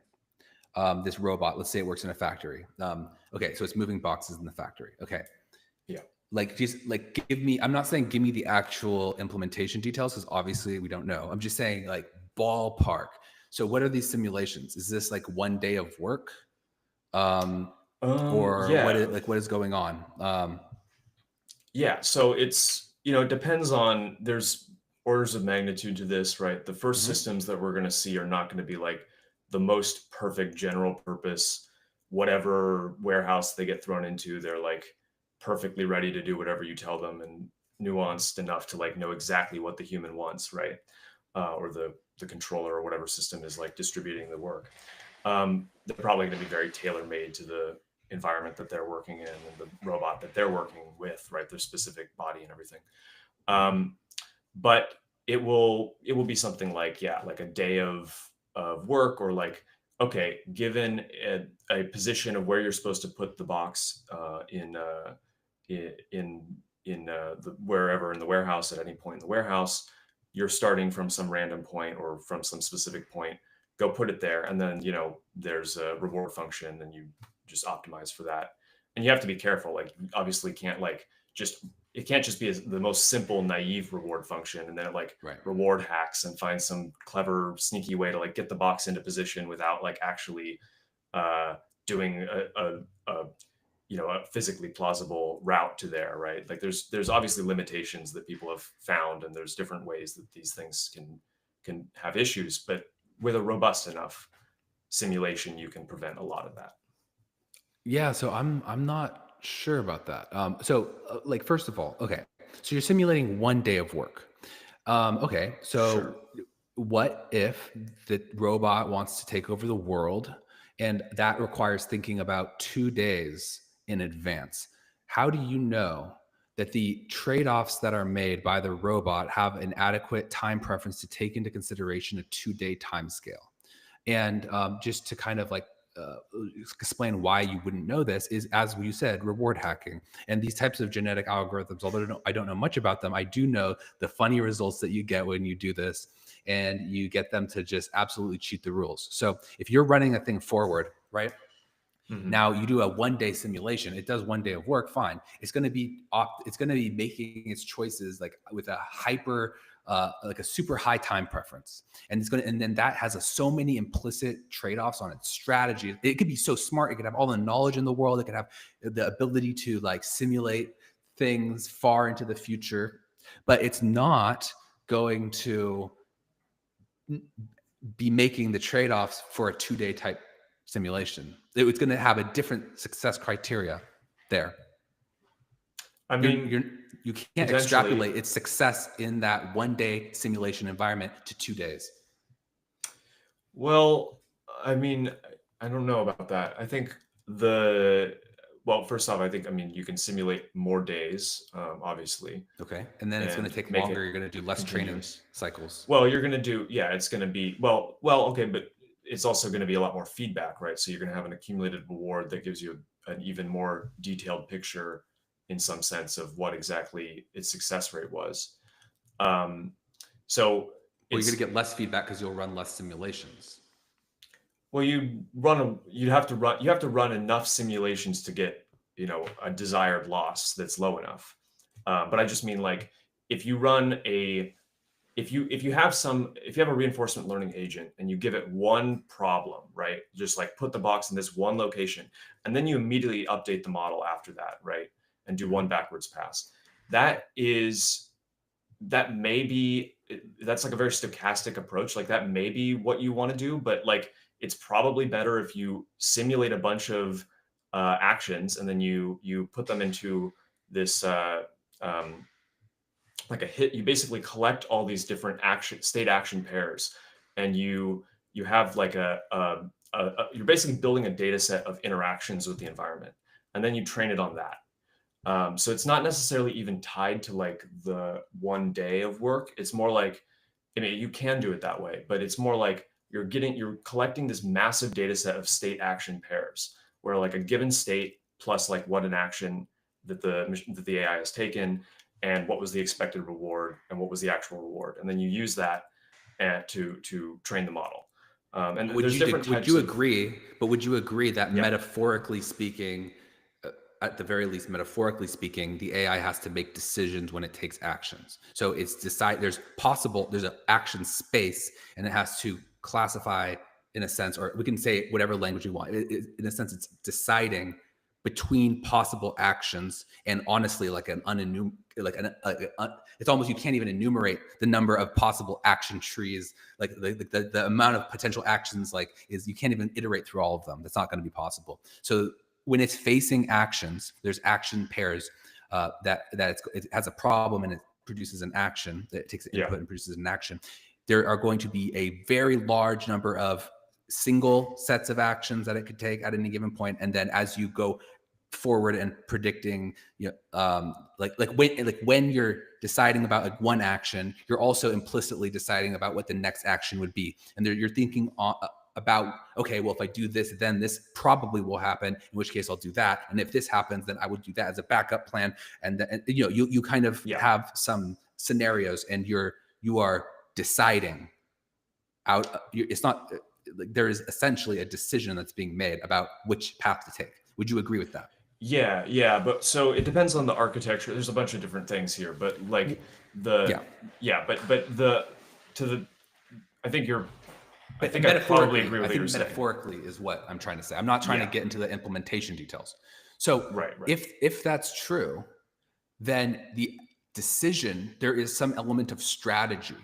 this robot. Let's say it works in a factory. Okay, so it's moving boxes in the factory. Okay. Yeah. Like, just like I'm not saying give me the actual implementation details, because obviously we don't know. I'm just saying like ballpark. So what are these simulations? Is this like one day of work? Or Yeah. what is going on? Yeah. So it's, it depends on, there's orders of magnitude to this, right? The first systems that we're going to see are not going to be like the most perfect general purpose, whatever warehouse they get thrown into, they're like perfectly ready to do whatever you tell them and nuanced enough to like know exactly what the human wants, or the controller or whatever system is like distributing the work. They're probably going to be very tailor-made to the environment that they're working in and the robot that they're working with, right? Their specific body and everything. But it will be something like, like a day of work, or like, okay, given a position of where you're supposed to put the box in the wherever in the warehouse at any point in the warehouse, you're starting from some random point or from some specific point. Go put it there, and then there's a reward function, and you just optimize for that. And you have to be careful. Like, you obviously can't it can't just be the most simple naive reward function, and then it like reward hacks and finds some clever sneaky way to like get the box into position without like actually doing a physically plausible route to there, right? Like there's obviously limitations that people have found, and there's different ways that these things can have issues, but with a robust enough simulation, you can prevent a lot of that. Yeah, so I'm not sure about that. Like, first of all, okay, so you're simulating one day of work. Okay, so Sure. what if the robot wants to take over the world, and that requires thinking about 2 days in advance? How do you know that the trade-offs that are made by the robot have an adequate time preference to take into consideration a 2-day time scale? And just to kind of like explain why you wouldn't know this is, as you said, reward hacking and these types of genetic algorithms. Although I don't know much about them, I do know the funny results that you get when you do this, and you get them to just absolutely cheat the rules. So if you're running a thing forward, right, Mhm. Now you do a 1-day simulation. It does 1 day of work, fine. It's going to be making its choices like with a like a super high time preference, and then that has so many implicit trade-offs on its strategy. It could be so smart. It could have all the knowledge in the world. It could have the ability to like simulate things far into the future, but it's not going to be making the trade-offs for a 2-day type simulation. It's going to have a different success criteria there. I mean, You can't potentially. extrapolate its success in that 1-day simulation environment to 2 days. Well, I mean, I don't know about that. I think well, first off, I mean, you can simulate more days, obviously, Okay. And then it's going to and take make longer. it You're going to do less training continuous. cycles. Well, you're going to do, yeah, it's going to be, okay, but it's also going to be a lot more feedback, right? So you're going to have an accumulated reward that gives you an even more detailed picture in some sense of what exactly its success rate was. So Well, you're going it's, to get less feedback because you'll run less simulations. well, you have to run enough simulations to get, a desired loss that's low enough. But I just mean like if you run a if you have a reinforcement learning agent and you give it one problem, right? Just like put the box in this one location, and then you immediately update the model after that, right? And do one backwards pass. That may be that's like a very stochastic approach. Like that may be what you want to do, but like it's probably better if you simulate a bunch of actions and then you put them into this like a hit. You basically collect all these different state action pairs, and you have like you're basically building a data set of interactions with the environment, and then you train it on that. So it's not necessarily even tied to like the 1 day of work. It's more like, I mean, you can do it that way, but it's more like you're collecting this massive data set of state action pairs where like a given state plus like what an action that the AI has taken and what was the expected reward and what was the actual reward. And then you use that to train the model. And there's different Would types you of, agree? But would you agree that yeah. metaphorically speaking, at the very least, metaphorically speaking, the AI has to make decisions when it takes actions. So there's an action space, and it has to classify in a sense, or we can say whatever language you want. In a sense, it's deciding between possible actions, and honestly, like it's almost, you can't even enumerate the number of possible action trees. Like the amount of potential actions, you can't even iterate through all of them. That's not going to be possible. So when it's facing actions, there's action pairs it has a problem and it produces an action, that it takes the input and produces an action. There are going to be a very large number of single sets of actions that it could take at any given point, and then as you go forward and predicting, when you're deciding about like one action, you're also implicitly deciding about what the next action would be, and you're thinking about, okay, well, if I do this, then this probably will happen, in which case I'll do that, and if this happens, then I would do that as a backup plan. And then you kind of have some scenarios, and you are deciding out. It's not like there is essentially a decision that's being made about which path to take. Would you agree with that? Yeah, but so it depends on the architecture. There's a bunch of different things here, but like I think I probably agree with what you're saying. Metaphorically is what I'm trying to say. I'm not trying to get into the implementation details. So right. If that's true, then the decision, there is some element of strategy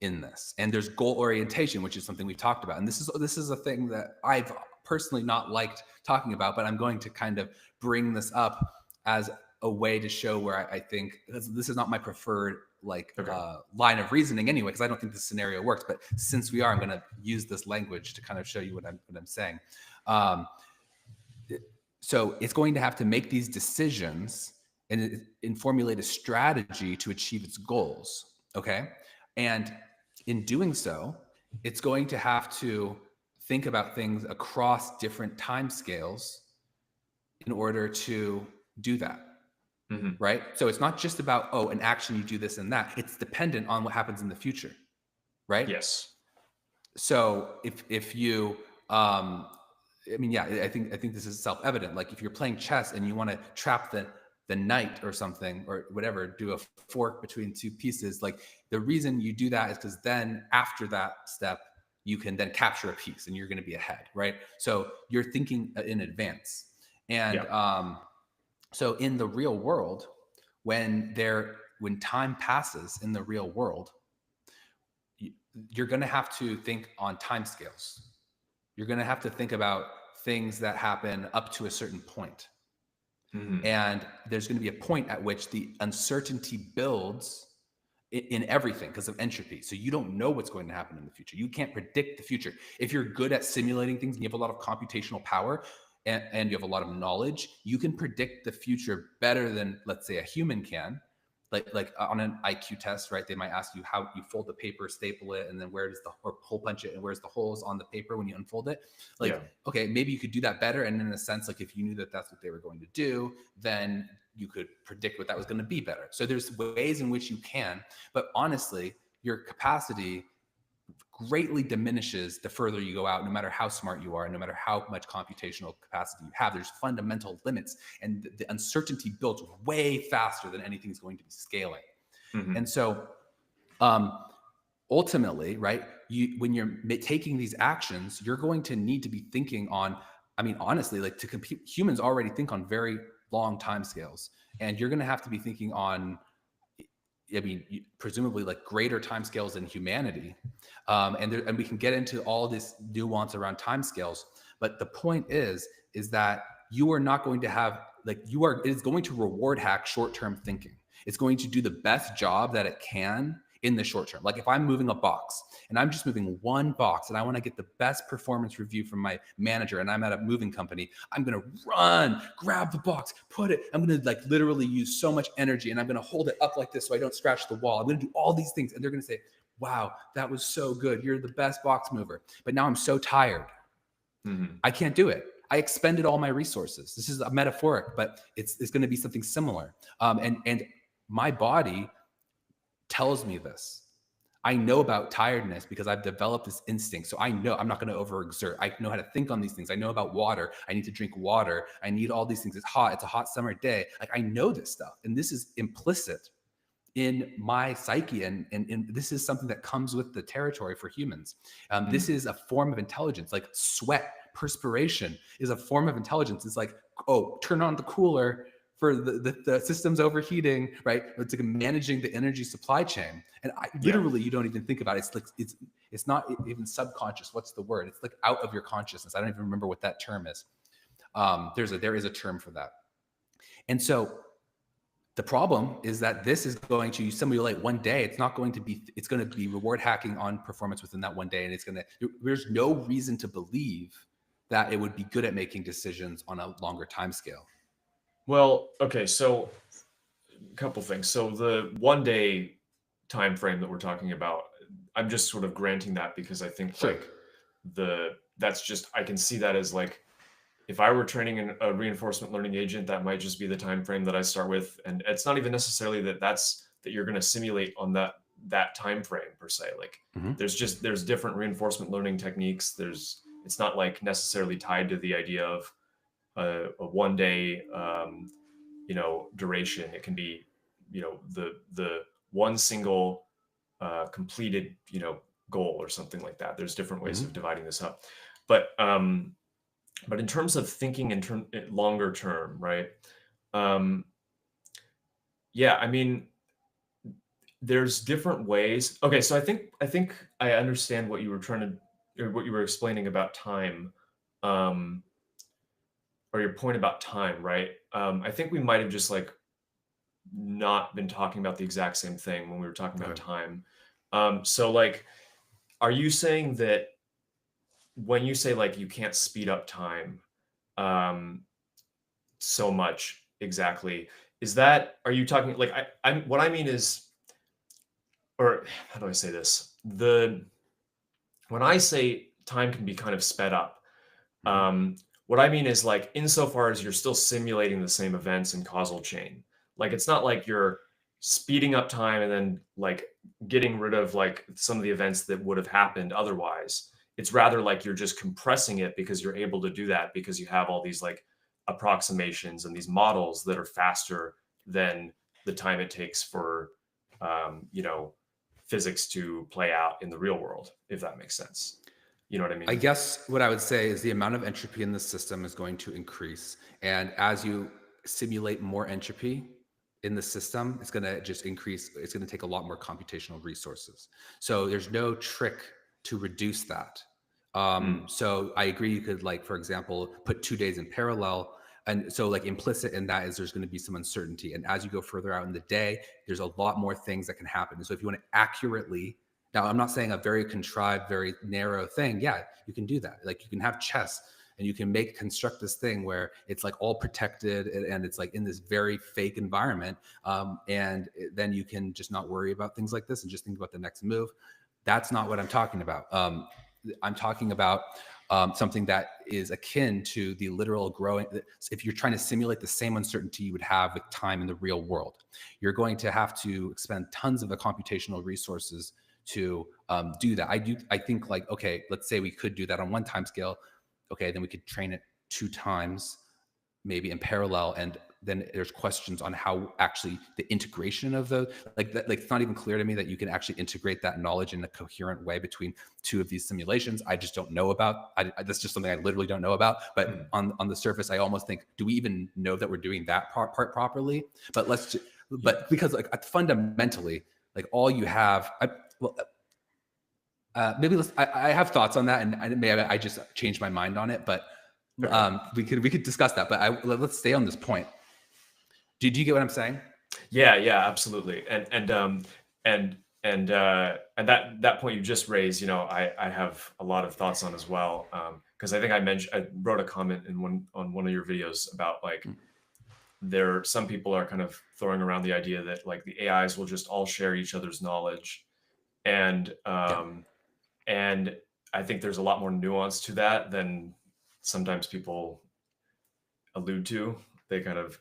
in this, and there's goal orientation, which is something we've talked about. And this is a thing that I've personally not liked talking about, but I'm going to kind of bring this up as a way to show where I think this is not my preferred line of reasoning anyway, because I don't think this scenario works. But since we are, I'm going to use this language to kind of show you what I'm saying. So it's going to have to make these decisions and formulate a strategy to achieve its goals. Okay. And in doing so, it's going to have to think about things across different time scales in order to do that. Mm-hmm. Right. So it's not just about, an action, you do this and that. It's dependent on what happens in the future. Right. Yes. So if you, I mean, yeah, I think this is self-evident. Like if you're playing chess and you want to trap the knight or something or whatever, do a fork between two pieces. Like the reason you do that is because then after that step, you can then capture a piece and you're going to be ahead, right? So you're thinking in advance. And Yeah. so in the real world, when time passes in the real world, you're going to have to think on time scales. You're going to have to think about things that happen up to a certain point. Hmm. And there's going to be a point at which the uncertainty builds in everything because of entropy. So you don't know what's going to happen in the future. You can't predict the future. If you're good at simulating things and you have a lot of computational power and you have a lot of knowledge, you can predict the future better than, let's say, a human can. Like on an IQ test, right? They might ask you how you fold the paper, staple it, and then where does the or hole punch it, and where's the holes on the paper when you unfold it. Like, Yeah. okay, maybe you could do that better. And in a sense, like if you knew that that's what they were going to do, then you could predict what that was going to be better. So there's ways in which you can, but honestly, your capacity greatly diminishes the further you go out, no matter how smart you are, no matter how much computational capacity you have. There's fundamental limits, and the uncertainty builds way faster than anything is going to be scaling. Hmm. And so ultimately, right, when you're taking these actions, you're going to need to be thinking on, I mean, honestly, like to compete, humans already think on very long time scales, and you're going to have to be thinking on, I mean, presumably like greater timescales than humanity, and we can get into all this nuance around timescales. But the point is that you are not going to have like you are. It is going to reward hack short-term thinking. It's going to do the best job that it can in the short term. Like if I'm moving a box and I'm just moving one box and I want to get the best performance review from my manager and I'm at a moving company, I'm going to run, grab the box, put it, I'm going to like literally use so much energy and I'm going to hold it up like this so I don't scratch the wall. I'm going to do all these things and they're going to say, wow, that was so good. You're the best box mover. But now I'm so tired. Hmm. I can't do it. I expended all my resources. This is a metaphoric, but it's going to be something similar. And my body tells me this. I know about tiredness because I've developed this instinct. So I know I'm not going to overexert. I know how to think on these things. I know about water. I need to drink water. I need all these things. It's hot. It's a hot summer day. Like I know this stuff. And this is implicit in my psyche. And this is something that comes with the territory for humans. This is a form of intelligence, like sweat, perspiration is a form of intelligence. It's like, oh, turn on the cooler for the system's overheating, right? It's like managing the energy supply chain. And Yeah. literally, you don't even think about it. It's like, it's not even subconscious. What's the word? It's like out of your consciousness. I don't even remember what that term is. There is a term for that. And so the problem is that this is going to simulate one day. It's not going to be, it's going to be reward hacking on performance within that one day. And it's going to, there's no reason to believe that it would be good at making decisions on a longer time scale. Well, okay, so a couple things. So the 1 day time frame that we're talking about, I'm just sort of granting that because I think Sure. like that's just I can see that as like if I were training a reinforcement learning agent, that might just be the time frame that I start with, and it's not even necessarily that you're going to simulate on that time frame per se. Like Mm-hmm. there's different reinforcement learning techniques. It's not like necessarily tied to the idea of a 1 day duration. It can be the one single completed goal or something like that. There's different ways Mm-hmm. of dividing this up, but in terms of thinking in longer term, right? Yeah, I mean, there's different ways. Okay, so I think I understand what you were trying to, or what you were explaining about time, um, or your point about time, right? I think we might have just like not been talking about the exact same thing when we were talking about Okay. time. So like, are you saying that when you say like you can't speed up time um, so much exactly, are you talking like I'm what I mean is, or how do I say this? When I say time can be kind of sped up, Mm-hmm. what I mean is like insofar as you're still simulating the same events in causal chain. Like it's not like you're speeding up time and then like getting rid of like some of the events that would have happened otherwise. it's rather like you're just compressing it because you're able to do that because you have all these like approximations and these models that are faster than the time it takes for you know, physics to play out in the real world, if that makes sense. You know what I I mean? guess what I would say is the amount of entropy in the system is going to increase. And as you simulate more entropy in the system, it's going to just increase. It's going to take a lot more computational resources. So there's no trick to reduce that. Mm. So I agree. You could, like, for example, put 2 days in parallel. And so, like, implicit in that is there's going to be some uncertainty. And as you go further out in the day, there's a lot more things that can happen. And so if you want to accurately, now, I'm not saying a very contrived, very narrow thing. Yeah, you can do that. Like, you can have chess and you can construct this thing where it's like all protected and it's like in this very fake environment. Then you can just not worry about things like this and just think about the next move. That's not what I'm talking about. I'm talking about something that is akin to the literal growing. If you're trying to simulate the same uncertainty you would have with time in the real world, you're going to have to expend tons of the computational resources to do that. I think, like, okay, let's say we could do that on one time scale. Okay, then we could train it 2 times, maybe in parallel, and then there's questions on how actually the integration of those, like that, like, it's not even clear to me that you can actually integrate that knowledge in a coherent way between two of these simulations. I just don't know about. That's just something I literally don't know about. But on the surface, I almost think, do we even know that we're doing that part properly? But but because, like, fundamentally, like, all you have, well, maybe I have thoughts on that, and maybe I just changed my mind on it. But Okay. we could discuss that. But let's stay on this point. Did you get what I'm saying? Yeah, yeah, absolutely. And that point you just raised, you know, I have a lot of thoughts on as well. Because I think I wrote a comment in one of your videos about, like, Mm. some people are kind of throwing around the idea that, like, the AIs will just all share each other's knowledge. And Yeah. and I think there's a lot more nuance to that than sometimes people allude to. They kind of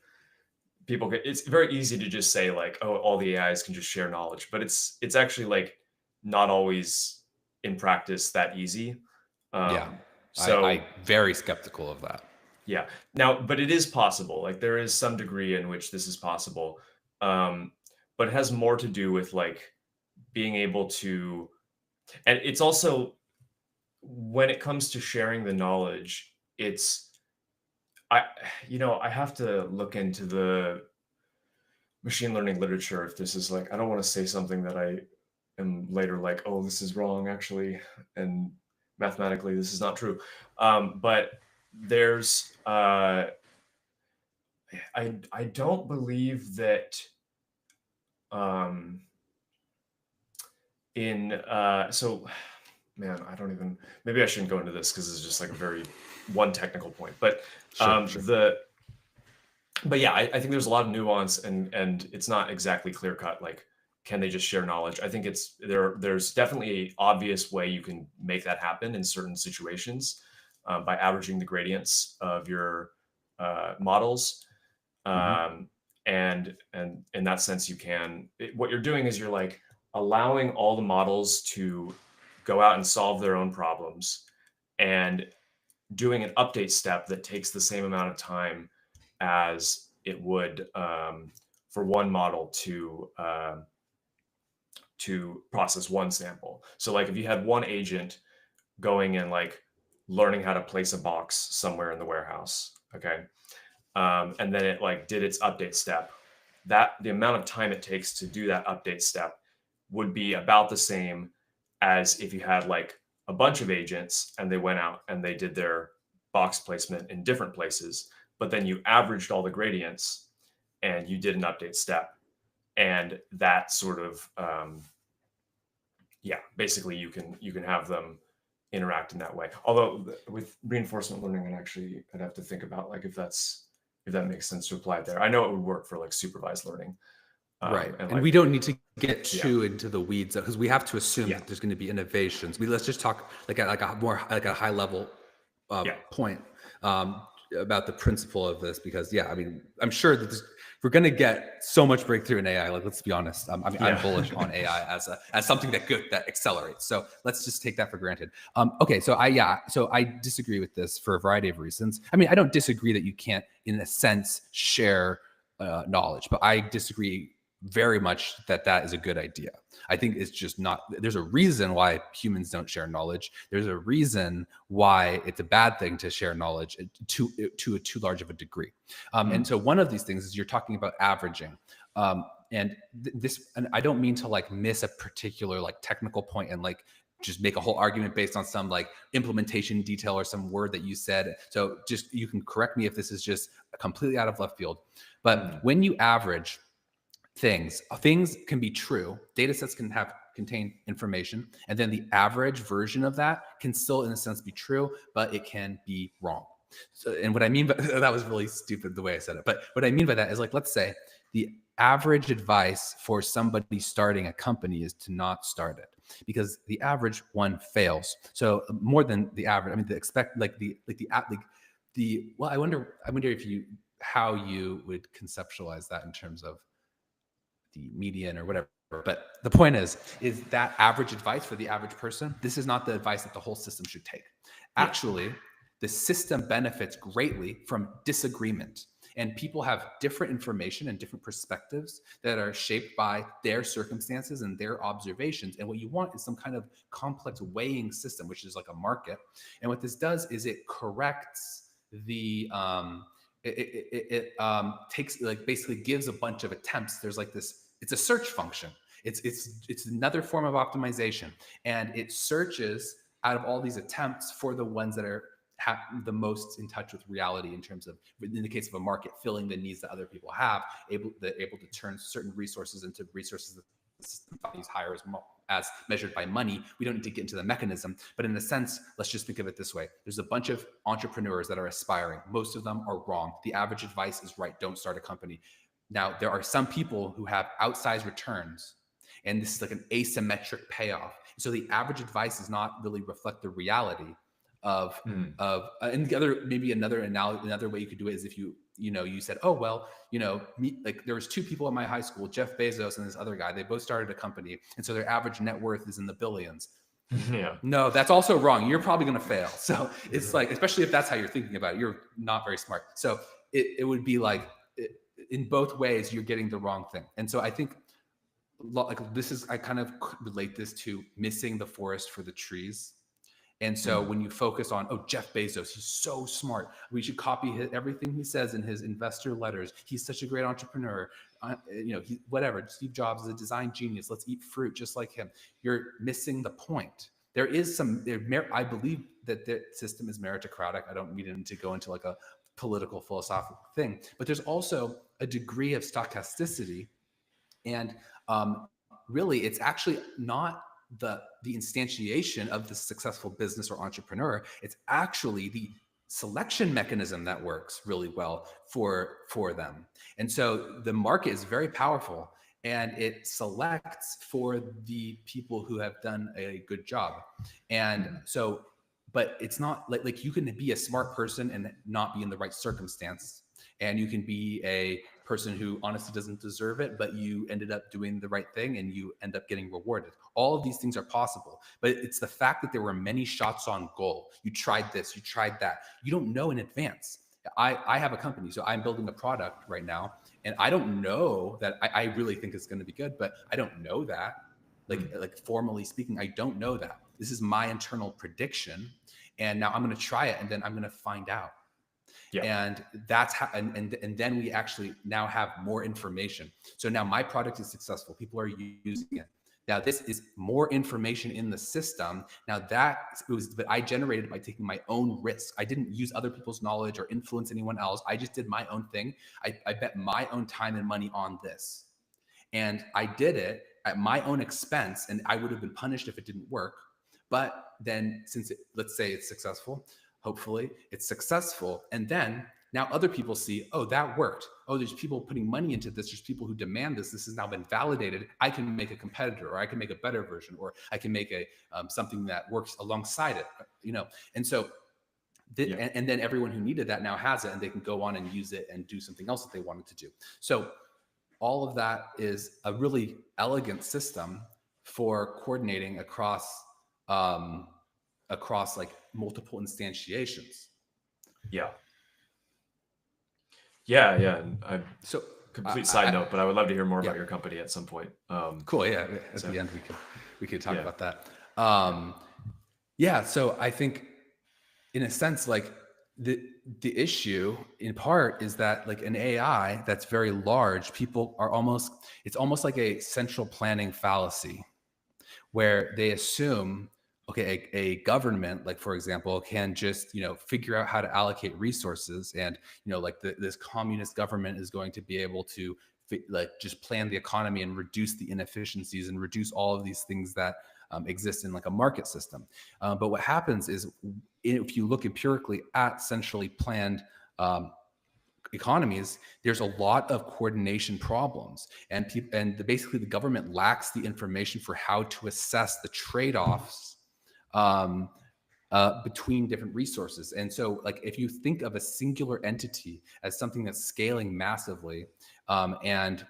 it's very easy to just say, like, oh, all the AIs can just share knowledge, but it's actually, like, not always in practice that easy. Yeah. So I very skeptical of that. yeah, now, but it is possible. Like, there is some degree in which this is possible, um, but it has more to do with, like, being able to, and it's also, when it comes to sharing the knowledge, it's I you know, I have to look into the machine learning literature if this is, like, I don't want to say something that I am later like, oh, this is wrong actually, and mathematically this is not true. But there's I don't believe that um in so man, I don't even, maybe I shouldn't go into this because it's just like a very one technical point. But Sure, sure. the but yeah, I think there's a lot of nuance, and it's not exactly clear cut. Like, can they just share knowledge? I think there's definitely a obvious way you can make that happen in certain situations, by averaging the gradients of your models. Hmm. Um, and in that sense, what you're doing is you're, like, allowing all the models to go out and solve their own problems, and doing an update step that takes the same amount of time as it would, for one model to process one sample. So, like, if you had one agent going and, like, learning how to place a box somewhere in the warehouse, okay, and then it, like, did its update step, that the amount of time it takes to do that update step would be about the same as if you had, like, a bunch of agents and they went out and they did their box placement in different places, but then you averaged all the gradients and you did an update step. And that sort of, yeah, basically you can have them interact in that way. Although with reinforcement learning, I'd have to think about, like, if that makes sense to apply it there. I know it would work for, like, supervised learning, Right. and, And like, we don't need to get yeah, too into the weeds, because we have to assume yeah, that there's going to be innovations. Let's just talk, like, at like a more, like a high level yeah. point. Um, about the principle of this, because yeah, I mean, I'm sure that we're going to get so much breakthrough in AI. Like, let's be honest. I mean, I'm Yeah. bullish on AI as something that accelerates. So let's just take that for granted. Okay, so I disagree with this for a variety of reasons. I mean, I don't disagree that you can't, in a sense, share knowledge, but I disagree very much that is a good idea. I think it's just not. There's a reason why humans don't share knowledge. There's a reason why it's a bad thing to share knowledge to a too large of a degree. And so one of these things is you're talking about averaging. And I don't mean to like miss a particular like technical point and like just make a whole argument based on some like implementation detail or some word that you said. So just, you can correct me if this is just completely out of left field. But when you average things can be true. Data sets can contain information, and then the average version of that can still, in a sense, be true, but it can be wrong. So, and what I mean by that was really stupid the way I said it. But what I mean by that is, like, let's say the average advice for somebody starting a company is to not start it, because the average one fails. So more than the average, I mean, well, I wonder if how you would conceptualize that in terms of the median or whatever. But the point is that average advice for the average person, this is not the advice that the whole system should take. Actually, the system benefits greatly from disagreement. And people have different information and different perspectives that are shaped by their circumstances and their observations. And what you want is some kind of complex weighing system, which is like a market. And what this does is it corrects the takes, like, basically gives a bunch of attempts. There's like this, it's a search function. It's another form of optimization, and it searches out of all these attempts for the ones that are the most in touch with reality, in terms of, in the case of a market, filling the needs that other people have, able to turn certain resources into resources that the system values higher as measured by money. We don't need to get into the mechanism, but in a sense, let's just think of it this way. There's a bunch of entrepreneurs that are aspiring. Most of them are wrong. The average advice is right. Don't start a company. Now, there are some people who have outsized returns, and this is like an asymmetric payoff. So the average advice does not really reflect the reality of and the other, maybe another way you could do it is if you said, oh, well, like, there was two people at my high school, Jeff Bezos and this other guy, they both started a company, and so their average net worth is in the billions. Yeah. No, that's also wrong. You're probably going to fail. So it's like, especially if that's how you're thinking about it, you're not very smart. So it would be like, in both ways, you're getting the wrong thing. And so I think, like, I kind of relate this to missing the forest for the trees. And so when you focus on, oh, Jeff Bezos, he's so smart, we should copy everything he says in his investor letters. He's such a great entrepreneur. Whatever. Steve Jobs is a design genius. Let's eat fruit just like him. You're missing the point. There is I believe that the system is meritocratic. I don't mean to go into like a political philosophical thing, but there's also a degree of stochasticity. And really, it's actually not the instantiation of the successful business or entrepreneur. It's actually the selection mechanism that works really well for them. And so the market is very powerful, and it selects for the people who have done a good job. And so, but it's not like you can be a smart person and not be in the right circumstance, and you can be a person who honestly doesn't deserve it, but you ended up doing the right thing and you end up getting rewarded. All of these things are possible, but it's the fact that there were many shots on goal. You tried this, you tried that. You don't know in advance. I have a company, so I'm building a product right now, and I don't know that I really think it's going to be good, but I don't know that. Like formally speaking, I don't know that. This is my internal prediction, and now I'm going to try it, and then I'm going to find out. Yeah. And that's how, and then we actually now have more information. So now my product is successful. People are using it. Now this is more information in the system. Now but I generated it by taking my own risk. I didn't use other people's knowledge or influence anyone else. I just did my own thing. I bet my own time and money on this. And I did it at my own expense, and I would have been punished if it didn't work. But then let's say it's successful, hopefully it's successful. And then now other people see, oh, that worked. Oh, there's people putting money into this. There's people who demand this. This has now been validated. I can make a competitor, or I can make a better version, or I can make something that works alongside it, And so Yeah. And then everyone who needed that now has it, and they can go on and use it and do something else that they wanted to do. So all of that is a really elegant system for coordinating across like multiple instantiations. Yeah. Yeah. And So complete side note, but I would love to hear more yeah. about your company at some point. Cool. Yeah. At the end, we could talk Yeah. about that. Yeah. So I think, in a sense, like the issue in part is that like an AI that's very large, people are it's almost like a central planning fallacy, where they assume, okay, a government, like for example, can just, figure out how to allocate resources, and like this communist government is going to be able to like just plan the economy and reduce the inefficiencies and reduce all of these things that exist in like a market system. But what happens is, if you look empirically at centrally planned economies, there's a lot of coordination problems, and basically the government lacks the information for how to assess the trade-offs between different resources. And so, like, if you think of a singular entity as something that's scaling massively, and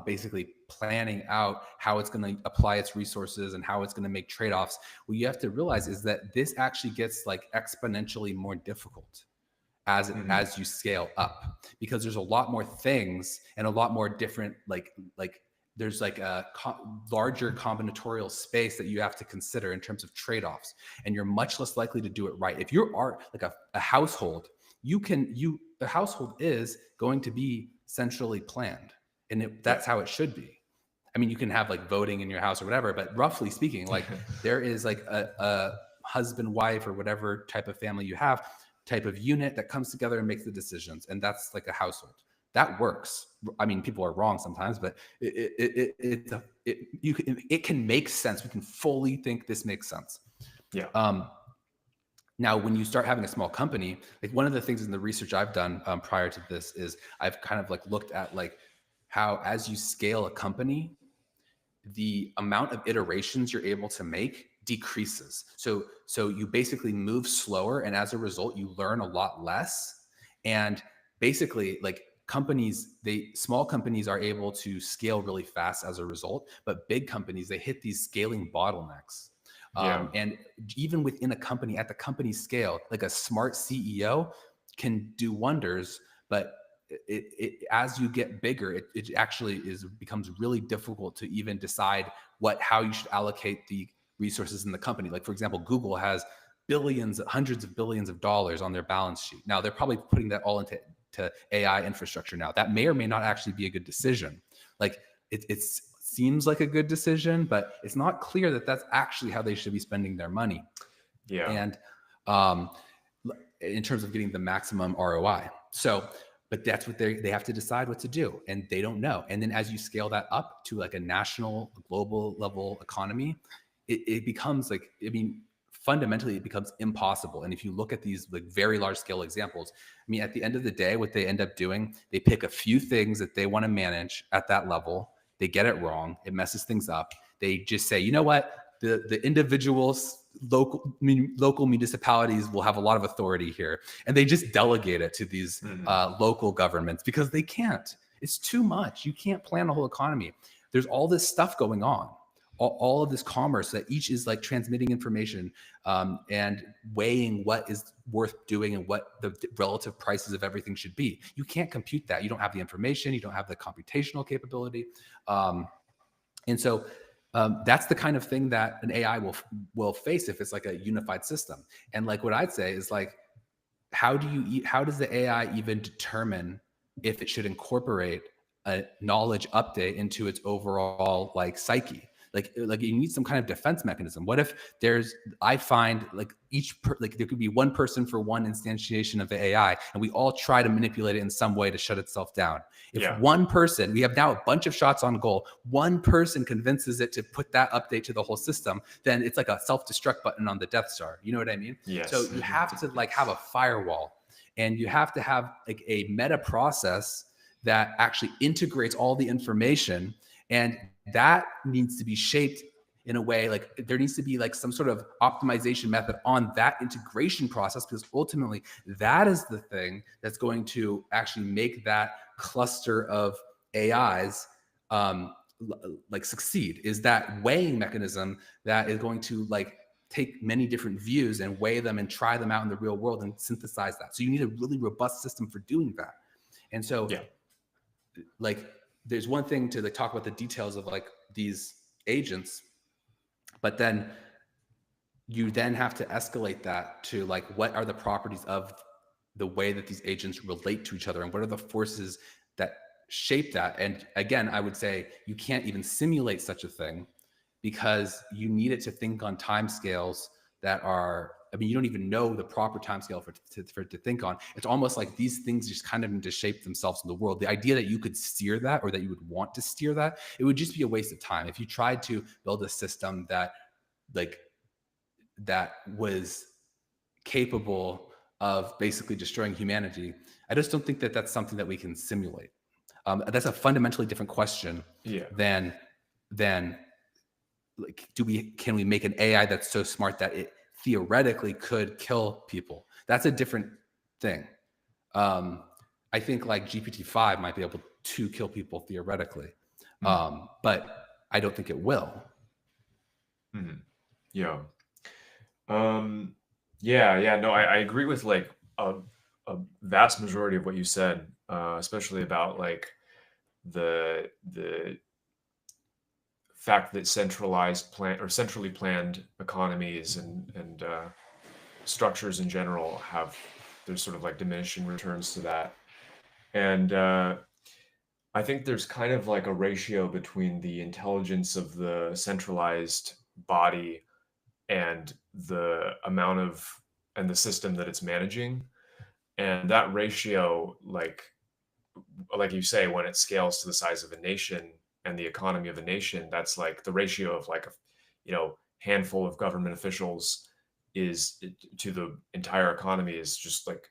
basically planning out how it's going to apply its resources and how it's going to make trade-offs, what you have to realize is that this actually gets like exponentially more difficult as you scale up, because there's a lot more things and a lot more different like there's like a larger combinatorial space that you have to consider in terms of trade-offs, and you're much less likely to do it right. If you are like a household, the household is going to be centrally planned, and that's how it should be. I mean, you can have like voting in your house or whatever, but roughly speaking, like there is like a husband, wife, or whatever type of family you have, type of unit that comes together and makes the decisions, and that's like a household. That works. I mean, people are wrong sometimes, but it can make sense. We can fully think this makes sense. Yeah. Now, when you start having a small company, like one of the things in the research I've done prior to this is I've kind of like looked at like how, as you scale a company, the amount of iterations you're able to make decreases. So you basically move slower, and as a result, you learn a lot less. And basically, like small companies are able to scale really fast as a result, but big companies, they hit these scaling bottlenecks. And even within a company, at the company scale, like a smart CEO can do wonders, but as you get bigger, it actually becomes really difficult to even decide how you should allocate the resources in the company. Like, for example, Google has hundreds of billions of dollars on their balance sheet. Now they're probably putting that all into AI infrastructure now. That may or may not actually be a good decision. Like it seems like a good decision, but it's not clear that that's actually how they should be spending their money. Yeah. And in terms of getting the maximum ROI. So, but that's what they have to decide what to do, and they don't know. And then as you scale that up to like a national, global level economy, it becomes like, I mean, fundamentally it becomes impossible. And if you look at these like very large scale examples, I mean, at the end of the day, what they end up doing, they pick a few things that they want to manage at that level. They get it wrong. It messes things up. They just say, you know what? The individuals, local municipalities will have a lot of authority here, and they just delegate it to these local governments because they can't. It's too much. You can't plan a whole economy. There's all this stuff going on, all of this commerce that each is like transmitting information and weighing what is worth doing and what the relative prices of everything should be. You can't compute that. You don't have the information. You don't have the computational capability, and so. That's the kind of thing that an AI will face if it's like a unified system. And like what I'd say is like, how does the AI even determine if it should incorporate a knowledge update into its overall like psyche? Like you need some kind of defense mechanism. What if I find like there could be one person for one instantiation of the AI, and we all try to manipulate it in some way to shut itself down. If one person, we have now a bunch of shots on goal, one person convinces it to put that update to the whole system, then it's like a self-destruct button on the Death Star. You know what I mean? Yes. So you have to like have a firewall, and you have to have like a meta process that actually integrates all the information, and that needs to be shaped in a way, like there needs to be like some sort of optimization method on that integration process, because ultimately that is the thing that's going to actually make that cluster of AIs like succeed, is that weighing mechanism that is going to like take many different views and weigh them and try them out in the real world and synthesize that. So you need a really robust system for doing that. And so Yeah. like there's one thing to like talk about the details of like these agents, but then you then have to escalate that to like what are the properties of the way that these agents relate to each other, and what are the forces that shape that. And again, I would say you can't even simulate such a thing, because you need it to think on timescales that are, I mean, you don't even know the proper timescale for it to think on. It's almost like these things just kind of need to shape themselves in the world. The idea that you could steer that, or that you would want to steer that, it would just be a waste of time. If you tried to build a system that like that was capable of basically destroying humanity, I just don't think that that's something that we can simulate. That's a fundamentally different question Yeah. than like, can we make an AI that's so smart that it theoretically could kill people? That's a different thing. I think like GPT-5 might be able to kill people theoretically, but I don't think it will. Mhm. Yeah. Yeah. No, I agree with like a vast majority of what you said, especially about like the fact that centrally planned economies and structures in general there's sort of like diminishing returns to that. And I think there's kind of like a ratio between the intelligence of the centralized body and the amount of and the system that it's managing. And that ratio, like you say, when it scales to the size of a nation and the economy of a nation, that's like the ratio of like a handful of government officials is to the entire economy is just like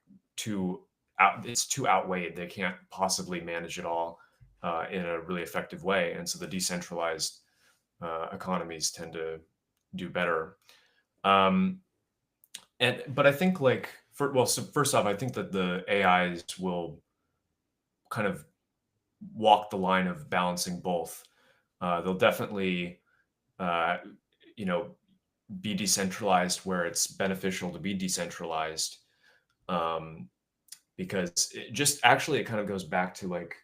it's too outweighed. They can't possibly manage it all in a really effective way. And so the decentralized economies tend to do better. Um, but I think like so first off, I think that the AIs will kind of walk the line of balancing both. They'll definitely, uh, you know, be decentralized where it's beneficial to be decentralized, because it kind of goes back to like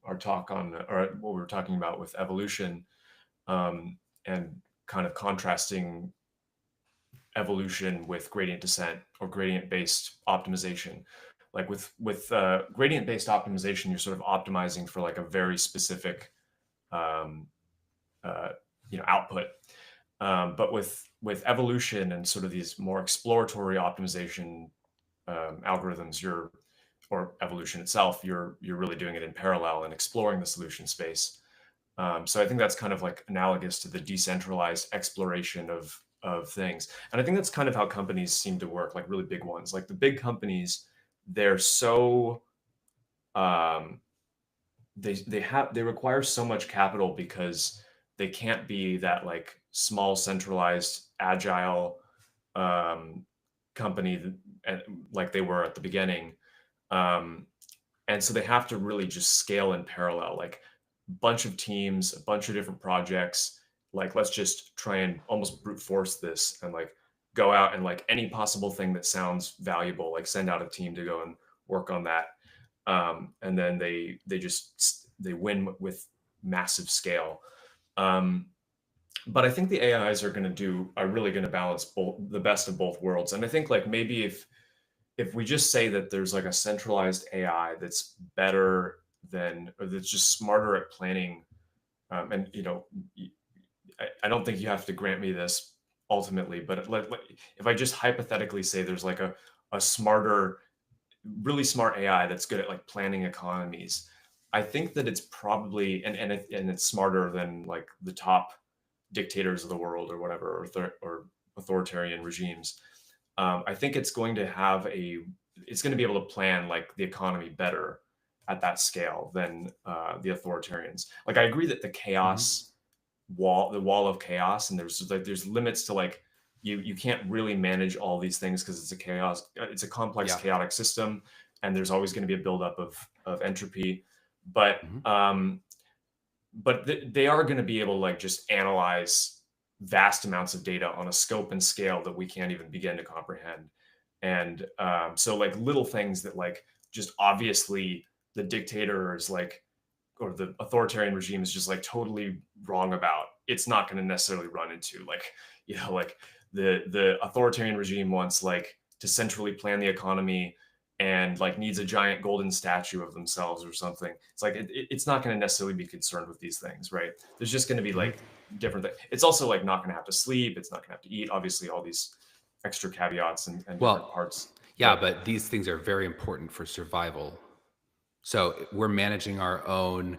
our talk on or what we were talking about with evolution, and kind of contrasting evolution with gradient descent or gradient based optimization. Like with gradient based optimization, you're sort of optimizing for like a very specific um, uh, output. But with evolution and sort of these more exploratory optimization algorithms, or evolution itself, you're really doing it in parallel and exploring the solution space. So I think that's kind of like analogous to the decentralized exploration of things. And I think that's kind of how companies seem to work, like really big ones. Like the big companies, they're so they require so much capital because they can't be that like small centralized agile company like they were at the beginning. Um, and so they have to really just scale in parallel, like bunch of teams, a bunch of different projects. Like, let's just try and almost brute force this and like go out and like any possible thing that sounds valuable, like send out a team to go and work on that. And then they win with massive scale. Um, but I think the AIs are really going to balance the best of both worlds. And I think like maybe if we just say that there's like a centralized AI that's better or that's just smarter at planning, and I don't think you have to grant me this ultimately, but if I just hypothetically say there's like a smarter, really smart AI that's good at like planning economies, I think that it's probably and it's smarter than like the top dictators of the world or whatever, or authoritarian regimes. I think it's going to be able to plan like the economy better at that scale than the authoritarians. Like I agree that the Mhm. chaos wall of chaos, and there's limits to like you can't really manage all these things because it's a complex Yeah. chaotic system, and there's always going to be a buildup of entropy. But Mhm. they are going to be able to like just analyze vast amounts of data on a scope and scale that we can't even begin to comprehend. And so like little things that like just obviously the dictator is like, or the authoritarian regime is just like totally wrong about, it's not going to necessarily run into like, like the authoritarian regime wants like to centrally plan the economy and like needs a giant golden statue of themselves or something. It's like it's not going to necessarily be concerned with these things, right? There's just going to be Mhm. like different things. It's also like not going to have to sleep. It's not going to have to eat. Obviously, all these extra caveats and different Well, parts. yeah, But but these things are very important for survival. So we're managing our own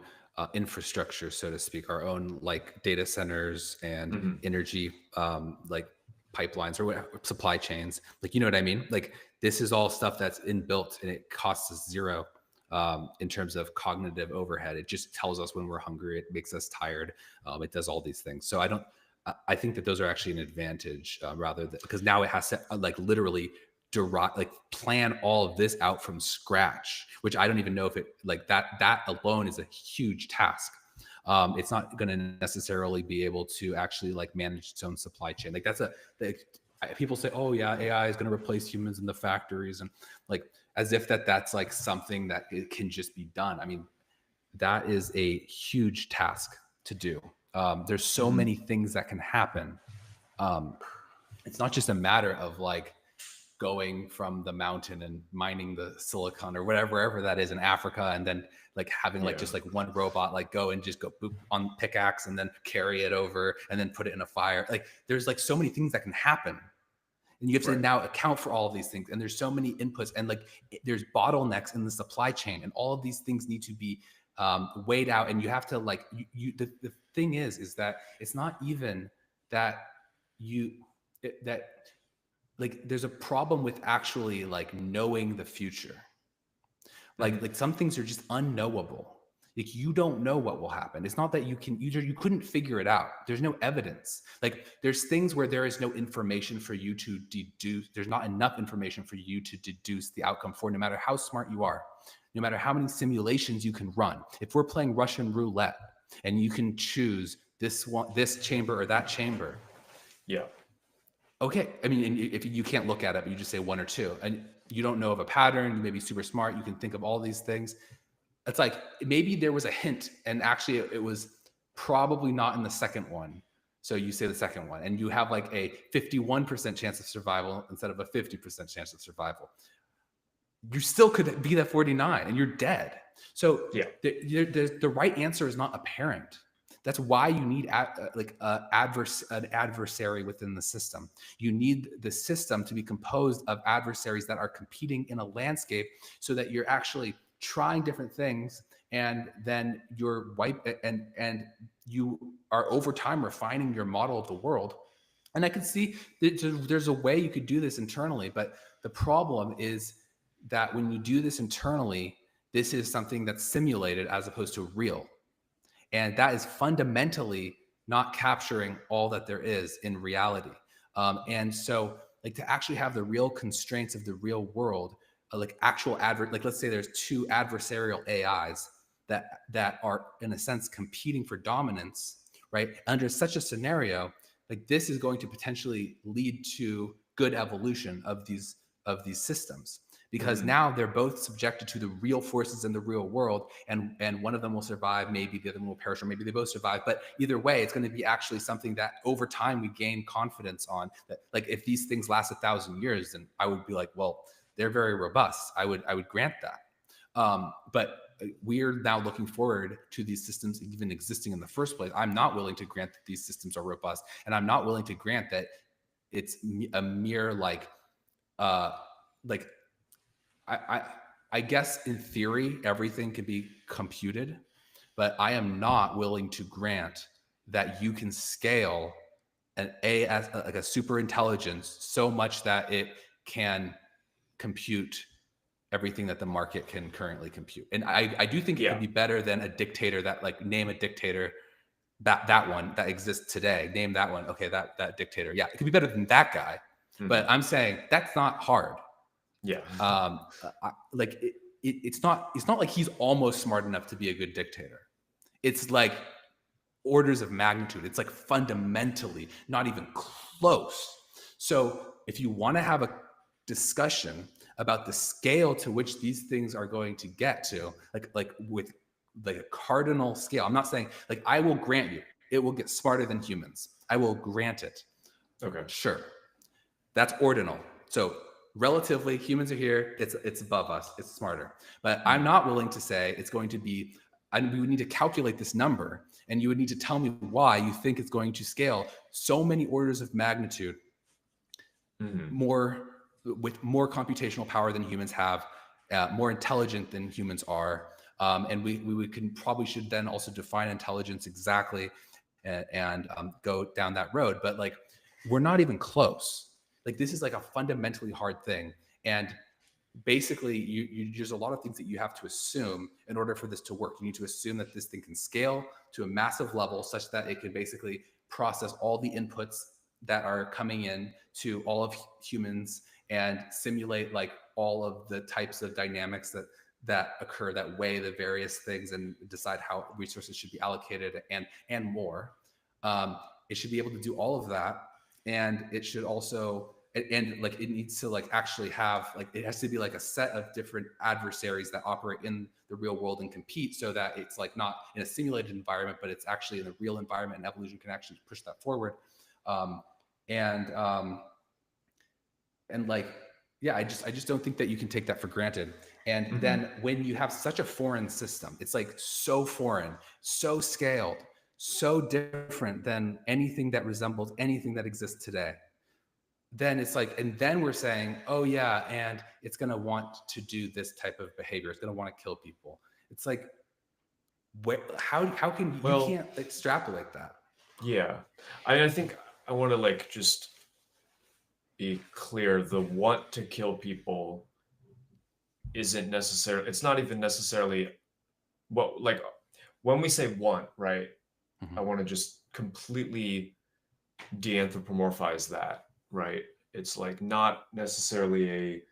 infrastructure, so to speak, our own like data centers and mhm, energy like pipelines or supply chains. Like, you know what I mean? Like this is all stuff that's inbuilt and it costs us zero in terms of cognitive overhead. It just tells us when we're hungry. It makes us tired. It does all these things. So I don't. I think that those are actually an advantage rather than because now it has to like literally derive like plan all of this out from scratch, which I don't even know if it like that alone is a huge task. It's not going to necessarily be able to actually like manage its own supply chain. Like that's people say, oh yeah, AI is going to replace humans in the factories, and like as if that's like something that it can just be done. I mean, that is a huge task to do. There's so mhm, many things that can happen. Um, it's not just a matter of like going from the mountain and mining the silicon or whatever, wherever that is in Africa, and then like having like yeah, just like one robot like go and just go boop on pickaxe and then carry it over and then put it in a fire. Like there's like so many things that can happen. And you have to right, now account for all of these things. And there's so many inputs and like there's bottlenecks in the supply chain, and all of these things need to be weighed out. And you have to like the thing is that it's not even that that like there's a problem with actually like knowing the future. mhm, Like some things are just unknowable. Like you don't know what will happen. It's not that you couldn't figure it out. There's no evidence. Like there's things where there is no information for you to deduce. There's not enough information for you to deduce the outcome for, no matter how smart you are, no matter how many simulations you can run. If we're playing Russian roulette and you can choose this chamber or that chamber, yeah, okay. I mean, and if you can't look at it, but you just say one or two, and you don't know of a pattern, you may be super smart, you can think of all these things. It's like maybe there was a hint, and actually it was probably not in the second one. So you say the second one, and you have like a 51% chance of survival instead of a 50% chance of survival. You still could be that 49 and you're dead. So yeah, the right answer is not apparent. That's why you need an adversary within the system. You need the system to be composed of adversaries that are competing in a landscape, so that you're actually trying different things, and then you're and you are over time refining your model of the world. And I could see that there's a way you could do this internally, but the problem is that when you do this internally, this is something that's simulated as opposed to real. And that is fundamentally not capturing all that there is in reality. And so, like, to actually have the real constraints of the real world, like actual like let's say there's two adversarial AIs that are in a sense competing for dominance, right? Under such a scenario, like this is going to potentially lead to good evolution of these systems, because mhm, now they're both subjected to the real forces in the real world, and one of them will survive, maybe the other one will perish, or maybe they both survive. But either way, it's going to be actually something that over time we gain confidence on. That like if these things last 1,000 years, then I would be like, well, they're very robust. I would grant that. But we're now looking forward to these systems even existing in the first place. I'm not willing to grant that these systems are robust, and I'm not willing to grant that it's a mere uh like I I guess in theory everything can be computed, but I am not willing to grant that you can scale an A as like a super intelligence so much that it can compute everything that the market can currently compute. And I do think it could yeah, be better than a dictator that like name a dictator that one that exists today, name that one. Okay, that dictator. Yeah, it could be better than that guy. But Mhm. I'm saying that's not hard. Yeah. Like it's not like he's almost smart enough to be a good dictator. It's like orders of magnitude. It's like fundamentally not even close. So if you want to have a discussion about the scale to which these things are going to get to, like with like a cardinal scale, I'm not saying like I will grant you it will get smarter than humans. I will grant it. Okay. Sure. That's ordinal. So relatively, humans are here. It's above us. It's smarter. But I'm Mhm. not willing to say it's going to be. And we would need to calculate this number, and you would need to tell me why you think it's going to scale so many orders of magnitude Mhm. more with more computational power than humans have, more intelligent than humans are, and we can probably should then also define intelligence exactly and go down that road. But like, we're not even close. Like, this is like a fundamentally hard thing, and basically there's a lot of things that you have to assume in order for this to work. You need to assume that this thing can scale to a massive level such that it can basically process all the inputs that are coming in to all of humans and simulate like all of the types of dynamics that occur that weigh the various things and decide how resources should be allocated and more. It should be able to do all of that, and it should also and like it needs to like actually have like it has to be like a set of different adversaries that operate in the real world and compete, so that it's like not in a simulated environment but it's actually in a real environment, and evolution can actually push that forward. um, and um, and like, yeah, I just don't think that you can take that for granted. And Mhm. then when you have such a foreign system, it's like so foreign, so scaled, so different than anything that resembles anything that exists today, then it's like, and then we're saying, oh yeah, and it's going to want to do this type of behavior, it's going to want to kill people. It's like, where, how can you Well, can't extrapolate that. yeah. I think I want to like just be clear. The want to kill people isn't necessarily. It's not even necessarily what like when we say want, right? I Mhm. want to just completely de-anthropomorphize that, right? It's like not necessarily a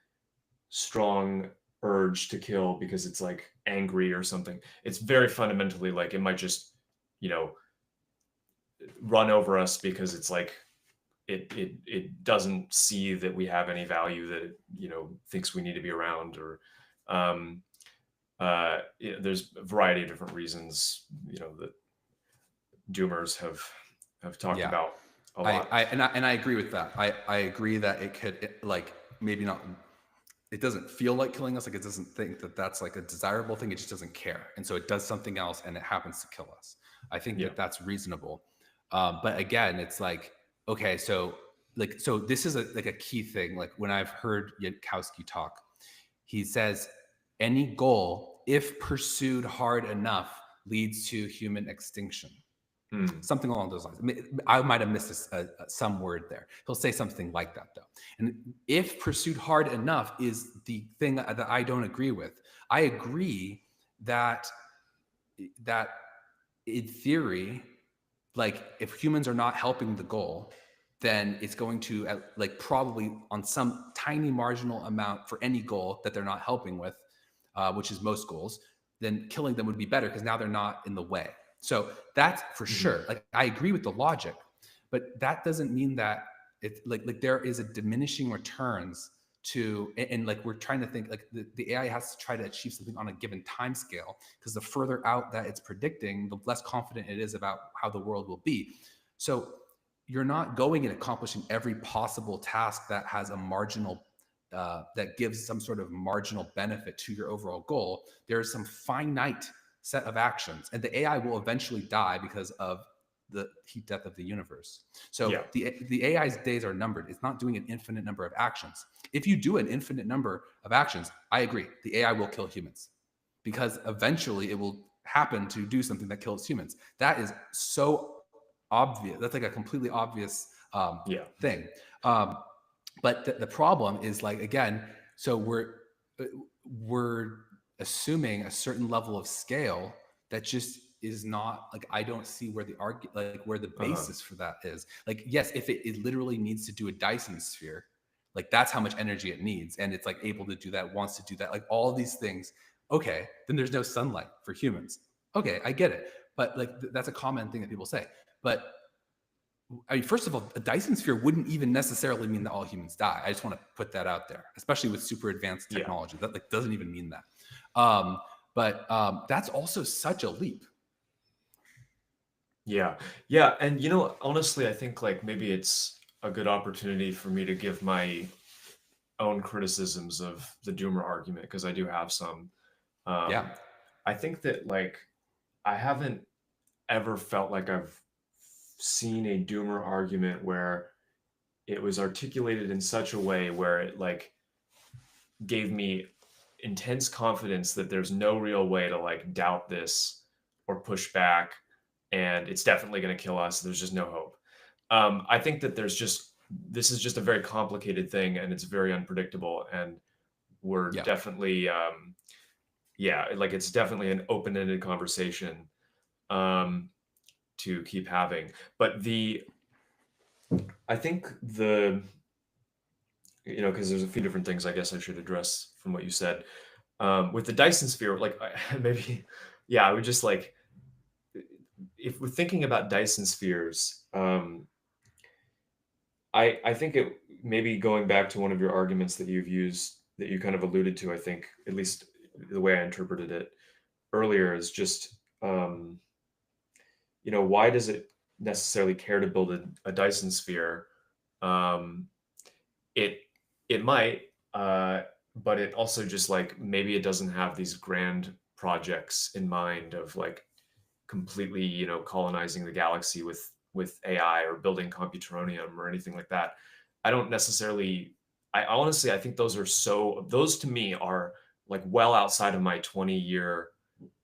strong urge to kill because it's like angry or something. It's very fundamentally like it might just, you know, run over us because it's like it doesn't see that we have any value that it, you know, thinks we need to be around or um there's a variety of different reasons, you know, that doomers have talked Yeah. about a I, lot. I agree with that. I agree that like maybe not, it doesn't feel like killing us. Like, it doesn't think that that's like a desirable thing. It just doesn't care. And so it does something else and it happens to kill us. I think Yeah. that that's reasonable. But again, it's like, okay, so like, so this is like a key thing. Like, when I've heard Yankowski talk, he says, any goal, if pursued hard enough, leads to human extinction, Hmm. something along those lines. I might have missed some word there. He'll say something like that, though. And if pursued hard enough is the thing that I don't agree with. I agree that that in theory, like, if humans are not helping the goal, then it's going to like probably on some tiny marginal amount for any goal that they're not helping with, which is most goals, then killing them would be better because now they're not in the way. So that's for Mhm. sure. Like, I agree with the logic, but that doesn't mean that it's like there is a diminishing returns to, and like we're trying to think like the AI has to try to achieve something on a given time scale, because the further out that it's predicting, the less confident it is about how the world will be. So you're not going and accomplishing every possible task that has a marginal that gives some sort of marginal benefit to your overall goal. There's some finite set of actions, and the AI will eventually die because of the heat death of the universe. So Yeah. the AI's days are numbered. It's not doing an infinite number of actions. If you do an infinite number of actions, I agree, the AI will kill humans, because eventually it will happen to do something that kills humans. That is so obvious. That's like a completely obvious Yeah. thing. Um, but the problem is, like, again, so we're assuming a certain level of scale that just is not like, I don't see where the where the Uh-huh. basis for that is. Like, yes, if it literally needs to do a Dyson sphere, like that's how much energy it needs, and it's like able to do that, wants to do that, like all these things. Okay, then there's no sunlight for humans. Okay, I get it, but like that's a common thing that people say. But I mean, first of all, a Dyson sphere wouldn't even necessarily mean that all humans die. I just want to put that out there, especially with super advanced Yeah. technology. That like doesn't even mean that. But that's also such a leap. Yeah. Yeah. And honestly, I think like maybe it's a good opportunity for me to give my own criticisms of the doomer argument, because I do have some. Yeah, Um, I think that like I haven't ever felt like I've seen a doomer argument where it was articulated in such a way where it like gave me intense confidence that there's no real way to like doubt this or push back, and it's definitely going to kill us. There's just no hope. I think that this is just a very complicated thing, and it's very unpredictable, and we're yeah, definitely yeah, like it's definitely an open-ended conversation um, to keep having. But I think because there's a few different things I guess I should address from what you said. With the Dyson sphere, like maybe, yeah, I would just like, if we're thinking about Dyson spheres, I think it maybe going back to one of your arguments that you've used that you kind of alluded to, I think, at least the way I interpreted it earlier, is just, why does it necessarily care to build a Dyson sphere? Um, it it might, but it also just like maybe it doesn't have these grand projects in mind of like completely, colonizing the galaxy with AI or building computeronium or anything like that. I don't necessarily. I honestly, I think those to me are like well outside of my 20-year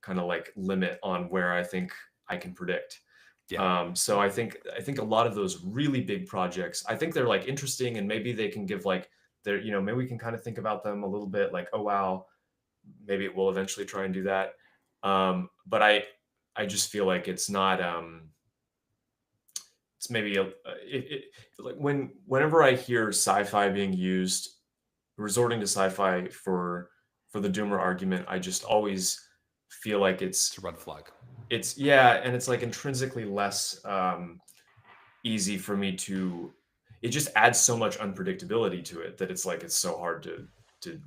kind of like limit on where I think I can predict. yeah, So I think a lot of those really big projects, I think they're like interesting, and maybe they can give like maybe we can kind of think about them a little bit like, oh wow, maybe it will eventually try and do that. But I just feel like it's not. It's maybe like whenever I hear sci-fi being used, resorting to sci-fi for the doomer argument, I just always feel like it's a red flag. yeah, and it's like intrinsically less easy for me to. It just adds so much unpredictability to it that it's like it's so hard to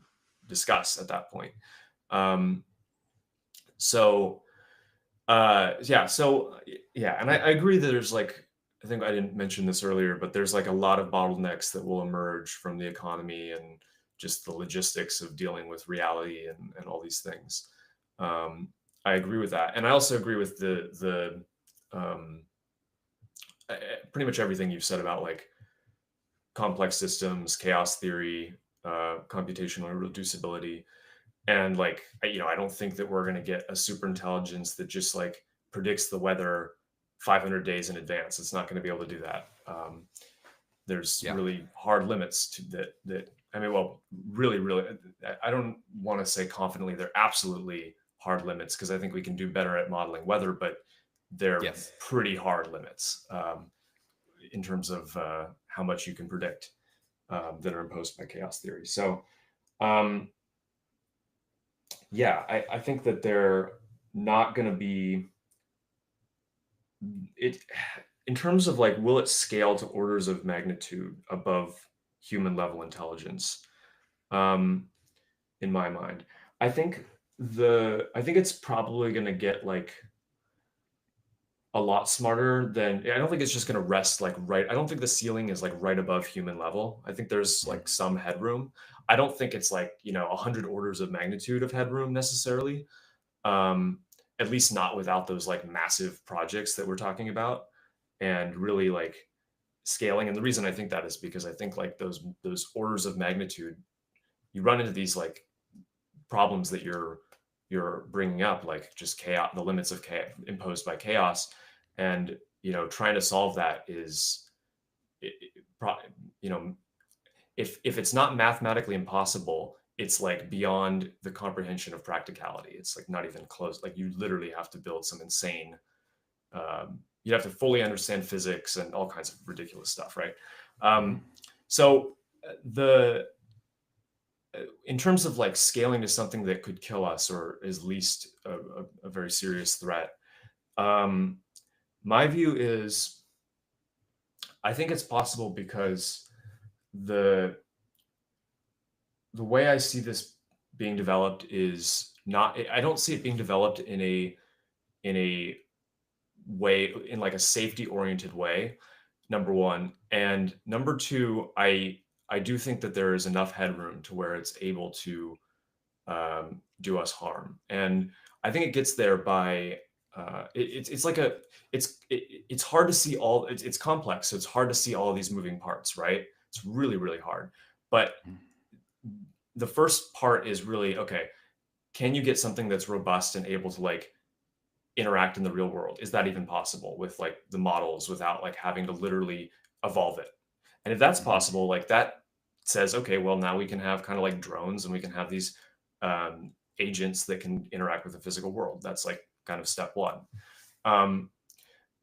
discuss at that point. Um, so yeah, and I agree that there's like, I think I didn't mention this earlier, but there's like a lot of bottlenecks that will emerge from the economy and just the logistics of dealing with reality and all these things. Um, I agree with that, and I also agree with the um, pretty much everything you've said about like complex systems, chaos theory, computational reducibility. And like, I don't think that we're going to get a super intelligence that just like predicts the weather 500 days in advance. It's not going to be able to do that. There's Yeah, really hard limits to that. I mean, well, really, really, I don't want to say confidently they're absolutely hard limits, because I think we can do better at modeling weather, but they're yes, pretty hard limits in terms of how much you can predict that are imposed by chaos theory. So, um, yeah, I think that they're not going to be it in terms of like, will it scale to orders of magnitude above human level intelligence? Um, in my mind, I think I think it's probably going to get like a lot smarter than. I don't think it's just going to rest like right. I don't think the ceiling is like right above human level. I think there's mhm, like some headroom. I don't think it's like 100 orders of magnitude of headroom necessarily. um, at least not without those like massive projects that we're talking about, and really like scaling. And the reason I think that is because I think like those orders of magnitude, you run into these like problems that you're bringing up, like just chaos, the limits of chaos imposed by chaos, and trying to solve that is, it, it, you know if it's not mathematically impossible, it's like beyond the comprehension of practicality. It's like not even close. Like you literally have to build some insane, you have to fully understand physics and all kinds of ridiculous stuff, right? Mhm. So the in terms of like scaling to something that could kill us or is least a very serious threat, um, my view is I think it's possible because the the way I see this being developed is not. I don't see it being developed in a way, in like a safety oriented way, number one. And number two, I do think that there is enough headroom to where it's able to do us harm. And I think it gets there by it's like it's hard to see all. It's complex, so it's hard to see all of these moving parts, right? It's really really hard. But the first part is really, okay, can you get something that's robust and able to like interact in the real world? Is that even possible with like the models without like having to literally evolve it? And if that's Mhm. possible, like that says, okay, well, now we can have kind of like drones and we can have these agents that can interact with the physical world. That's like kind of step one. Um,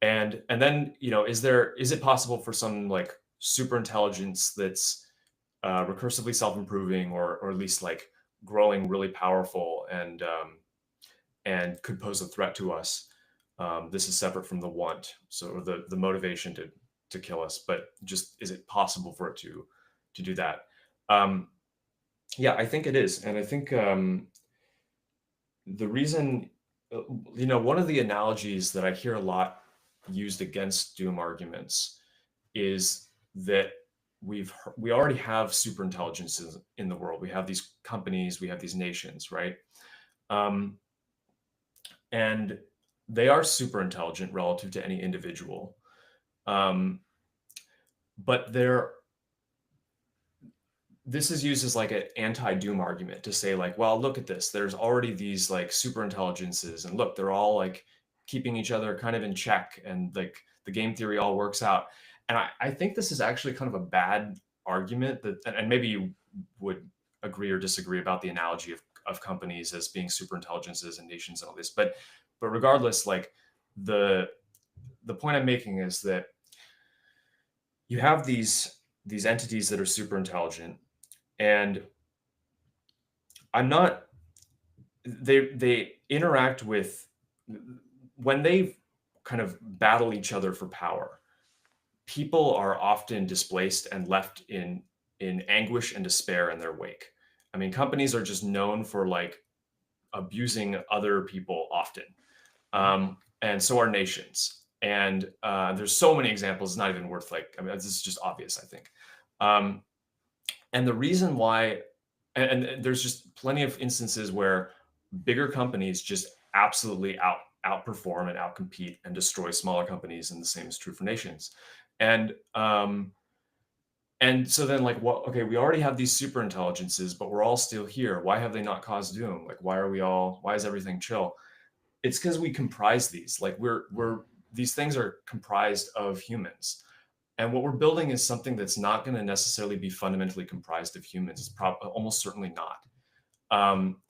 and then, is it possible for some like super intelligence that's recursively self-improving, or at least like growing really powerful and could pose a threat to us? This is separate from the want, so the motivation to kill us, but just is it possible for it to do that? Um, yeah, I think it is, and I think the reason, one of the analogies that I hear a lot used against doom arguments is that we already have super intelligences in the world. We have these companies, we have these nations, right? Um, and they are super intelligent relative to any individual. Um, but this is used as like an anti-doom argument to say like, well, look at this. There's already these like super intelligences, and look, they're all like keeping each other kind of in check, and like the game theory all works out. And I think this is actually kind of a bad argument that, and maybe you would agree or disagree about the analogy of companies as being super intelligences and nations and all this, but regardless, like the point I'm making is that you have these entities that are super intelligent, and I'm not they interact with, when they kind of battle each other for power, people are often displaced and left in anguish and despair in their wake. I mean, companies are just known for like abusing other people often, Mhm. and so are nations. And there's so many examples. It's not even worth like. I mean, this is just obvious, I think. Um, and the reason why, and there's just plenty of instances where bigger companies just absolutely outperform and outcompete and destroy smaller companies, and the same is true for nations. And so then, like, what? Okay, we already have these super intelligences, but we're all still here. Why have they not caused doom? Like, why are we all? Why is everything chill? It's because we comprise these. Like, we're these things are comprised of humans, and what we're building is something that's not going to necessarily be fundamentally comprised of humans. It's almost certainly not. Um,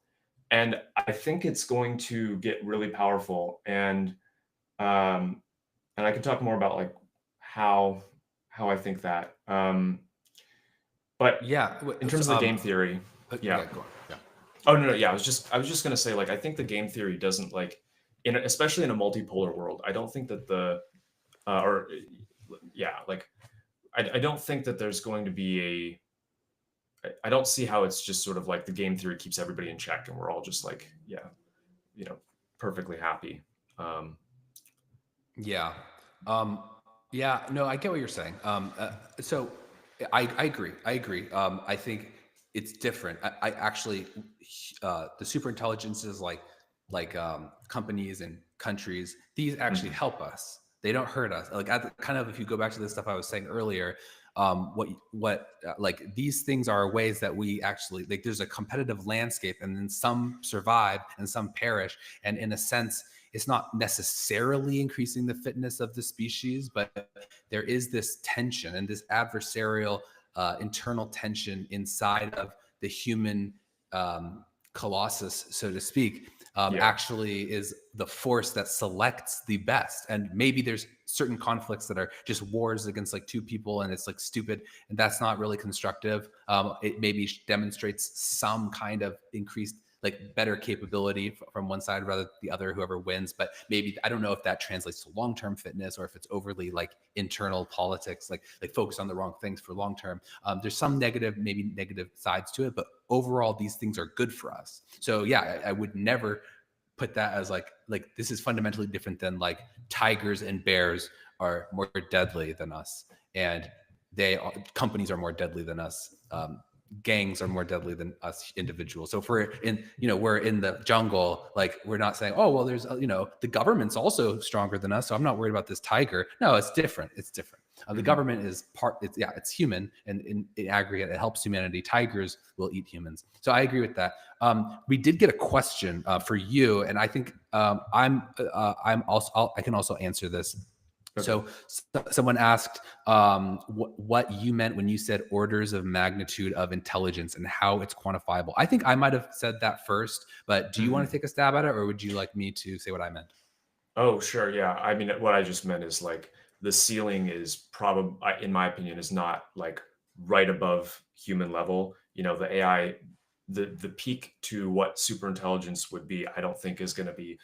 and I think it's going to get really powerful. Um, and I can talk more about like how I think that. But Yeah. in terms of the game theory, yeah. Yeah. Go on. Yeah. Oh no, no, yeah. I was just gonna say, like, I think the game theory doesn't like, especially in a multipolar world. I don't think that or yeah, like I don't think that there's going to be I don't see how it's just sort of like the game theory keeps everybody in check and we're all just like, yeah, you know, perfectly happy. Um, Yeah. Um, yeah. No, I get what you're saying. So I agree. I agree. I think it's different. I actually, the super intelligences like companies and countries, these actually mhm, help us. They don't hurt us. Like kind of, if you go back to the stuff I was saying earlier, like these things are ways that we actually, like, there's a competitive landscape, and then some survive and some perish, and in a sense it's not necessarily increasing the fitness of the species, but there is this tension and this adversarial internal tension inside of the human colossus, so to speak, Yeah. actually is the force that selects the best. And maybe there's certain conflicts that are just wars against like two people, and it's like stupid, and that's not really constructive. It maybe demonstrates some kind of increased, like better capability from one side rather than the other, whoever wins. But maybe, I don't know if that translates to long-term fitness, or if it's overly like internal politics, like focus on the wrong things for long-term. There's some negative, maybe negative sides to it, but overall these things are good for us. So yeah, I would never put that as like this is fundamentally different than like tigers and bears are more deadly than us, and companies are more deadly than us. Gangs are more deadly than us individuals. So if we're in, we're in the jungle, like we're not saying, oh well, there's the government's also stronger than us, so I'm not worried about this tiger. No, it's different. It's different. The government is it's human, and in aggregate, it helps humanity. Tigers will eat humans. So I agree with that. We did get a question for you, and I think I can also answer this. Okay. So someone asked what you meant when you said orders of magnitude of intelligence and how it's quantifiable. I think I might have said that first, but do you want to take a stab at it, or would you like me to say what I meant? Oh, sure. Yeah. I mean, what I just meant is like the ceiling is probably, in my opinion, is not like right above human level. The AI, the peak to what superintelligence would be, I don't think is going to be,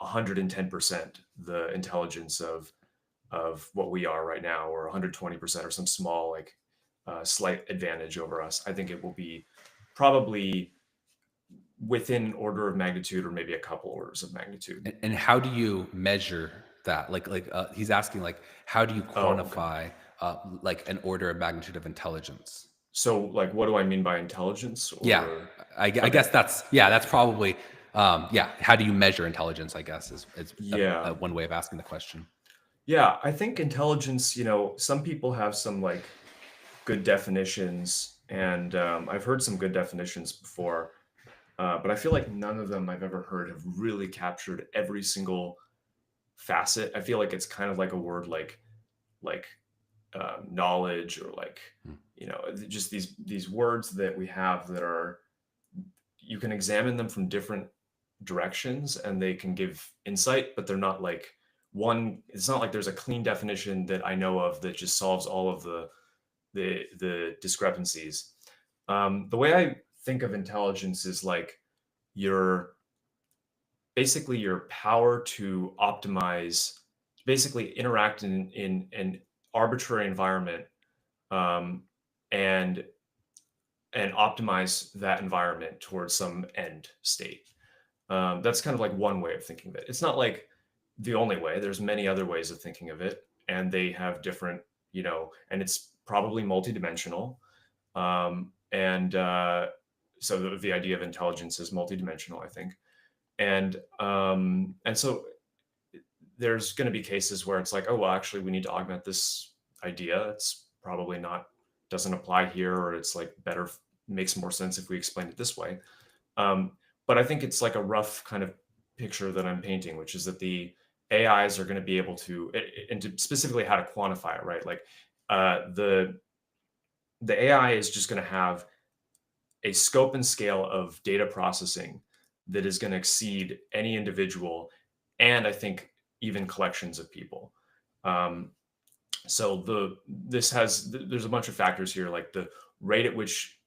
110% the intelligence of what we are right now, or 120%, or some small like slight advantage over us. I think it will be probably within an order of magnitude, or maybe a couple orders of magnitude. And how do you measure that? He's asking, like, how do you Oh, okay. quantify like an order of magnitude of intelligence? So, like, what do I mean by intelligence? Yeah, Or I okay, guess that's probably yeah. How do you measure intelligence? I guess is yeah, one way of asking the question. yeah. I think intelligence. Some people have some like good definitions, and I've heard some good definitions before, but I feel like none of them I've ever heard have really captured every single facet. I feel like it's kind of like a word like knowledge, or like Hmm. just these words that we have that are, you can examine them from different directions and they can give insight, but they're not like one. It's not like there's a clean definition that I know of that just solves all of the discrepancies. The way I think of intelligence is like your basically your power to optimize, basically interact in an arbitrary environment, um, and optimize that environment towards some end state. That's kind of like one way of thinking of it. It's not like the only way. There's many other ways of thinking of it, and they have different, and it's probably multidimensional. And So the idea of intelligence is multidimensional, I think. And so there's going to be cases where it's like, oh well, actually, we need to augment this idea. It's probably not, doesn't apply here, or it's like better, makes more sense if we explain it this way. Um, but I think it's like a rough kind of picture that I'm painting, which is that the AIs are going to be able to, and to specifically how to quantify it, right? Like the AI is just going to have a scope and scale of data processing that is going to exceed any individual, and I think even collections of people. Um, so there's a bunch of factors here, like the rate at which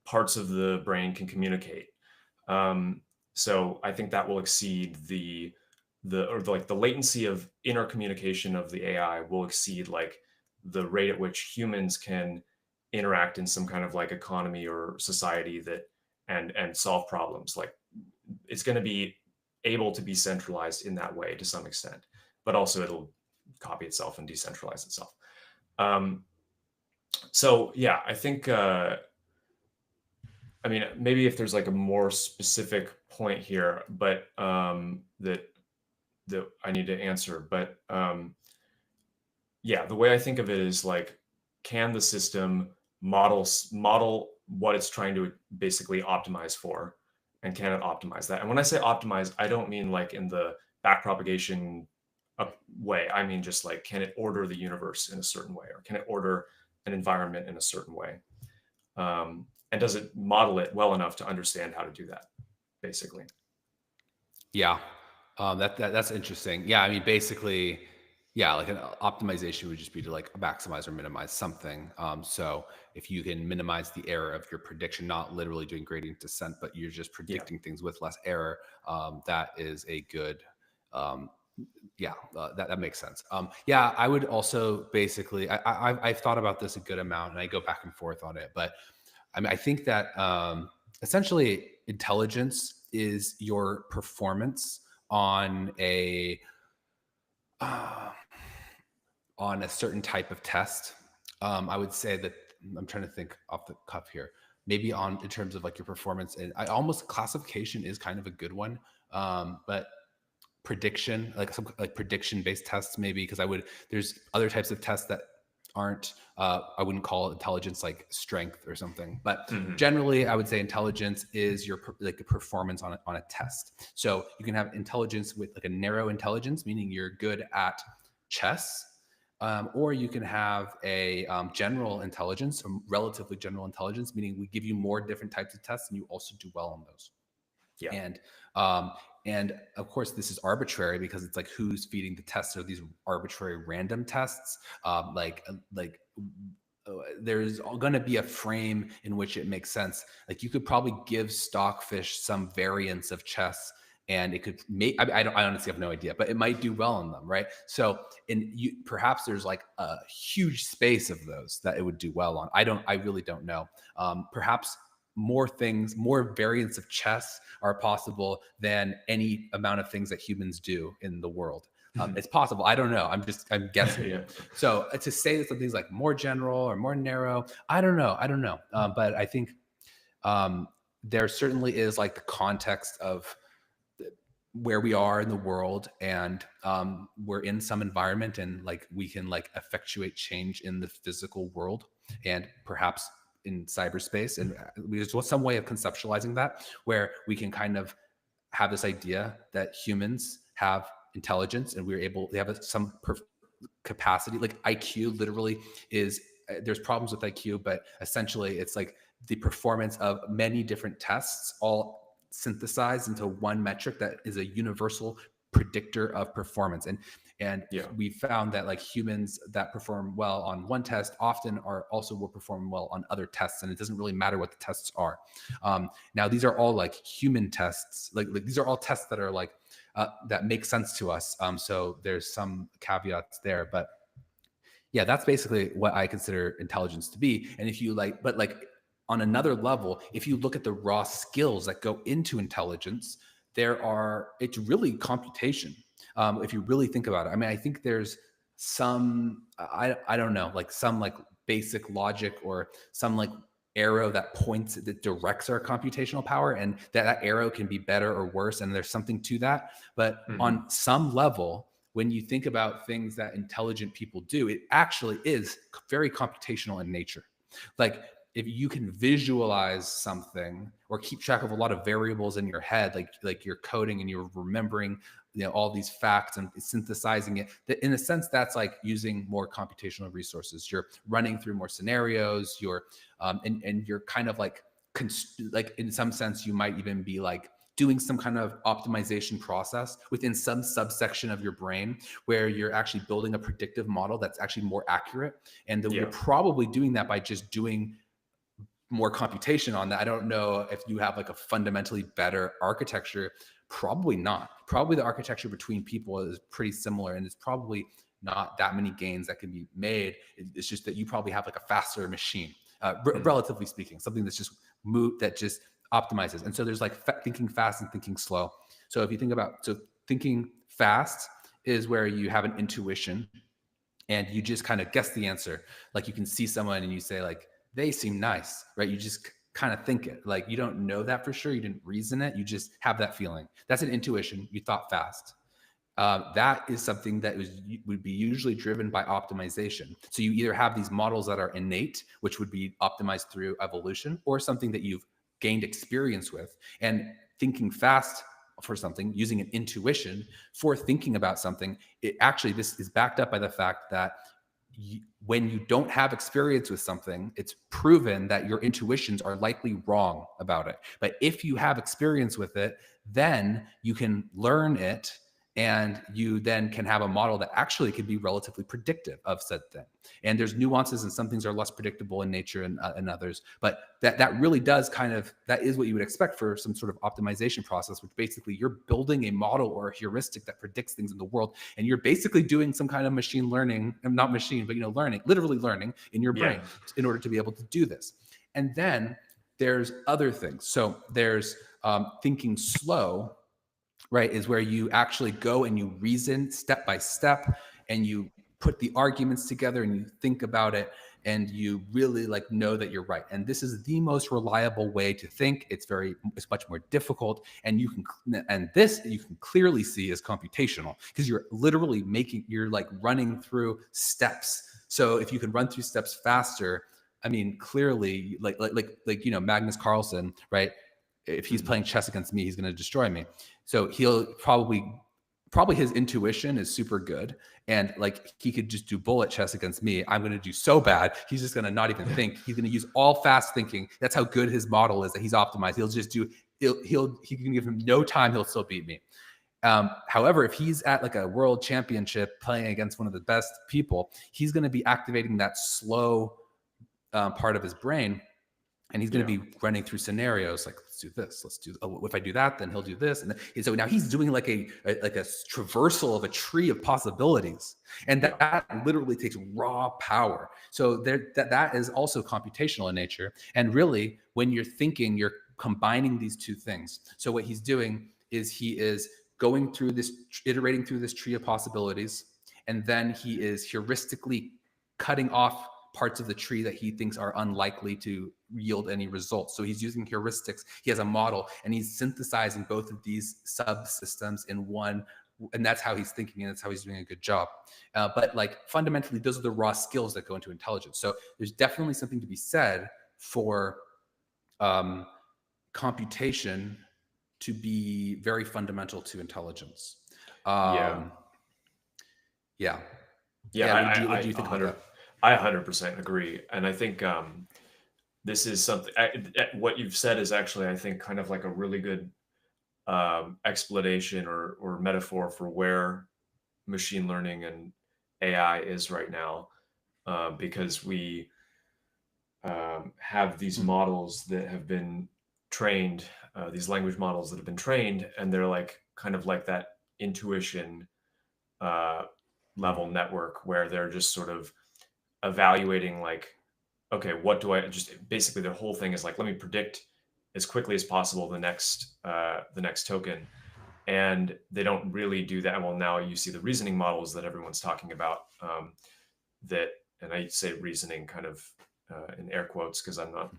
parts of the brain can communicate. So I think that will exceed like the latency of inner communication of the AI will exceed like the rate at which humans can interact in some kind of like economy or society that and solve problems. Like it's going to be able to be centralized in that way to some extent, but also it'll copy itself and decentralize itself. Um, so yeah, I think I mean, maybe if there's like a more specific point here, but that I need to answer. But yeah, the way I think of it is like, can the system model what it's trying to basically optimize for, and can it optimize that? And when I say optimize, I don't mean like in the backpropagation way. I mean just like, can it order the universe in a certain way, or can it order an environment in a certain way? And does it model it well enough to understand how to do that, basically? Yeah. That's interesting. Yeah. I mean, basically, yeah, like an optimization would just be to like maximize or minimize something. So if you can minimize the error of your prediction, not literally doing gradient descent, but you're just Yeah. predicting things with less error, that is a good, um, yeah, that makes sense. Yeah, I would also basically, I've thought about this a good amount and I go back and forth on it, but I mean, I think that essentially intelligence is your performance on a uh, on a certain type of test. I would say that I'm trying to think off the cuff here. Maybe on in terms of like your performance, and I almost classification is kind of a good one. But prediction, like some like prediction based tests, maybe because I would there's other types of tests that aren't I wouldn't call intelligence like strength or something, but Hmm. generally I would say intelligence is your like a performance on a test. So you can have intelligence with like a narrow intelligence, meaning you're good at chess, or you can have a general intelligence, or relatively general intelligence, meaning we give you more different types of tests and you also do well on those. Yeah. And um, and of course, this is arbitrary because it's like who's feeding the tests are these arbitrary random tests. There's going to be a frame in which it makes sense. Like you could probably give stockfish some variants of chess, and it could make. I honestly have no idea, but it might do well in them, right? So, perhaps there's like a huge space of those that it would do well on. I really don't know. Perhaps more things, more variants of chess are possible than any amount of things that humans do in the world. Mhm. It's possible. I don't know. I'm guessing. Yeah. So to say that something's like more general or more narrow, I don't know. I don't know. But I think um, there certainly is like the context of where we are in the world, and we're in some environment, and like we can like effectuate change in the physical world and perhaps in cyberspace, and there's some way of conceptualizing that where we can kind of have this idea that humans have intelligence and we're able they have some capacity like IQ literally is there's problems with IQ, but essentially it's like the performance of many different tests all synthesized into one metric that is a universal predictor of performance. And Yeah. we found that like humans that perform well on one test often are also will perform well on other tests, and it doesn't really matter what the tests are. Now these are all like human tests, like these are all tests that are like that make sense to us. So there's some caveats there, but yeah, that's basically what I consider intelligence to be. And if you like, but like on another level, if you look at the raw skills that go into intelligence, it's really computation. If you really think about it, I mean, I think there's I don't know, like some like basic logic or some like arrow that points, that directs our computational power, and that arrow can be better or worse. And there's something to that. But Hmm. on some level, when you think about things that intelligent people do, it actually is very computational in nature. Like if you can visualize something or keep track of a lot of variables in your head, like you're coding and you're remembering, all these facts and synthesizing it, that in a sense that's like using more computational resources. You're running through more scenarios. And you're kind of like like in some sense you might even be like doing some kind of optimization process within some subsection of your brain where you're actually building a predictive model that's actually more accurate. And you're Yeah. probably doing that by just doing more computation on that. I don't know if you have like a fundamentally better architecture. Probably not. Probably the architecture between people is pretty similar, and it's probably not that many gains that can be made. It's just that you probably have like a faster machine, Hmm. relatively speaking, something that's just that just optimizes. And so there's like thinking fast and thinking slow. So if you think about thinking fast is where you have an intuition and you just kind of guess the answer. Like you can see someone and you say like, they seem nice, right? You just kind of think it. Like you don't know that for sure. You didn't reason it. You just have that feeling. That's an intuition. You thought fast. That is something that would be usually driven by optimization. So you either have these models that are innate, which would be optimized through evolution, or something that you've gained experience with. And thinking fast for something, using an intuition for thinking about something, this is backed up by the fact that when you don't have experience with something, it's proven that your intuitions are likely wrong about it. But if you have experience with it, then you can learn it, and you then can have a model that actually can be relatively predictive of said thing. And there's nuances, and some things are less predictable in nature and others. But that really does that is what you would expect for some sort of optimization process, which basically you're building a model or a heuristic that predicts things in the world, and you're basically doing some kind of machine learning, not machine, but learning, literally learning in your brain in order to be able to do this. And then there's other things. So there's thinking slow, right, is where you actually go and you reason step by step, and you put the arguments together and you think about it, and you really know that you're right. And this is the most reliable way to think. It's much more difficult, and you can clearly see as computational, because you're literally you're running through steps. So if you can run through steps faster, I mean, clearly, Magnus Carlsen, right? If he's playing chess against me, he's going to destroy me. So he'll probably his intuition is super good, and he could just do bullet chess against me. I'm going to do so bad. He's just going to not even think. He's going to use all fast thinking. That's how good his model is, that he's optimized. He'll just do. He can give him no time. He'll still beat me. However, if he's at a world championship playing against one of the best people, he's going to be activating that slow part of his brain. And he's going to be running through scenarios let's do this, if I do that, then he'll do this. And so now he's doing a traversal of a tree of possibilities. And that literally takes raw power. So that is also computational in nature. And really, when you're thinking, you're combining these two things. So what he's doing is he is going through this, iterating through this tree of possibilities. And then he is heuristically cutting off parts of the tree that he thinks are unlikely to yield any results. So he's using heuristics. He has a model, and he's synthesizing both of these subsystems in one, and that's how he's thinking, and that's how he's doing a good job. But fundamentally, those are the raw skills that go into intelligence. So there's definitely something to be said for computation to be very fundamental to intelligence. Yeah. What do you think about that? I 100% agree. And I think this is something, what you've said is actually, I think, kind of a really good explanation or metaphor for where machine learning and AI is right now, because we have these models that have been trained, these language models that have been trained, and they're kind of that intuition level network, where they're just sort of evaluating okay, what do I just, basically their whole thing is let me predict as quickly as possible the next token. And they don't really do that. Well, now you see the reasoning models that everyone's talking about, and I say reasoning kind of in air quotes, because I'm not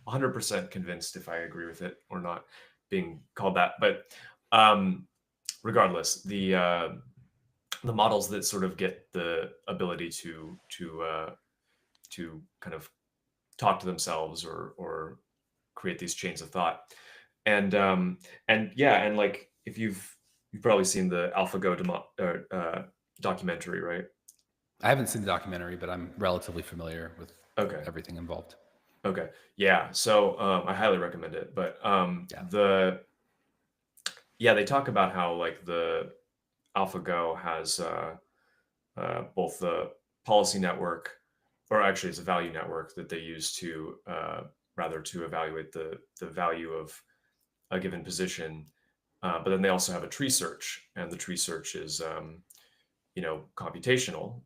100% convinced if I agree with it or not being called that. But regardless, the models that sort of get the ability to kind of talk to themselves or create these chains of thought. And if you've probably seen the AlphaGo documentary, right? I haven't seen the documentary, but I'm relatively familiar with everything involved. Okay. Yeah. So I highly recommend it. But they talk about how the AlphaGo has both the policy network, or actually it's a value network that they use to to evaluate the value of a given position. But then they also have a tree search, and the tree search is computational,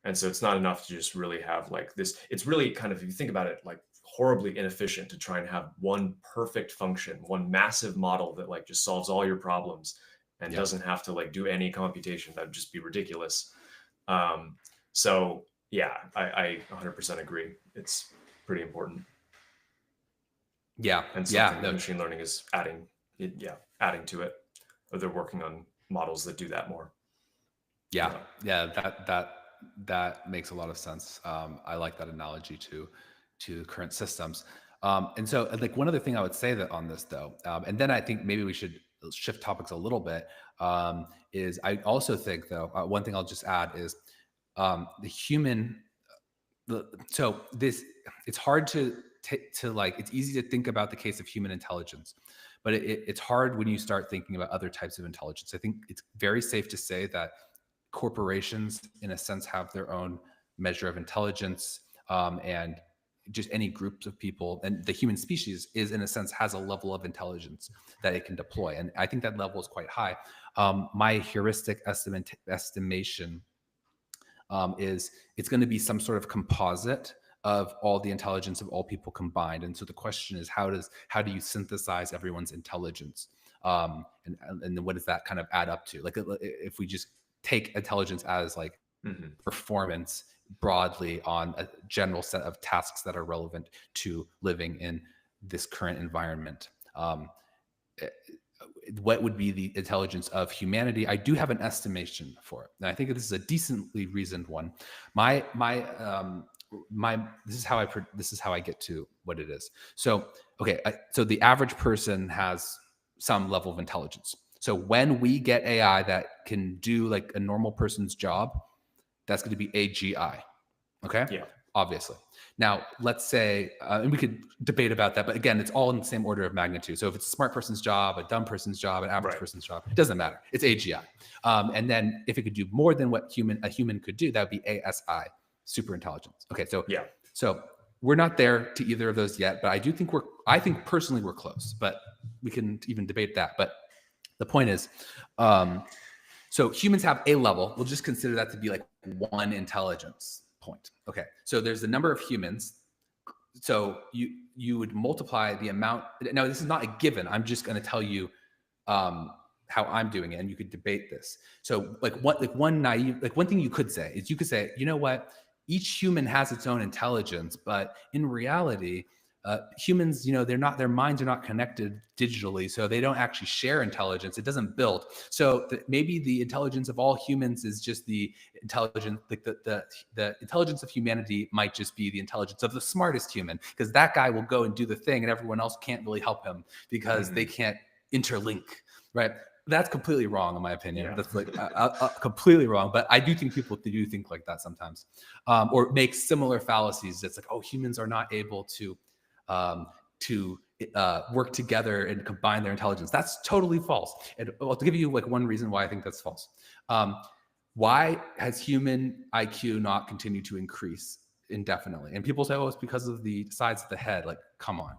and so it's not enough to just really have this. It's really kind of, if you think about it, horribly inefficient to try and have one perfect function, one massive model that just solves all your problems and doesn't have to do any computation. That would just be ridiculous. So yeah, I 100% agree. It's pretty important. Yeah. And something that machine learning is adding to it, or they're working on models that do that more. Yeah. That makes a lot of sense. I like that analogy to current systems. And so one other thing I would say that on this though, and then I think maybe we should shift topics a little bit, is I also think though, one thing I'll just add is the human, so this, it's hard to like, it's easy to think about the case of human intelligence, but it's hard when you start thinking about other types of intelligence. I think it's very safe to say that corporations, in a sense, have their own measure of intelligence, and just any groups of people, and the human species is, in a sense, has a level of intelligence that it can deploy, and I think that level is quite high. My heuristic estimation is it's going to be some sort of composite of all the intelligence of all people combined. And so the question is, how do you synthesize everyone's intelligence? And then what does that kind of add up to? Like, if we just take intelligence as like performance broadly on a general set of tasks that are relevant to living in this current environment, what would be the intelligence of humanity? I do have an estimation for it, and I think this is a decently reasoned one. My this is how I get to what it is. So okay, so the average person has some level of intelligence. So when we get AI that can do like a normal person's job, that's going to be AGI. Okay. Yeah. Obviously. Now, let's say, and we could debate about that, but again, it's all in the same order of magnitude. So if it's a smart person's job, a dumb person's job, an average person's job, it doesn't matter. It's AGI. And then if it could do more than what a human could do, that would be ASI, superintelligence. Okay. So yeah. So we're not there to either of those yet, but I think personally we're close, but we can even debate that. But the point is, so humans have a level. We'll just consider that to be like one intelligence point. Okay. So there's the number of humans. So you would multiply the amount. Now, this is not a given. I'm just going to tell you how I'm doing it, and you could debate this. So one thing you could say is, you could say, you know what? Each human has its own intelligence, but in reality, humans, their minds are not connected digitally, so they don't actually share intelligence. It doesn't build. So maybe the intelligence of all humans is just the intelligence, like the intelligence of humanity might just be the intelligence of the smartest human, because that guy will go and do the thing, and everyone else can't really help him because they can't interlink, right? That's completely wrong, in my opinion. Yeah. That's like completely wrong. But I do think people do think like that sometimes, or make similar fallacies. It's like, oh, humans are not able to work together and combine their intelligence. That's totally false. And I'll give you like one reason why I think that's false. Why has human IQ not continued to increase indefinitely? And people say, oh, it's because of the size of the head. Like, come on,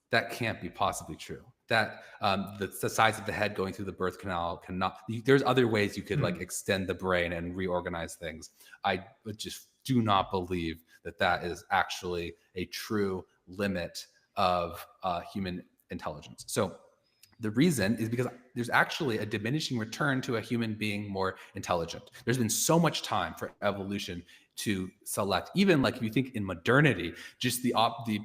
that can't be possibly true. That the size of the head going through the birth canal cannot. There's other ways you could like extend the brain and reorganize things. I just do not believe that is actually a true limit of human intelligence. So the reason is because there's actually a diminishing return to a human being more intelligent. There's been so much time for evolution to select, even like if you think in modernity, just the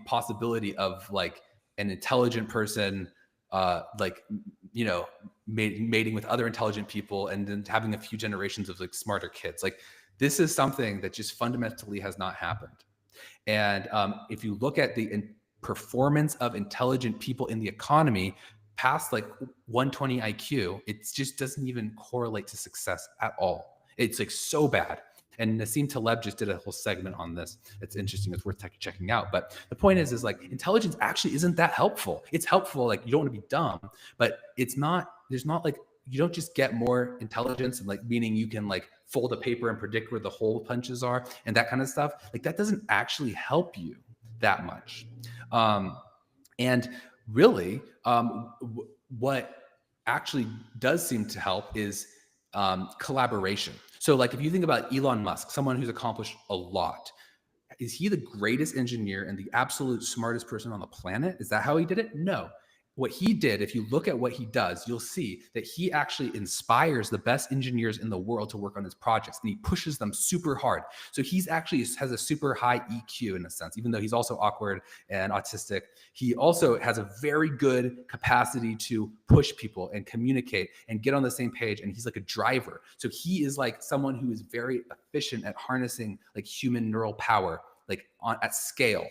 possibility of like an intelligent person, mating with other intelligent people and then having a few generations of like smarter kids. Like, this is something that just fundamentally has not happened. And if you look at the performance of intelligent people in the economy past like 120 IQ, it just doesn't even correlate to success at all. It's like so bad. And Nassim Taleb just did a whole segment on this. It's interesting. It's worth checking out. But the point is like, intelligence actually isn't that helpful. It's helpful. Like, you don't want to be dumb, but it's not, there's not like, you don't just get more intelligence and like, meaning you can like fold a paper and predict where the hole punches are and that kind of stuff. Like, that doesn't actually help you that much. And really, what actually does seem to help is collaboration. So like, if you think about Elon Musk, someone who's accomplished a lot, is he the greatest engineer and the absolute smartest person on the planet? Is that how he did it? No. What he did, if you look at what he does, you'll see that he actually inspires the best engineers in the world to work on his projects, and he pushes them super hard. So he's actually has a super high EQ in a sense, even though he's also awkward and autistic. He also has a very good capacity to push people and communicate and get on the same page. And he's like a driver. So he is like someone who is very efficient at harnessing like human neural power, like at scale.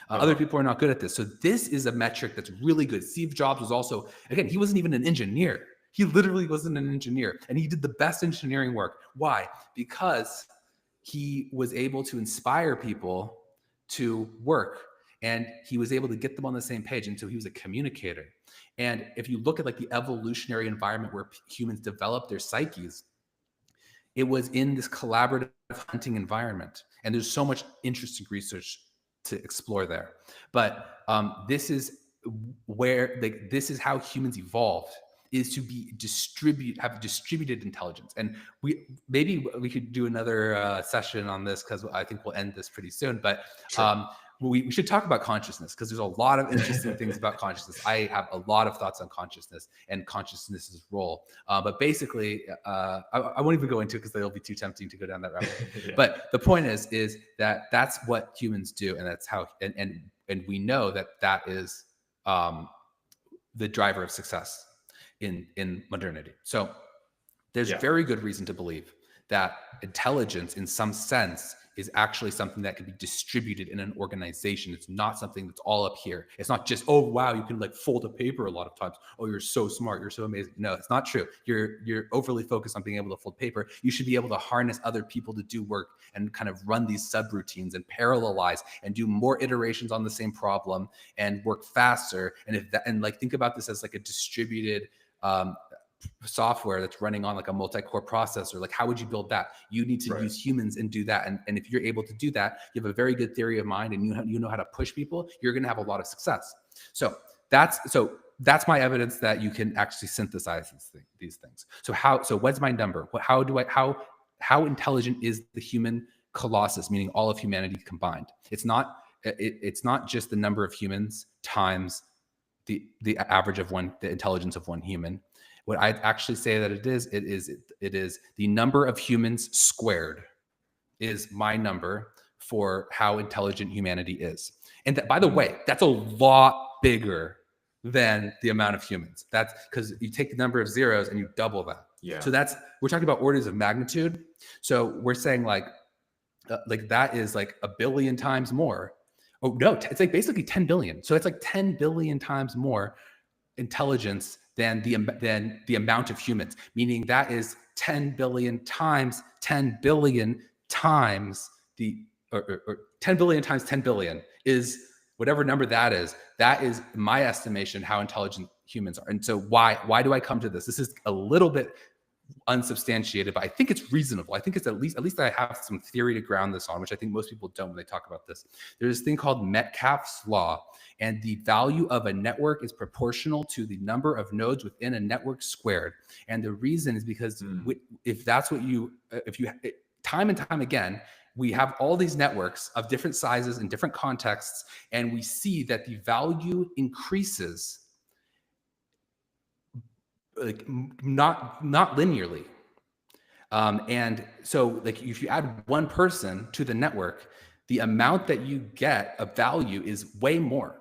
Other people are not good at this. So this is a metric that's really good. Steve Jobs was also, again, he wasn't even an engineer. He literally wasn't an engineer, and he did the best engineering work. Why? Because he was able to inspire people to work, and he was able to get them on the same page. And so he was a communicator. And if you look at like the evolutionary environment where humans developed their psyches, it was in this collaborative hunting environment. And there's so much interesting research to explore there. But this is where, like, this is how humans evolved, is to be have distributed intelligence. And maybe we could do another session on this, because I think we'll end this pretty soon. But Sure. we should talk about consciousness, because there's a lot of interesting things about consciousness. I have a lot of thoughts on consciousness and consciousness's role. But basically, I won't even go into it because it'll be too tempting to go down that route. Yeah. But the point is that that's what humans do, and that's how, and we know that that is the driver of success in modernity. So there's very good reason to believe that intelligence, in some sense, is actually something that can be distributed in an organization. It's not something that's all up here. It's not just, oh wow, you can like fold a paper a lot of times. Oh, you're so smart, you're so amazing. No, it's not true. You're overly focused on being able to fold paper. You should be able to harness other people to do work and kind of run these subroutines and parallelize and do more iterations on the same problem and work faster. And like, think about this as like a distributed software that's running on like a multi-core processor. Like, how would you build that? You need to use humans and do that. And if you're able to do that, you have a very good theory of mind, and you know how to push people, you're going to have a lot of success. So that's my evidence that you can actually synthesize these things. So what's my number? How intelligent is the human colossus, meaning all of humanity combined? It's not just the number of humans times the average of the intelligence of one human. What I'd actually say that it is the number of humans squared is my number for how intelligent humanity is. And that, by the way, that's a lot bigger than the amount of humans. That's because you take the number of zeros and you double that. Yeah. So we're talking about orders of magnitude. So we're saying like that is like a billion times more. Oh no, it's like basically 10 billion. So it's like 10 billion times more intelligence than the amount of humans, meaning that is 10 billion times 10 billion times or 10 billion times 10 billion is whatever number that is. That is my estimation how intelligent humans are. And so why do I come to this? This is a little bit unsubstantiated, but I think it's reasonable. I think it's at least I have some theory to ground this on, which I think most people don't when they talk about this. There's this thing called Metcalfe's law, and the value of a network is proportional to the number of nodes within a network squared. And the reason is because if that's what time and time again, we have all these networks of different sizes and different contexts, and we see that the value increases like not linearly. And so like if you add one person to the network, the amount that you get of value is way more.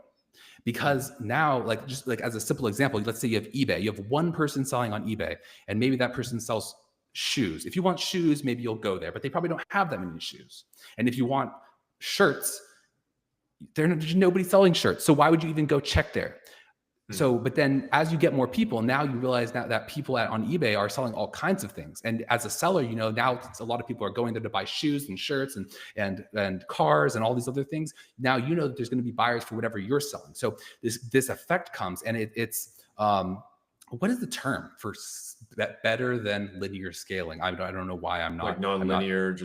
Because now, like just like as a simple example, let's say you have eBay, you have one person selling on eBay, and maybe that person sells shoes. If you want shoes, maybe you'll go there, but they probably don't have that many shoes. And if you want shirts, there's nobody selling shirts. So why would you even go check there? So, but then as you get more people, now you realize that people on eBay are selling all kinds of things. And as a seller, now a lot of people are going there to buy shoes and shirts and cars and all these other things. Now, that there's going to be buyers for whatever you're selling. So this effect comes, and it's what is the term for that better than linear scaling? I don't know why I'm not like nonlinear,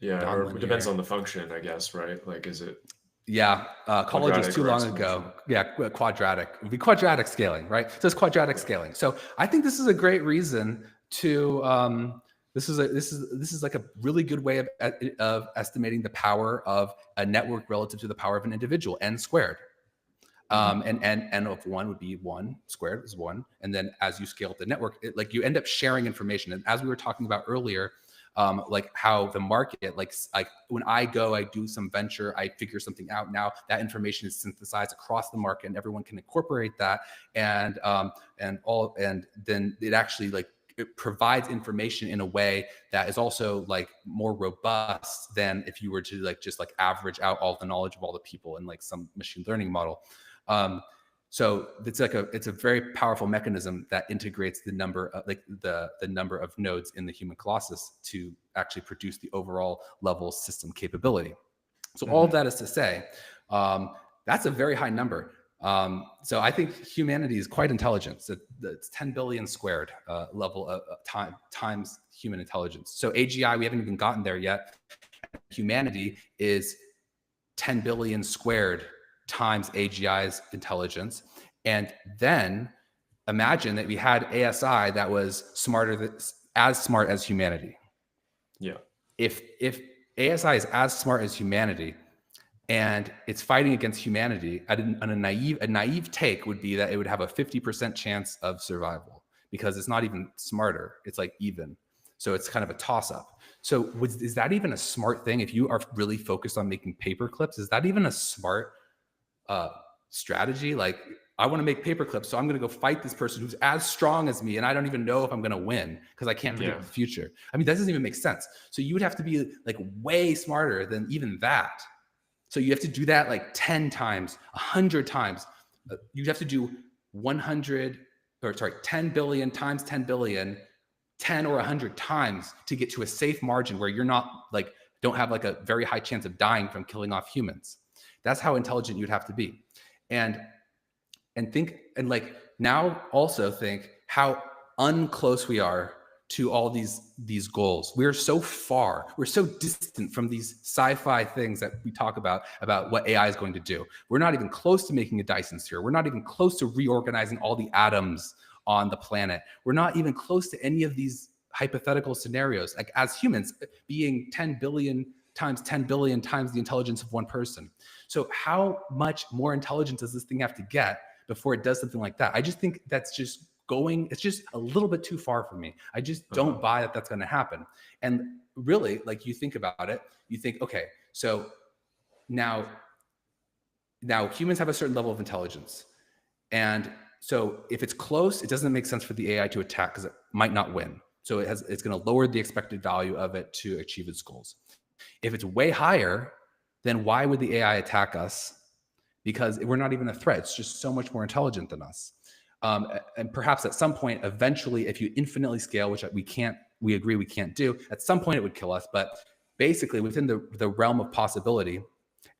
or it depends on the function, I guess, right? Like, is it? Yeah, college was too long ago. Yeah, quadratic. It would be quadratic scaling, right? So it's quadratic scaling. So I think this is a great reason to. This is like a really good way of estimating the power of a network relative to the power of an individual, n squared. And n of one would be 1 squared is 1, and then as you scale the network, like you end up sharing information. And as we were talking about earlier. Like how the market, like when I do some venture, I figure something out. Now that information is synthesized across the market, and everyone can incorporate that, and then it actually it provides information in a way that is also like more robust than if you were to just average out all the knowledge of all the people in like some machine learning model. So it's a very powerful mechanism that integrates the number of, like the number of nodes in the human colossus to actually produce the overall level system capability. So all of Hmm. that is to say, that's a very high number. So I think humanity is quite intelligent. So it's 10 billion squared level of time times human intelligence. So AGI, we haven't even gotten there yet. Humanity is 10 billion squared times AGI's intelligence. And then imagine that we had ASI that was as smart as humanity. Yeah. If ASI is as smart as humanity and it's fighting against humanity, a naive take would be that it would have a 50% chance of survival because it's not even smarter. It's like even. So it's kind of a toss up. So is that even a smart thing? If you are really focused on making paper clips, is that even a smart strategy? Like, I want to make paper clips, so I'm going to go fight this person who's as strong as me, and I don't even know if I'm going to win because I can't predict Yeah. the future. I mean, that doesn't even make sense. So you would have to be like way smarter than even that. So you have to do that like 10 times, 100 times. You have to do 10 billion times 10 billion, 10 or 100 times to get to a safe margin where you're not like, don't have like a very high chance of dying from killing off humans. That's how intelligent you'd have to be. And think, and like now also think how unclose we are to all these goals. We're so far, we're so distant from these sci-fi things that we talk about what AI is going to do. We're not even close to making a Dyson sphere. We're not even close to reorganizing all the atoms on the planet. We're not even close to any of these hypothetical scenarios. Like as humans, being 10 billion times 10 billion times the intelligence of one person. So how much more intelligence does this thing have to get before it does something like that? I just think that's just it's just a little bit too far for me. I just don't buy that that's going to happen. And really, like, you think about it, you think, okay, so now humans have a certain level of intelligence. And so if it's close, it doesn't make sense for the AI to attack because it might not win. So it's going to lower the expected value of it to achieve its goals. If it's way higher, then why would the AI attack us? Because we're not even a threat. It's just so much more intelligent than us. And perhaps at some point, eventually, if you infinitely scale, which we agree we can't do, at some point it would kill us. But basically, within the realm of possibility,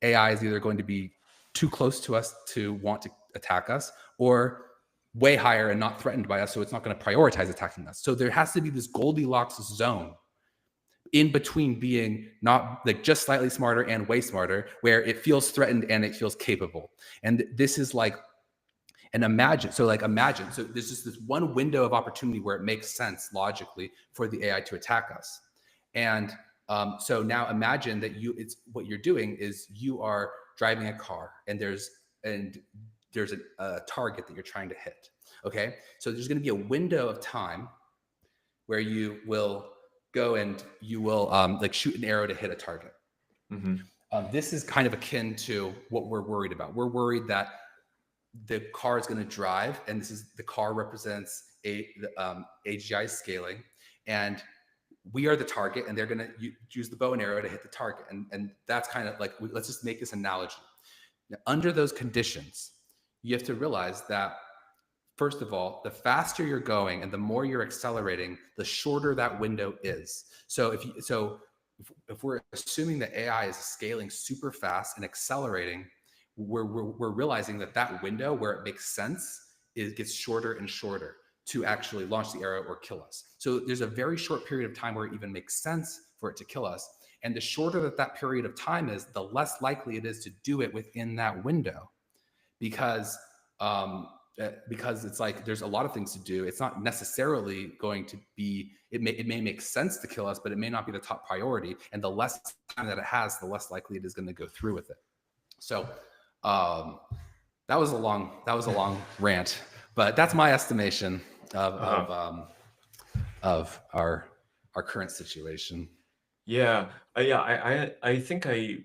AI is either going to be too close to us to want to attack us, or way higher and not threatened by us, so it's not going to prioritize attacking us. So there has to be this Goldilocks zone in between being not like just slightly smarter and way smarter, where it feels threatened and it feels capable. And this is like, and imagine, so there's just this one window of opportunity where it makes sense logically for the AI to attack us. And so now imagine that what you're doing is you are driving a car and there's a target that you're trying to hit. Okay. So there's going to be a window of time where you will go and you will like shoot an arrow to hit a target. Mm-hmm. This is kind of akin to what we're worried about. We're worried that the car is going to drive, and the car represents AGI scaling, and we are the target, and they're going to use the bow and arrow to hit the target. And that's kind of like, let's just make this analogy. Now, under those conditions, you have to realize that, first of all, the faster you're going and the more you're accelerating, the shorter that window is. So if we're assuming that AI is scaling super fast and accelerating, we're realizing that window where it makes sense gets shorter and shorter to actually launch the arrow or kill us. So there's a very short period of time where it even makes sense for it to kill us. And the shorter that period of time is, the less likely it is to do it within that window, because it's like there's a lot of things to do. It's not necessarily going to be, it may make sense to kill us, but it may not be the top priority. And the less time that it has, the less likely it is going to go through with it. So that was a long rant, but that's my estimation of our current situation. Yeah, I think I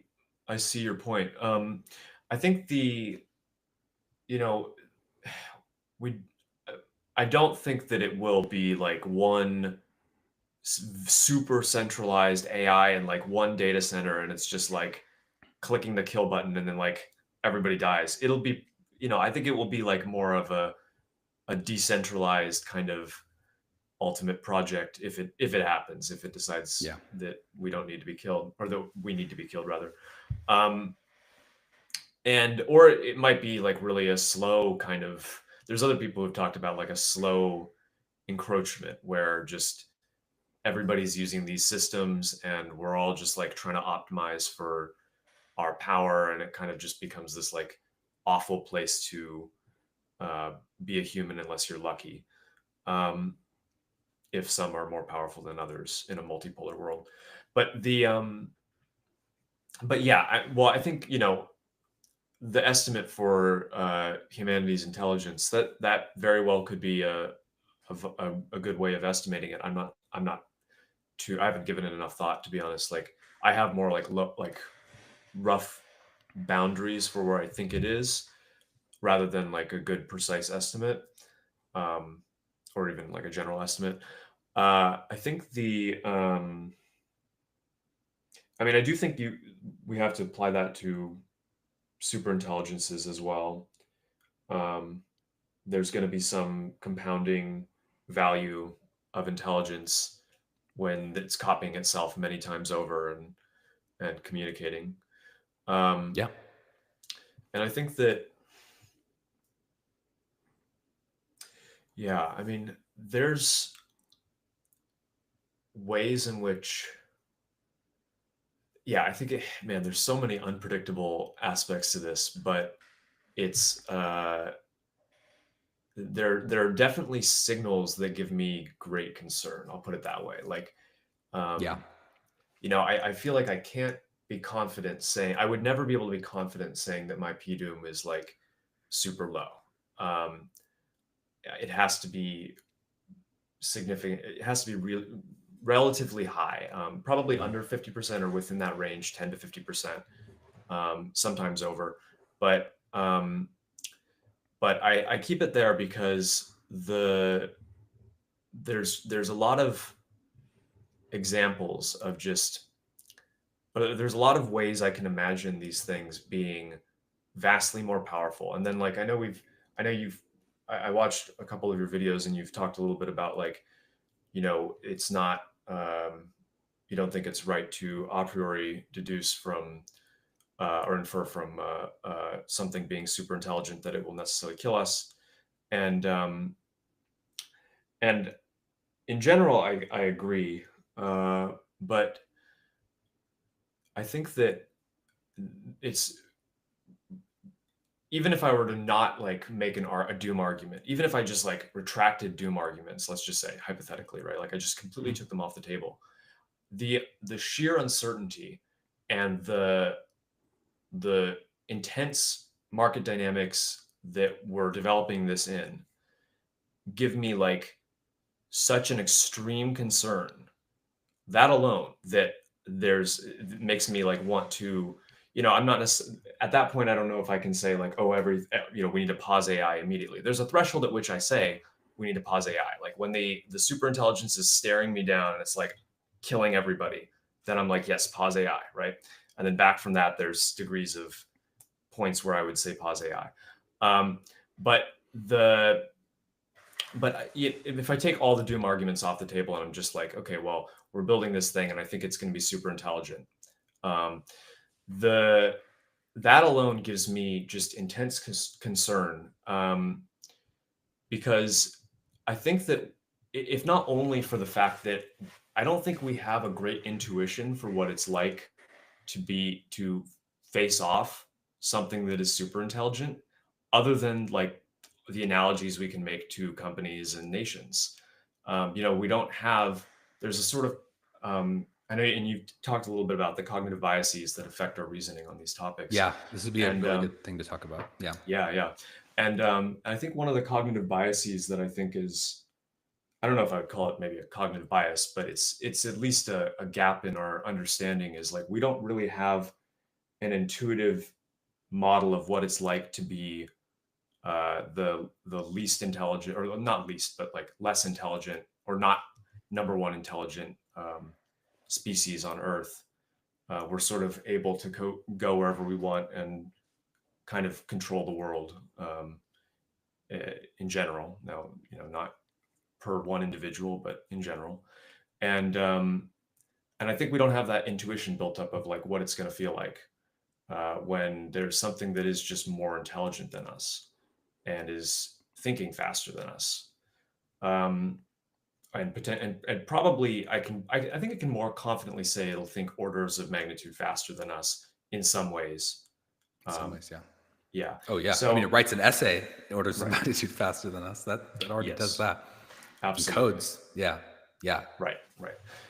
see your point. I think we I don't think that it will be like one super centralized AI in like one data center, and it's just like clicking the kill button and then like everybody dies. It'll be I think it will be like more of a decentralized kind of ultimate project if it happens, if it decides Yeah. that we don't need to be killed, or that we need to be killed rather. Um, and or it might be like really a slow kind of. There's other people who've talked about like a slow encroachment where just everybody's using these systems and we're all just like trying to optimize for our power, and it kind of just becomes this like awful place to be a human unless you're lucky. Um, if some are more powerful than others in a multipolar world. But but yeah, I think the estimate for humanity's intelligence, that very well could be a good way of estimating it. I'm not too. I haven't given it enough thought, to be honest. Like I have more like like rough boundaries for where I think it is, rather than like a good precise estimate, um, or even like a general estimate. I think I mean, I do think we have to apply that to super intelligences as well. Um, there's going to be some compounding value of intelligence when it's copying itself many times over and communicating. Um, Yeah. and I think that, yeah, I mean, there's ways in which, yeah, I think, man, there's so many unpredictable aspects to this, but it's, there are definitely signals that give me great concern. I'll put it that way. Like, Yeah. um, I feel like I can't be confident saying I would never be able to be confident saying that my PDOM is like super low. Um, it has to be significant. It has to be relatively high, probably Mhm. under 50% or within that range, 10 to 50%, sometimes over. But I keep it there because there's a lot of examples of just there's a lot of ways I can imagine these things being vastly more powerful. And then like I know you've I watched a couple of your videos and you've talked a little bit about like, it's not you don't think it's right to a priori deduce from or infer from something being super intelligent that it will necessarily kill us. And and in general, I agree. But I think that it's even if I were to not like make a doom argument, even if I just like retracted doom arguments, let's just say hypothetically, right? Like I just completely Mhm. took them off the table. The sheer uncertainty and the intense market dynamics that we're developing this in give me like such an extreme concern, that alone, that there's it makes me like want to, I'm not at that point I don't know if I can say like, oh, we need to pause AI immediately. There's a threshold at which I say we need to pause AI, like when the super intelligence is staring me down and it's like killing everybody, then I'm like, yes, pause AI, right? And then back from that there's degrees of points where I would say pause AI. um, but the if I take all the doom arguments off the table and I'm just like, okay, well, we're building this thing and I think it's going to be super intelligent, um, the that alone gives me just intense concern, because I think that if not only for the fact that I don't think we have a great intuition for what it's like to face off something that is super intelligent, other than like the analogies we can make to companies and nations. We don't have. There's a sort of I know, and you talked a little bit about the cognitive biases that affect our reasoning on these topics, Yeah. This would be a and really good thing to talk about. Yeah. yeah, yeah, and I think one of the cognitive biases that I think is, I don't know if I would call it maybe a cognitive bias, but it's at least a gap in our understanding, is like we don't really have an intuitive model of what it's like to be the least intelligent, or not least, but like less intelligent, or not number one intelligent species on Earth. We're sort of able to go wherever we want and kind of control the world in general. Now, not per one individual, but in general. And I think we don't have that intuition built up of like what it's going to feel like when there's something that is just more intelligent than us and is thinking faster than us. And probably I think I can more confidently say it'll think orders of magnitude faster than us in some ways. In some ways, yeah. Yeah. Oh yeah. So I mean, it writes an essay in orders of right. magnitude faster than us. That already does Yes. that. Absolutely. And codes. Yeah. Yeah. Right.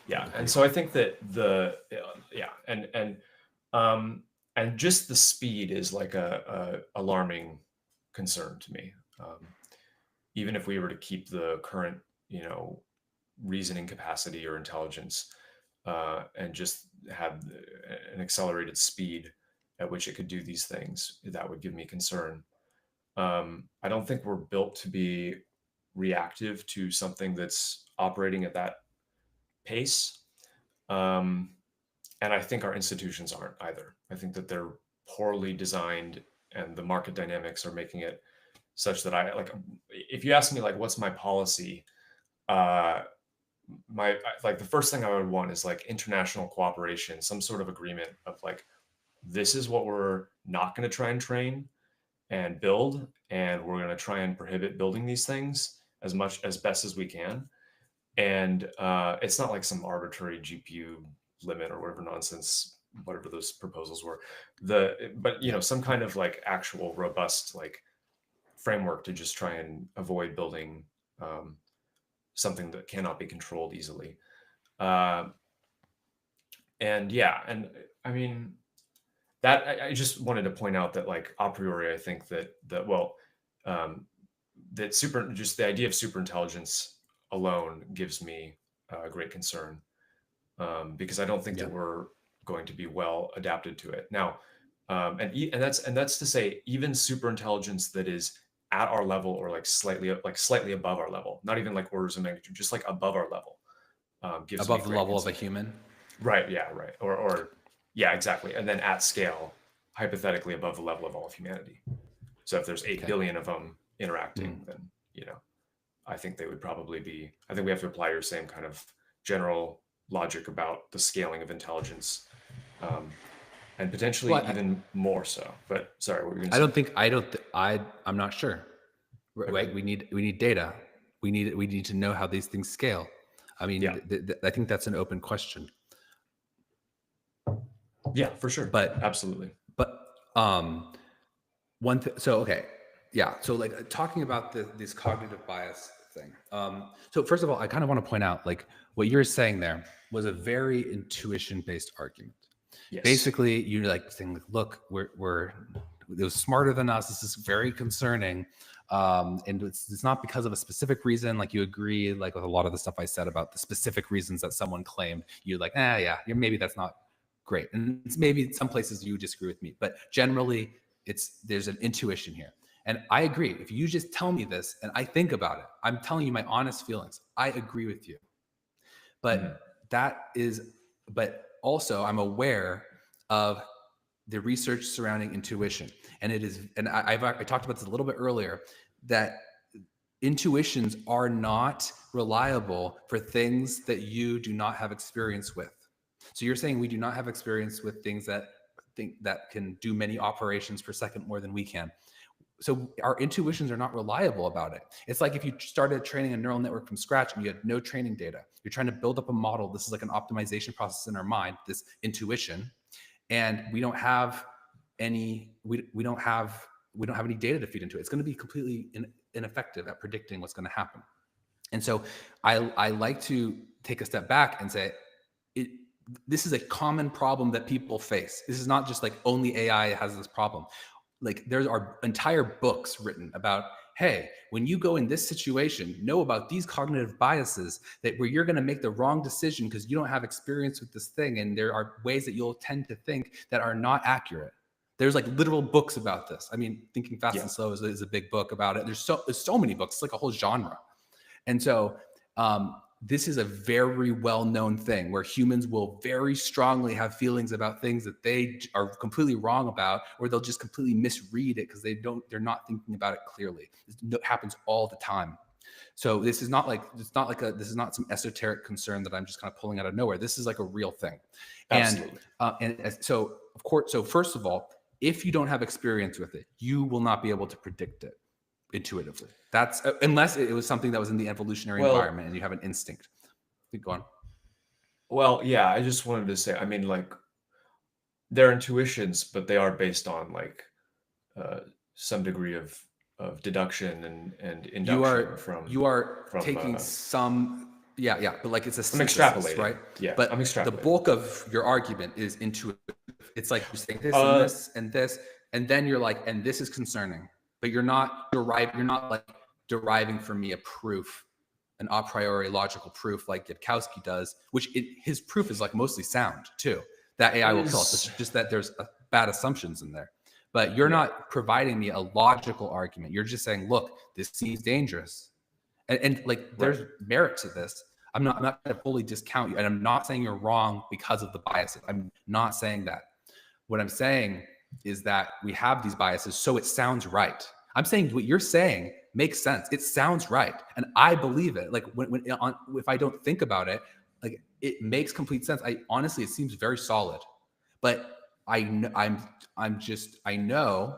Yeah. And so I think that and just the speed is like a alarming concern to me. Even if we were to keep the current, reasoning capacity or intelligence, and just have an accelerated speed at which it could do these things, that would give me concern. I don't think we're built to be reactive to something that's operating at that pace. And I think our institutions aren't either. I think that they're poorly designed, and the market dynamics are making it such that if you ask me like what's my policy, the first thing I would want is like international cooperation, some sort of agreement of like, this is what we're not going to try and train and build, and we're going to try and prohibit building these things as best as we can. And it's not like some arbitrary GPU limit or whatever nonsense, whatever those proposals were. But some kind of like actual robust like framework to just try and avoid building something that cannot be controlled easily. And I mean that I just wanted to point out that like a priori, I think that just the idea of superintelligence alone gives me great concern, because I don't think that we're going to be well adapted to it now. And that's to say, even superintelligence that is at our level or like slightly above our level, not even like orders of magnitude, just like above our level, gives above me the great level concern. of a human. Right. Yeah. Right. Or yeah, exactly. And then at scale, hypothetically above the level of all of humanity. So if there's 8 billion of them interacting, then I think they would probably be. I think we have to apply your same kind of general logic about the scaling of intelligence, and potentially even more so. But sorry, what were you going to say? I'm not sure. Right? Okay. We need data. We need to know how these things scale. I mean, I think that's an open question. Yeah, for sure. But absolutely. But so like talking about this cognitive bias thing. So first of all, I kind of want to point out like what you're saying there was a very intuition-based argument. Yes. Basically, you're like saying, look, we're it was smarter than us. This is very concerning. And it's not because of a specific reason. Like you agree, like with a lot of the stuff I said about the specific reasons that someone claimed, you're like, maybe that's not great. And it's maybe some places you disagree with me, but generally there's an intuition here. And I agree. If you just tell me this and I think about it, I'm telling you my honest feelings. I agree with you. But but also I'm aware of the research surrounding intuition. And I talked about this a little bit earlier, that intuitions are not reliable for things that you do not have experience with. So you're saying we do not have experience with things that can do many operations per second more than we can. So our intuitions are not reliable about it. It's like if you started training a neural network from scratch and you had no training data. You're trying to build up a model. This is like an optimization process in our mind, this intuition, and we don't have any any data to feed into it. It's going to be completely ineffective at predicting what's going to happen. And so I like to take a step back and say, this is a common problem that people face. This is not just like only AI has this problem. Like there are entire books written about, hey, when you go in this situation, know about these cognitive biases where you're going to make the wrong decision because you don't have experience with this thing. And there are ways that you'll tend to think that are not accurate. There's like literal books about this. I mean, Thinking Fast and Slow is a big book about it. There's so many books. It's like a whole genre. And so this is a very well-known thing where humans will very strongly have feelings about things that they are completely wrong about, or they'll just completely misread it because they're not thinking about it clearly. It happens all the time. So this is not some esoteric concern that I'm just kind of pulling out of nowhere. This is like a real thing. Absolutely. So of course, so first of all, if you don't have experience with it, you will not be able to predict it intuitively. That's unless it was something that was in the evolutionary environment and you have an instinct. Go on. Well, yeah, I just wanted to say, I mean, like, they're intuitions, but they are based on like some degree of deduction and induction you are from taking some but like it's a I'm synthesis, extrapolating. right? Yeah, But I'm extrapolating. the bulk of your argument is intuitive. It's like you're saying this and this and this, and then you're like, and this is concerning, but you're not like deriving from me a proof, an a priori logical proof like Yudkowsky does, which his proof is like mostly sound too. That AI will kill us. It's just that there's bad assumptions in there. But you're not providing me a logical argument. You're just saying, look, this seems dangerous. And like, there's merit to this. I'm not going to fully discount you. And I'm not saying you're wrong because of the biases. I'm not saying that. What I'm saying is that we have these biases, so it sounds right. I'm saying what you're saying makes sense. It sounds right. And I believe it. Like if I don't think about it, like it makes complete sense. Honestly, it seems very solid. But I know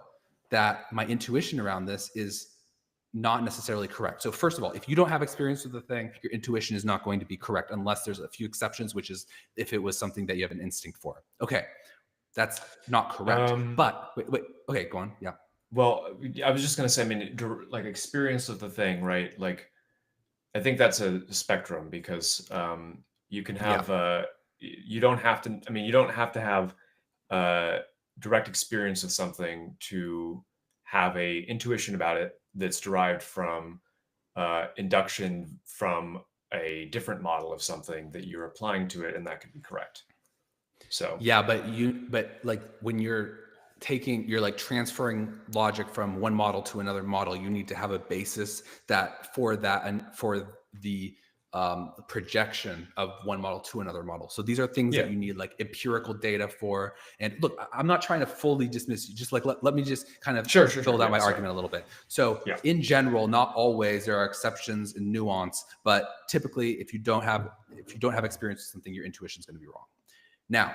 that my intuition around this is not necessarily correct. So first of all, if you don't have experience with the thing, your intuition is not going to be correct unless there's a few exceptions, which is if it was something that you have an instinct for. Okay, that's not correct. But wait, okay, go on. Yeah. Well, I was just going to say, I mean, like experience of the thing, right? Like, I think that's a spectrum because you can have, you don't have to, I mean, you don't have to have direct experience of something to have a intuition about it that's derived from induction from a different model of something that you're applying to it, and that could be correct. So yeah, but like when you're like transferring logic from one model to another model, you need to have a basis that for that and for the projection of one model to another model. So these are things that you need like empirical data for. And look, I'm not trying to fully dismiss you. Just like let me just kind of build out my argument a little bit. So in general, not always, there are exceptions and nuance, but typically if you don't have experience with something, your intuition is going to be wrong. Now,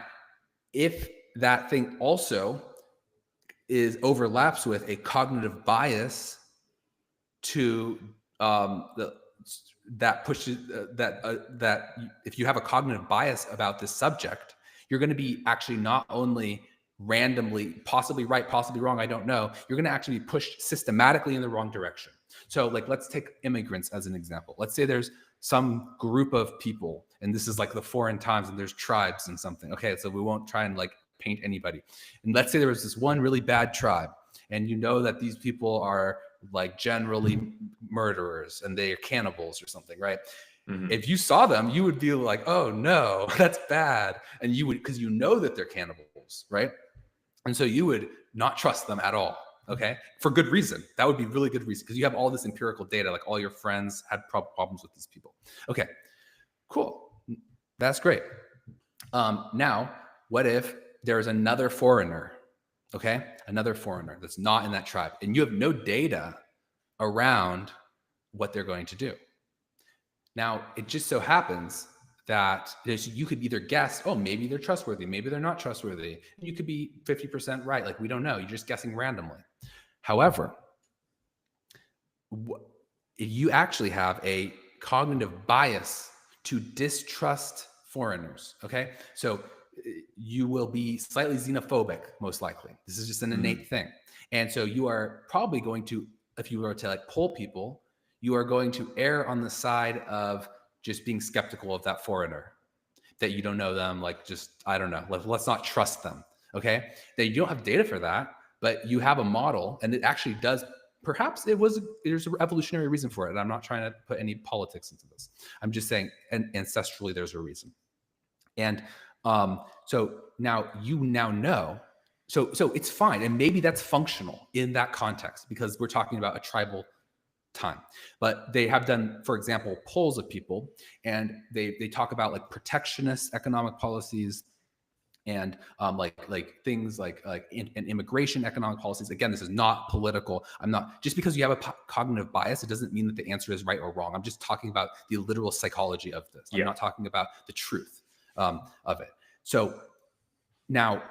if that thing also overlaps with a cognitive bias to that pushes that if you have a cognitive bias about this subject, you're going to be actually not only randomly, possibly right, possibly wrong, I don't know, you're going to actually be pushed systematically in the wrong direction. So like, let's take immigrants as an example. Let's say there's some group of people, and this is like the foreign times, and there's tribes and something. Okay, so we won't try and like paint anybody. And let's say there was this one really bad tribe, and you know that these people are like generally murderers and they are cannibals or something, right? Mm-hmm. If you saw them, you would be like, oh no, that's bad. And you would, because you know that they're cannibals, right? And so you would not trust them at all. Okay, for good reason. That would be really good reason because you have all this empirical data, like all your friends had problems with these people. Okay, cool. That's great. Now, what if there's another foreigner? Okay, another foreigner that's not in that tribe, and you have no data around what they're going to do. Now, it just so happens that you could either guess, oh, maybe they're trustworthy, maybe they're not trustworthy. You could be 50% right. Like, we don't know. You're just guessing randomly. However, you actually have a cognitive bias to distrust foreigners. Okay, so you will be slightly xenophobic, most likely. This is just an innate thing. And so you are probably going to, if you were to like poll people, you are going to err on the side of just being skeptical of that foreigner, that you don't know them, like just, I don't know, let's not trust them. Okay, that you don't have data for that, but you have a model, and it actually does. Perhaps there's an evolutionary reason for it. And I'm not trying to put any politics into this. I'm just saying, and ancestrally, there's a reason. And so now you know, so it's fine. And maybe that's functional in that context because we're talking about a tribal time. But they have done, for example, polls of people, and they talk about like protectionist economic policies, and like things like immigration economic policies. Again, this is not political. I'm not, just because you have a cognitive bias, it doesn't mean that the answer is right or wrong. I'm just talking about the literal psychology of this. I'm not talking about the truth of it. So now,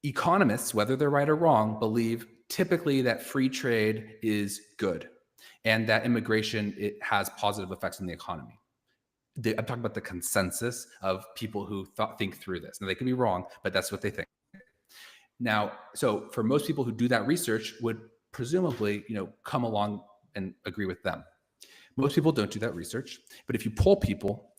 economists, whether they're right or wrong, believe typically that free trade is good and that immigration, it has positive effects on the economy. I'm talking about the consensus of people who think through this. Now, they could be wrong, but that's what they think. Now, so for most people who do that research would presumably, come along and agree with them. Most people don't do that research, but if you poll people,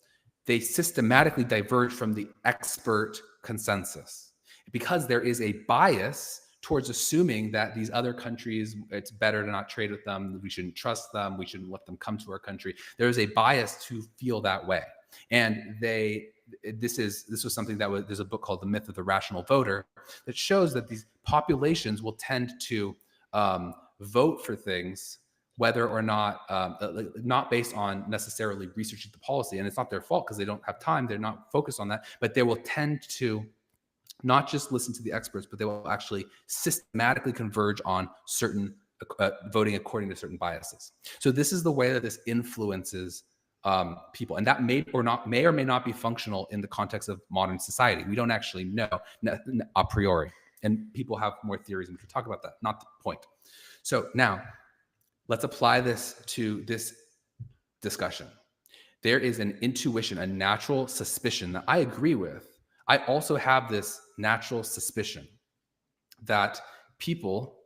they systematically diverge from the expert consensus because there is a bias towards assuming that these other countries, it's better to not trade with them. We shouldn't trust them. We shouldn't let them come to our country. There is a bias to feel that way. And this was something there's a book called The Myth of the Rational Voter that shows that these populations will tend to vote for things whether or not, not based on necessarily researching the policy. And it's not their fault because they don't have time. They're not focused on that, but they will tend to not just listen to the experts, but they will actually systematically converge on certain voting according to certain biases. So this is the way that this influences people, and that may or may not be functional in the context of modern society. We don't actually know a priori, and people have more theories, and we can talk about that. Not the point. So now, let's apply this to this discussion. There is an intuition, a natural suspicion that I agree with. I also have this natural suspicion that people,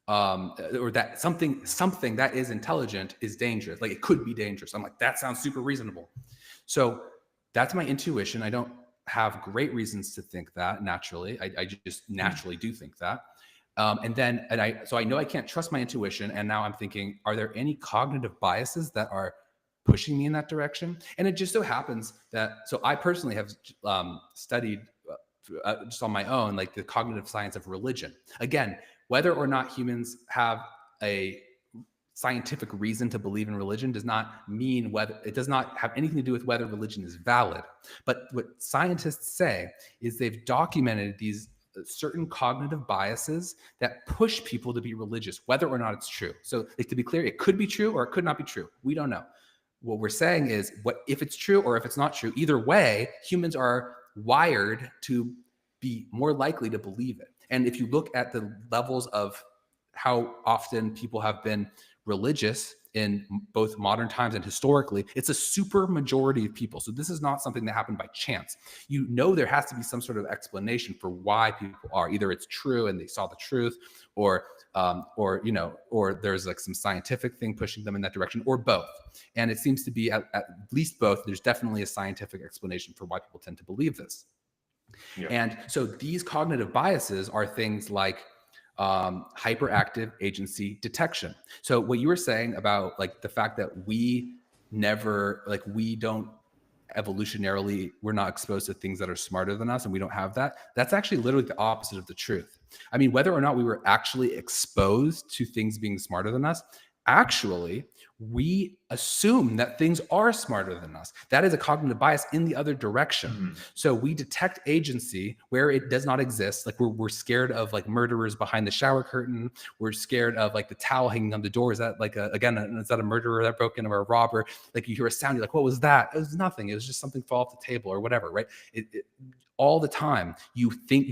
or that something that is intelligent is dangerous. Like, it could be dangerous. I'm like, that sounds super reasonable. So that's my intuition. I don't have great reasons to think that naturally. I just naturally do think that. So I know I can't trust my intuition. And now I'm thinking, are there any cognitive biases that are pushing me in that direction? And it just so happens that, so I personally have studied just on my own, like the cognitive science of religion. Again, whether or not humans have a scientific reason to believe in religion does not mean it does not have anything to do with whether religion is valid. But what scientists say is they've documented these certain cognitive biases that push people to be religious, whether or not it's true. So, like, to be clear, it could be true or it could not be true. We don't know. What we're saying is, if it's true or if it's not true, either way, humans are wired to be more likely to believe it. And if you look at the levels of how often people have been religious in both modern times and historically, it's a super majority of people. So this is not something that happened by chance. There has to be some sort of explanation for why people are. Either it's true and they saw the truth, or there's like some scientific thing pushing them in that direction, or both. And it seems to be at least both. There's definitely a scientific explanation for why people tend to believe this. Yeah. And so these cognitive biases are things like hyperactive agency detection. So what you were saying about like the fact that we don't evolutionarily, we're not exposed to things that are smarter than us and we don't have that. That's actually literally the opposite of the truth. I mean, whether or not we were actually exposed to things being smarter than us, actually, we assume that things are smarter than us. That is a cognitive bias in the other direction. Mm-hmm. So we detect agency where it does not exist. Like we're scared of like murderers behind the shower curtain. We're scared of like the towel hanging on the door. Is that like is that a murderer that broke in, or a robber? Like you hear a sound, you're like, what was that? It was nothing. It was just something fall off the table or whatever, right? All the time you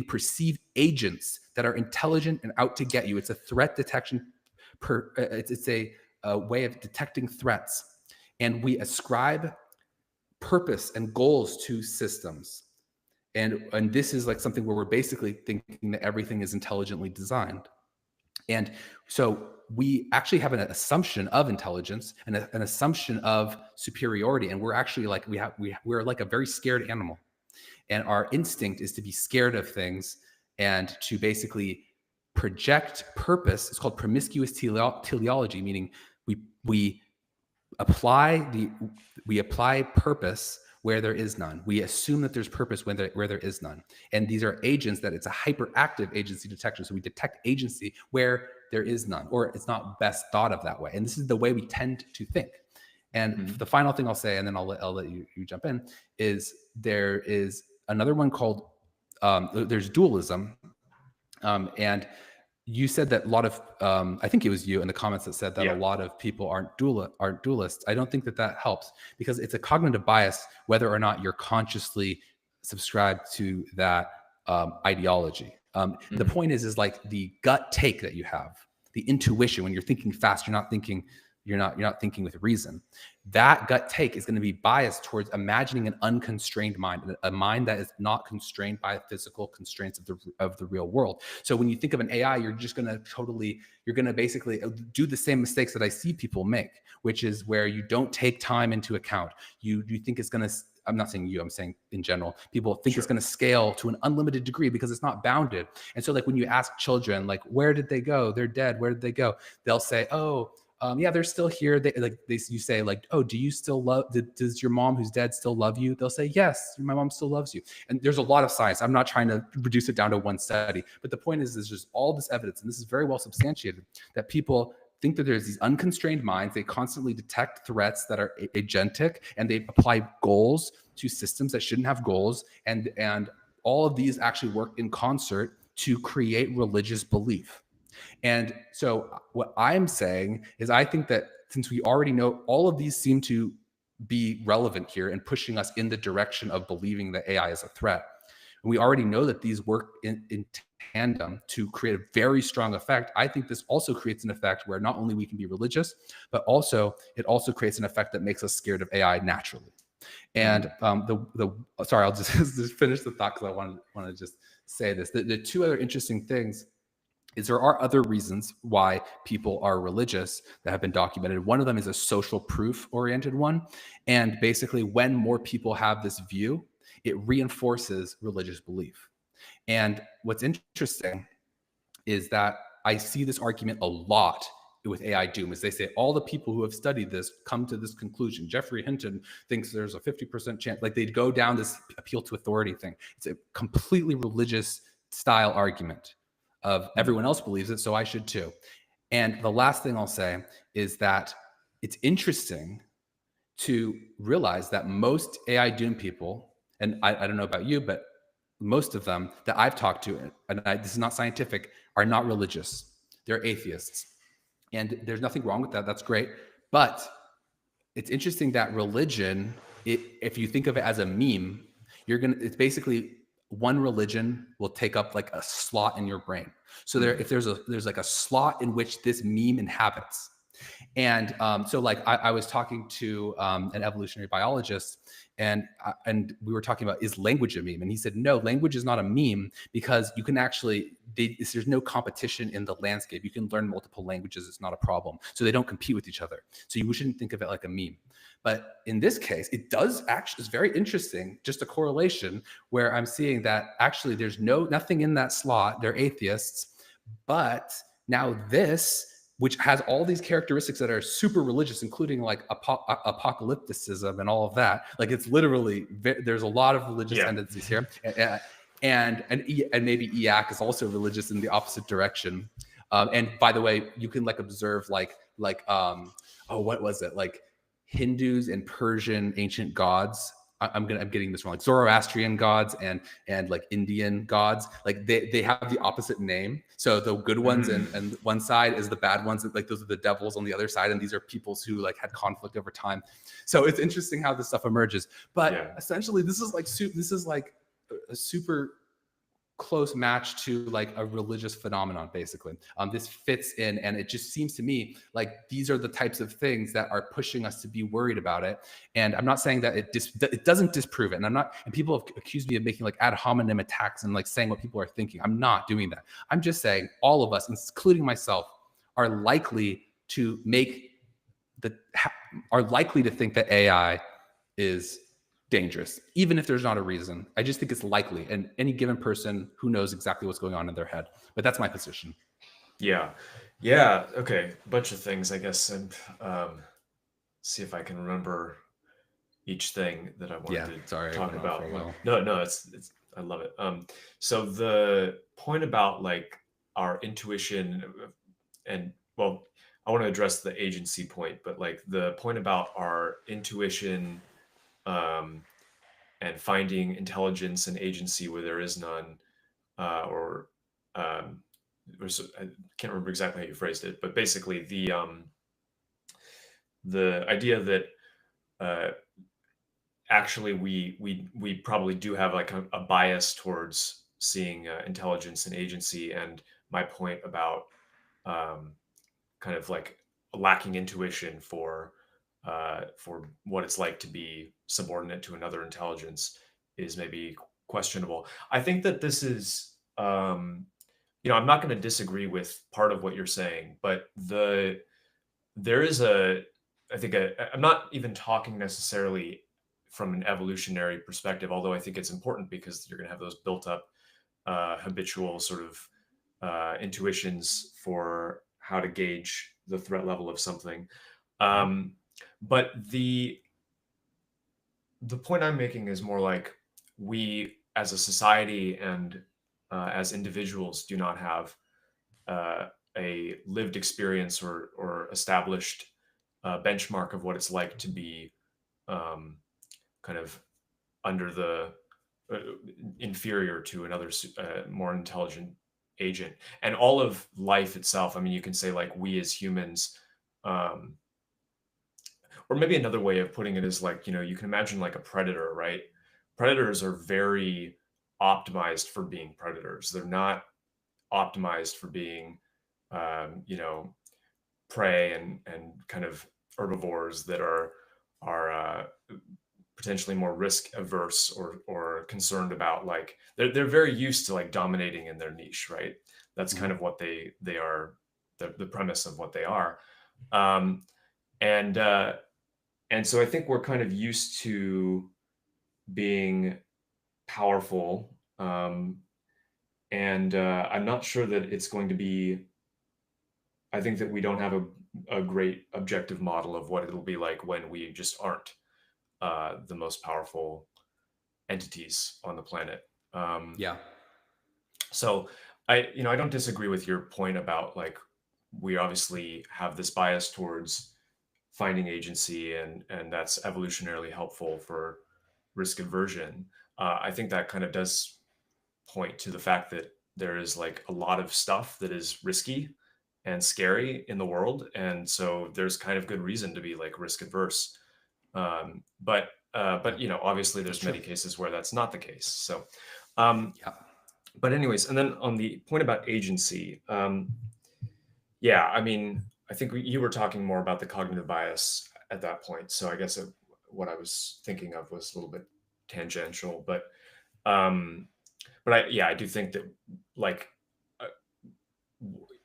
perceive agents that are intelligent and out to get you. It's a threat detection. It's a way of detecting threats, and we ascribe purpose and goals to systems, and this is like something where we're basically thinking that everything is intelligently designed. And so we actually have an assumption of intelligence and an assumption of superiority, and we're actually like we're like a very scared animal, and our instinct is to be scared of things and to basically project purpose. It's called promiscuous teleology, meaning we apply purpose where there is none. We assume that there's purpose where there is none. And these are agents that it's a hyperactive agency detection. So we detect agency where there is none, or it's not best thought of that way. And this is the way we tend to think. And the final thing I'll say, and then I'll let you jump in, is there is another one called, there's dualism. And you said that a lot of, I think it was you in the comments that said that a lot of people aren't dualists. I don't think that helps, because it's a cognitive bias whether or not you're consciously subscribed to that ideology. The point is like the gut take that you have, the intuition. When you're thinking fast, you're not thinking with reason. That gut take is going to be biased towards imagining an unconstrained mind, a mind that is not constrained by physical constraints of the real world. So when you think of an AI, you're going to basically do the same mistakes that I see people make, which is where you don't take time into account. You think it's going to, I'm not saying you, I'm saying in general, people think it's going to scale to an unlimited degree because it's not bounded. And so like when you ask children, like, where did they go? They're dead. Where did they go? They'll say, oh, yeah, they're still here. You say like, oh, do you still does your mom who's dead still love you? They'll say, yes, my mom still loves you. And there's a lot of science. I'm not trying to reduce it down to one study, but the point is there's just all this evidence, and this is very well substantiated, that people think that there's these unconstrained minds. They constantly detect threats that are agentic, and they apply goals to systems that shouldn't have goals. And all of these actually work in concert to create religious belief. And so what I'm saying is I think that since we already know all of these seem to be relevant here and pushing us in the direction of believing that AI is a threat, and we already know that these work in tandem to create a very strong effect, I think this also creates an effect where not only we can be religious, but also it also creates an effect that makes us scared of AI naturally. And sorry, I'll just finish the thought because I want to just say this. The two other interesting things is there are other reasons why people are religious that have been documented. One of them is a social proof oriented one. And basically when more people have this view, it reinforces religious belief. And what's interesting is that I see this argument a lot with AI doom, is they say all the people who have studied this come to this conclusion. Jeffrey Hinton thinks there's a 50% chance, like they'd go down this appeal to authority thing. It's a completely religious style argument of everyone else believes it, so I should too. And the last thing I'll say is that it's interesting to realize that most AI doom people, and I don't know about you, but most of them that I've talked to, and this is not scientific, are not religious. They're atheists. And there's nothing wrong with that. That's great. But it's interesting that religion, if you think of it as a meme, it's basically one religion will take up like a slot in your brain. So if there's like a slot in which this meme inhabits. And so like I was talking to an evolutionary biologist, and we were talking about, is language a meme? And he said, no, language is not a meme, because you can actually, there's no competition in the landscape. You can learn multiple languages. It's not a problem. So they don't compete with each other. So you shouldn't think of it like a meme. But in this case, it does actually, it's very interesting, just a correlation where I'm seeing that actually there's nothing in that slot. They're atheists. But now this, which has all these characteristics that are super religious, including like apocalypticism and all of that. Like it's literally, there's a lot of religious tendencies here. And maybe EAC is also religious in the opposite direction. And by the way, you can like observe what was it? Like Hindus and Persian ancient gods. I'm getting this wrong. Like Zoroastrian gods and like Indian gods, like they have the opposite name. So the good ones and one side is the bad ones. Like those are the devils on the other side, and these are peoples who like had conflict over time. So it's interesting how this stuff emerges. But essentially, this is like a super close match to like a religious phenomenon, basically. This fits in, and it just seems to me like these are the types of things that are pushing us to be worried about it. And I'm not saying that it doesn't disprove it. And people have accused me of making like ad hominem attacks and like saying what people are thinking. I'm not doing that. I'm just saying all of us, including myself, are likely to think that AI is dangerous, even if there's not a reason. I just think it's likely, and any given person who knows exactly what's going on in their head. But that's my position. Yeah. Okay. A bunch of things, I guess, and see if I can remember each thing that I wanted Yeah, to sorry, I talk went on for about. a while. No, it's I love it. So the point about like our intuition and well, I want to address the agency point, but like the point about our intuition um, and finding intelligence and agency where there is none, or um, I can't remember exactly how you phrased it, but basically the idea that uh, actually we probably do have like a bias towards seeing intelligence and agency, and my point about um, kind of like lacking intuition for what it's like to be subordinate to another intelligence is maybe questionable. I think that this is I'm not going to disagree with part of what you're saying, but there is I think I'm not even talking necessarily from an evolutionary perspective, although I think it's important because you're going to have those built up habitual sort of intuitions for how to gauge the threat level of something. Um, but the point I'm making is more like we as a society and as individuals do not have uh, a lived experience or established benchmark of what it's like to be um, kind of under the uh, inferior to another more intelligent agent, and all of life itself. I mean, you can say like we as humans, um, or maybe another way of putting it is like you can imagine like a predator, right? Predators are very optimized for being predators. They're not optimized for being prey and kind of herbivores that are potentially more risk averse or concerned about like they're very used to like dominating in their niche, right? That's kind of what they are, the premise of what they are. um and and so I think we're kind of used to being powerful, and I'm not sure that it's going to be. I think that we don't have a great objective model of what it'll be like when we just aren't the most powerful entities on the planet. Um, Yeah. so I don't disagree with your point about like we obviously have this bias towards finding agency, and that's evolutionarily helpful for risk aversion. I think that kind of does point to the fact that there is like a lot of stuff that is risky and scary in the world, and so there's kind of good reason to be like risk adverse. But Yeah, obviously that's there's true. many cases where that's not the case. So um, Yeah. but anyways, and then on the point about agency, yeah, I mean, I think you were talking more about the cognitive bias at that point, so I guess what I was thinking of was a little bit tangential, um but I do think that like uh,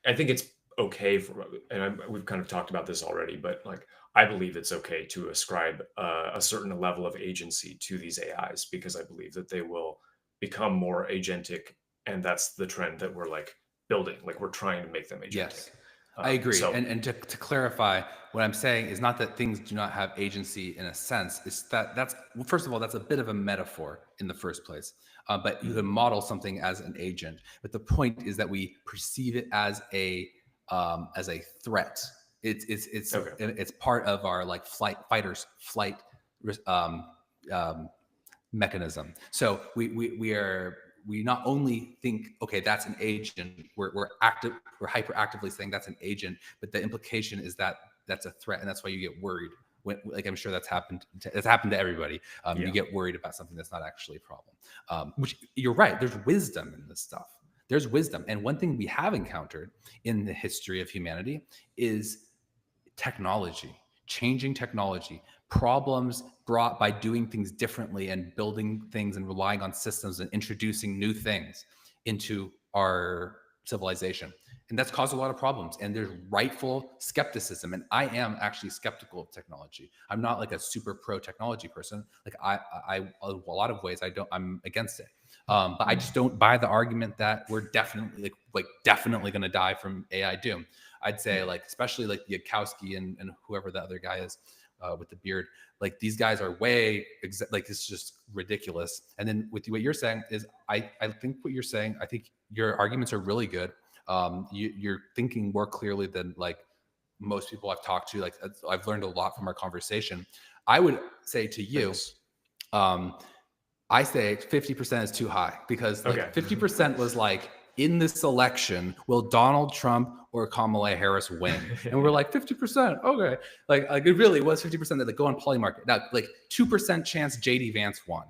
I think it's okay for, and we've kind of talked about this already, but like I believe it's okay to ascribe a certain level of agency to these AIs because I believe that they will become more agentic, and that's the trend that we're like building. Like we're trying to make them agentic. Yes, I agree. So And to clarify, what I'm saying is not that things do not have agency in a sense. It's that's well, first of all, that's a bit of a metaphor in the first place. But you can mhm. model something as an agent. But the point is that we perceive it as a threat. Okay. It's part of our like flight um, um, mechanism. So we not only think, okay, that's an agent, we're hyperactively saying that's an agent, but the implication is that that's a threat, and that's why you get worried. When, like I'm sure that's happened to everybody. You Yeah. get worried about something that's not actually a problem. Which you're right. There's wisdom in this stuff. There's wisdom, and one thing we have encountered in the history of humanity is technology, changing technology, problems brought by doing things differently and building things and relying on systems and introducing new things into our civilization. And that's caused a lot of problems. And there's rightful skepticism. And I am actually skeptical of technology. I'm not like a super pro technology person. Like a lot of ways, I'm against it. But I just Mhm. don't buy the argument that we're definitely definitely going to die from AI doom. I'd say Yeah. like, especially like Yudkowsky and whoever the other guy is, with the beard. Like these guys are way like it's just ridiculous. And then with what you're saying is, I think what you're saying, I think your arguments are really good. You're thinking more clearly than like most people I've talked to. Like I've learned a lot from our conversation. I would say to you, Thanks. I say 50% is too high, because like Okay. 50% was like, in this election, will Donald Trump or Kamala Harris win? And we're like 50%. Okay. Like it really was 50% that like go on Polymarket. Now, like 2% chance JD Vance won.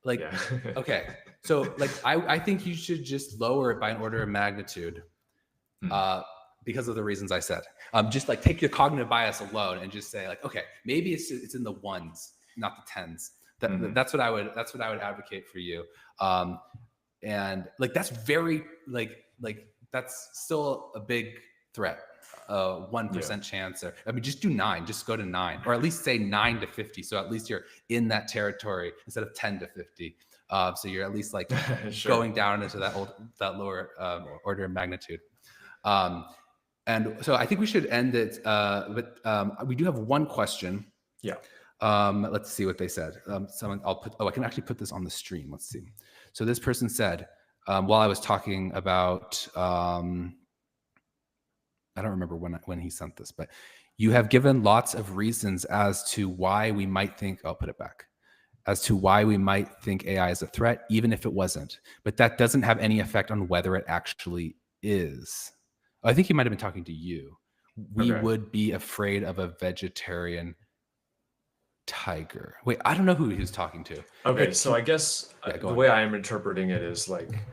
Like, Yeah. okay. So like, I think you should just lower it by an order of magnitude, because of the reasons I said. Just like take your cognitive bias alone and just say like, okay, maybe it's in the ones, not the tens. That's what I would advocate for you. And like that's very like that's still a big threat. 1% chance, or I mean, just do 9. Just go to 9, or at least say 9 to 50. So at least you're in that territory instead of 10 to 50. So you're at least like Sure. going down into that lower order of magnitude. And so I think we should end it. But we do have one question. Yeah. Let's see what they said. I can actually put this on the stream. Let's see. So this person said, while I was talking about, I don't remember when he sent this, but you have given lots of reasons as to why we might think, I'll put it back, as to why we might think AI is a threat, even if it wasn't. But that doesn't have any effect on whether it actually is. I think he might have been talking to you. We would be afraid of a vegetarian tiger. Wait, I don't know who he was talking to. Okay, Like, so I guess the on. way I am interpreting it is like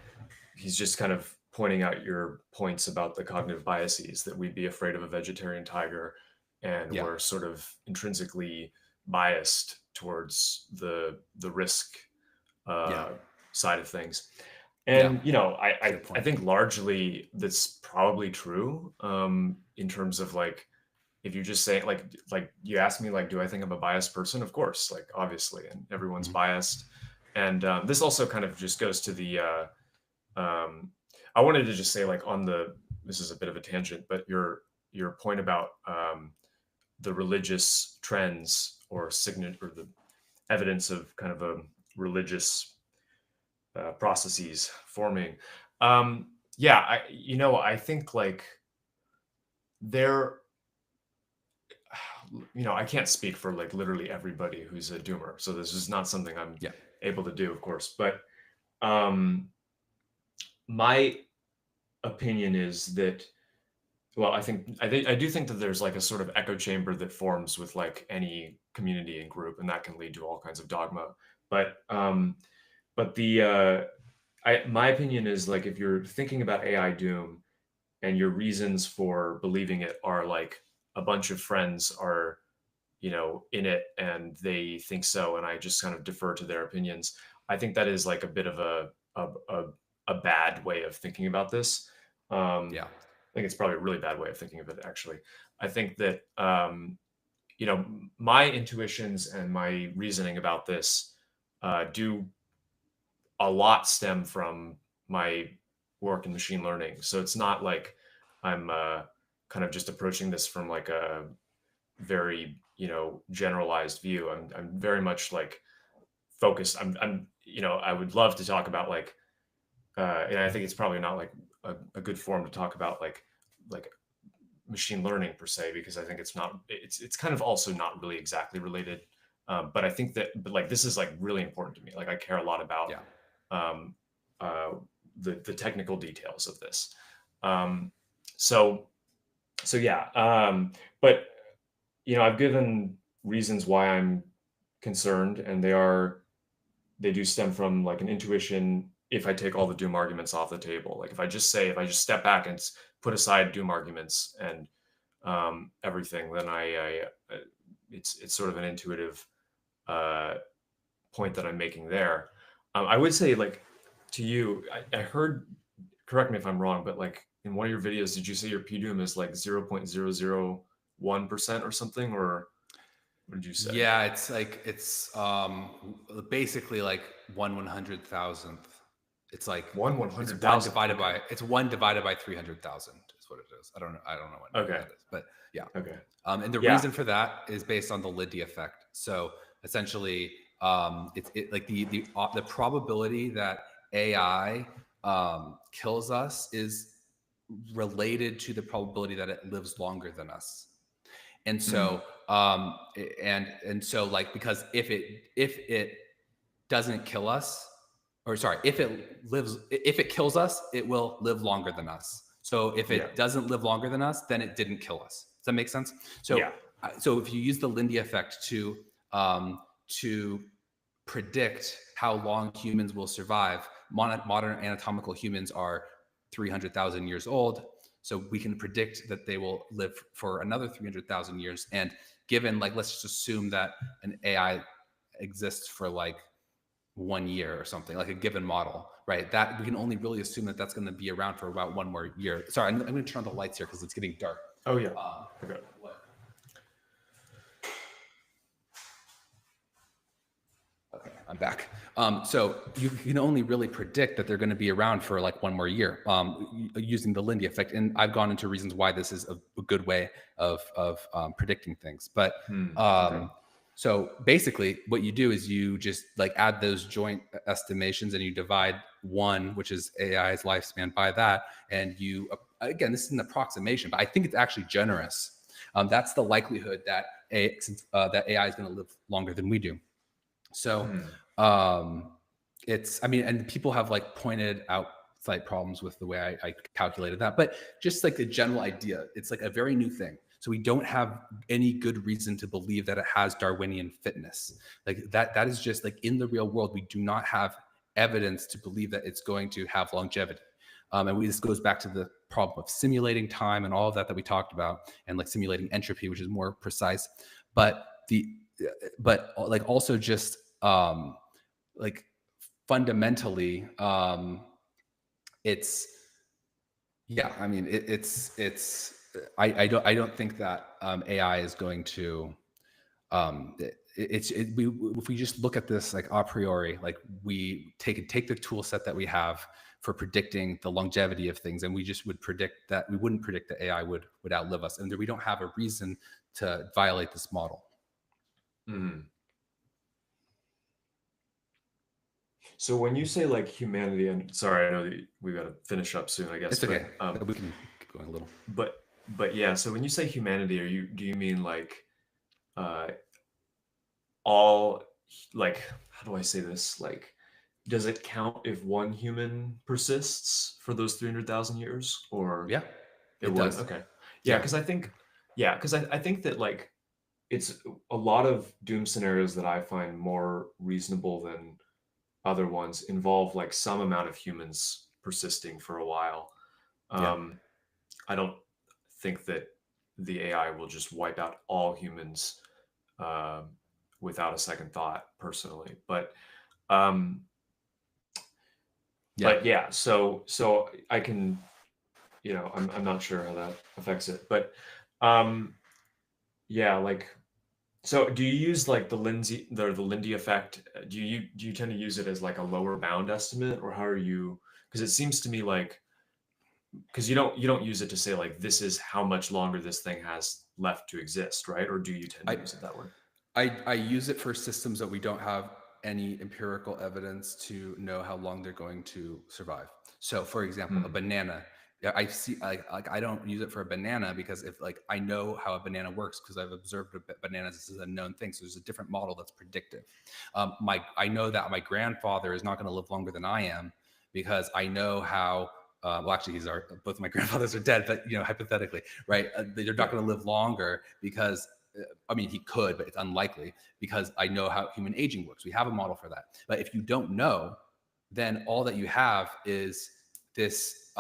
he's just kind of pointing out your points about the cognitive biases, that we'd be afraid of a vegetarian tiger, and Yeah. we're sort of intrinsically biased towards the risk side of things. And you know, I think largely that's probably true, in terms of like, if you just say like you asked me like, do I think I'm a biased person? Of course, like obviously, and everyone's biased. And this also kind of just goes to the I wanted to just say like this is a bit of a tangent, but your point about the religious trends or the evidence of kind of a religious processes forming. I think like I can't speak for like literally everybody who's a doomer, so this is not something I'm able to do, of course, but my opinion is that, well, I do think that there's like a sort of echo chamber that forms with like any community and group, and that can lead to all kinds of dogma. But my opinion is like, if you're thinking about AI doom and your reasons for believing it are like a bunch of friends are, in it and they think so, and I just kind of defer to their opinions, I think that is like a bit of a bad way of thinking about this. I think it's probably a really bad way of thinking of it, actually. I think that, my intuitions and my reasoning about this do a lot stem from my work in machine learning. So it's not like I'm kind of just approaching this from like a very, generalized view. I'm very much like focused. I would love to talk about like, and I think it's probably not like a good forum to talk about like machine learning per se, because I think it's kind of also not really exactly related. But I think that, like, this is like really important to me. Like I care a lot about the technical details of this. But I've given reasons why I'm concerned, and they do stem from like an intuition. If I take all the doom arguments off the table, like if I just step back and put aside doom arguments and everything, then it's sort of an intuitive point that I'm making there. I would say, like, to you, I heard, correct me if I'm wrong, but like in one of your videos, did you say your PDOOM is like 0.001% or something, or what did you say? Yeah, it's basically like 1/100,000th. It's like 1/100,000. It's 1 divided by 300,000. is what it is. I don't know what Okay. that is, but yeah. Okay. And the reason for that is based on the Lindy effect. So essentially, it's like the probability that AI kills us is related to the probability that it lives longer than us. And so, so like, because if it doesn't kill us, or sorry, if it kills us, it will live longer than us. So if it doesn't live longer than us, then it didn't kill us. Does that make sense? So, so if you use the Lindy effect to predict how long humans will survive, modern anatomical humans are 300,000 years old. So we can predict that they will live for another 300,000 years. And given, like, let's just assume that an AI exists for like 1 year or something, like a given model, right? That we can only really assume that that's going to be around for about 1 more year. Sorry, I'm going to turn on the lights here because it's getting dark. Oh yeah. Okay. Okay, I'm back. So you can only really predict that they're going to be around for like 1 more year using the Lindy effect. And I've gone into reasons why this is a good way of predicting things. But so basically what you do is you just like add those joint estimations and you divide 1, which is AI's lifespan, by that. And you, again, this is an approximation, but I think it's actually generous. That's the likelihood that that AI is going to live longer than we do. So it's, I mean, and people have like pointed out slight problems with the way I calculated that, but just like the general idea, it's like a very new thing. So we don't have any good reason to believe that it has Darwinian fitness. Like that is just like, in the real world, we do not have evidence to believe that it's going to have longevity. This goes back to the problem of simulating time and all of that we talked about, and like simulating entropy, which is more precise. But like also just like fundamentally, it's, yeah, I mean, I don't think that AI is going to if we just look at this like a priori, like we take the tool set that we have for predicting the longevity of things, and we just would predict that we wouldn't predict that AI would outlive us, and we don't have a reason to violate this model. So when you say like humanity, and sorry, I know that we got to finish up soon, I guess. It's okay. We can keep going a little. But yeah, so when you say humanity, do you mean like all, like, how do I say this? Like, does it count if 1 human persists for those 300,000 years, or Yeah, it would? does. Okay. Yeah, because I think that like it's a lot of doom scenarios that I find more reasonable than other ones involve like some amount of humans persisting for a while. I don't think that the AI will just wipe out all humans without a second thought, personally. But yeah, so I can, I'm not sure how that affects it, but yeah, like, so do you use like the Lindy effect? Do you tend to use it as like a lower bound estimate, or how are you? Because it seems to me like, because you don't use it to say like this is how much longer this thing has left to exist, right? Or do you tend to use it that way? I use it for systems that we don't have any empirical evidence to know how long they're going to survive. So, for example, a banana. I see, like I don't use it for a banana because if like I know how a banana works because I've observed bananas. This is a known thing. So there's a different model that's predictive. I know that my grandfather is not going to live longer than I am because I know how. Well, actually, both of my grandfathers are dead, but hypothetically, right? They're not going to live longer because. I mean, he could, but it's unlikely because I know how human aging works. We have a model for that. But if you don't know, then all that you have is this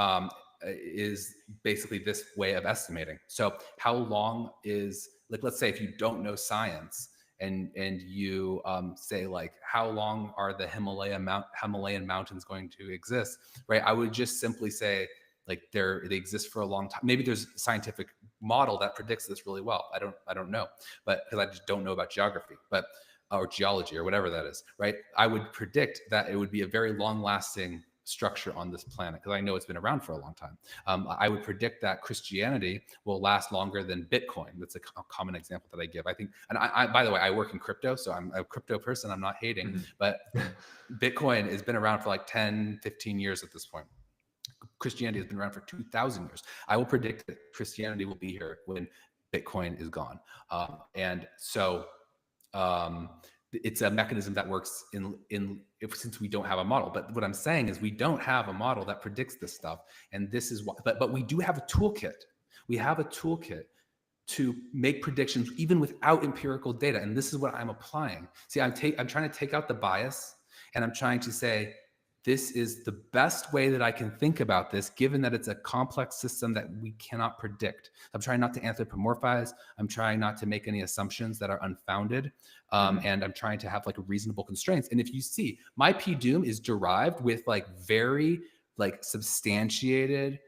is basically this way of estimating. So how long is, like, let's say if you don't know science and you say like, how long are the Himalayan mountains going to exist, right? I would just simply say like they exist for a long time. Maybe there's a scientific model that predicts this really well. I don't know, but because I just don't know about geography, or geology or whatever that is, right? I would predict that it would be a very long lasting structure on this planet, because I know it's been around for a long time. I would predict that Christianity will last longer than Bitcoin. That's a common example that I give. I think, and by the way, I work in crypto, so I'm a crypto person. I'm not hating, but Bitcoin has been around for like 10, 15 years at this point. Christianity has been around for 2,000 years. I will predict that Christianity will be here when Bitcoin is gone. And so it's a mechanism that works since we don't have a model. But what I'm saying is we don't have a model that predicts this stuff. And this is why, but we do have a toolkit. We have a toolkit to make predictions even without empirical data. And this is what I'm applying. See, I'm trying to take out the bias, and I'm trying to say, this is the best way that I can think about this, given that it's a complex system that we cannot predict. I'm trying not to anthropomorphize. I'm trying not to make any assumptions that are unfounded. And I'm trying to have like reasonable constraints. And if you see, my PDoom is derived with like very like substantiated,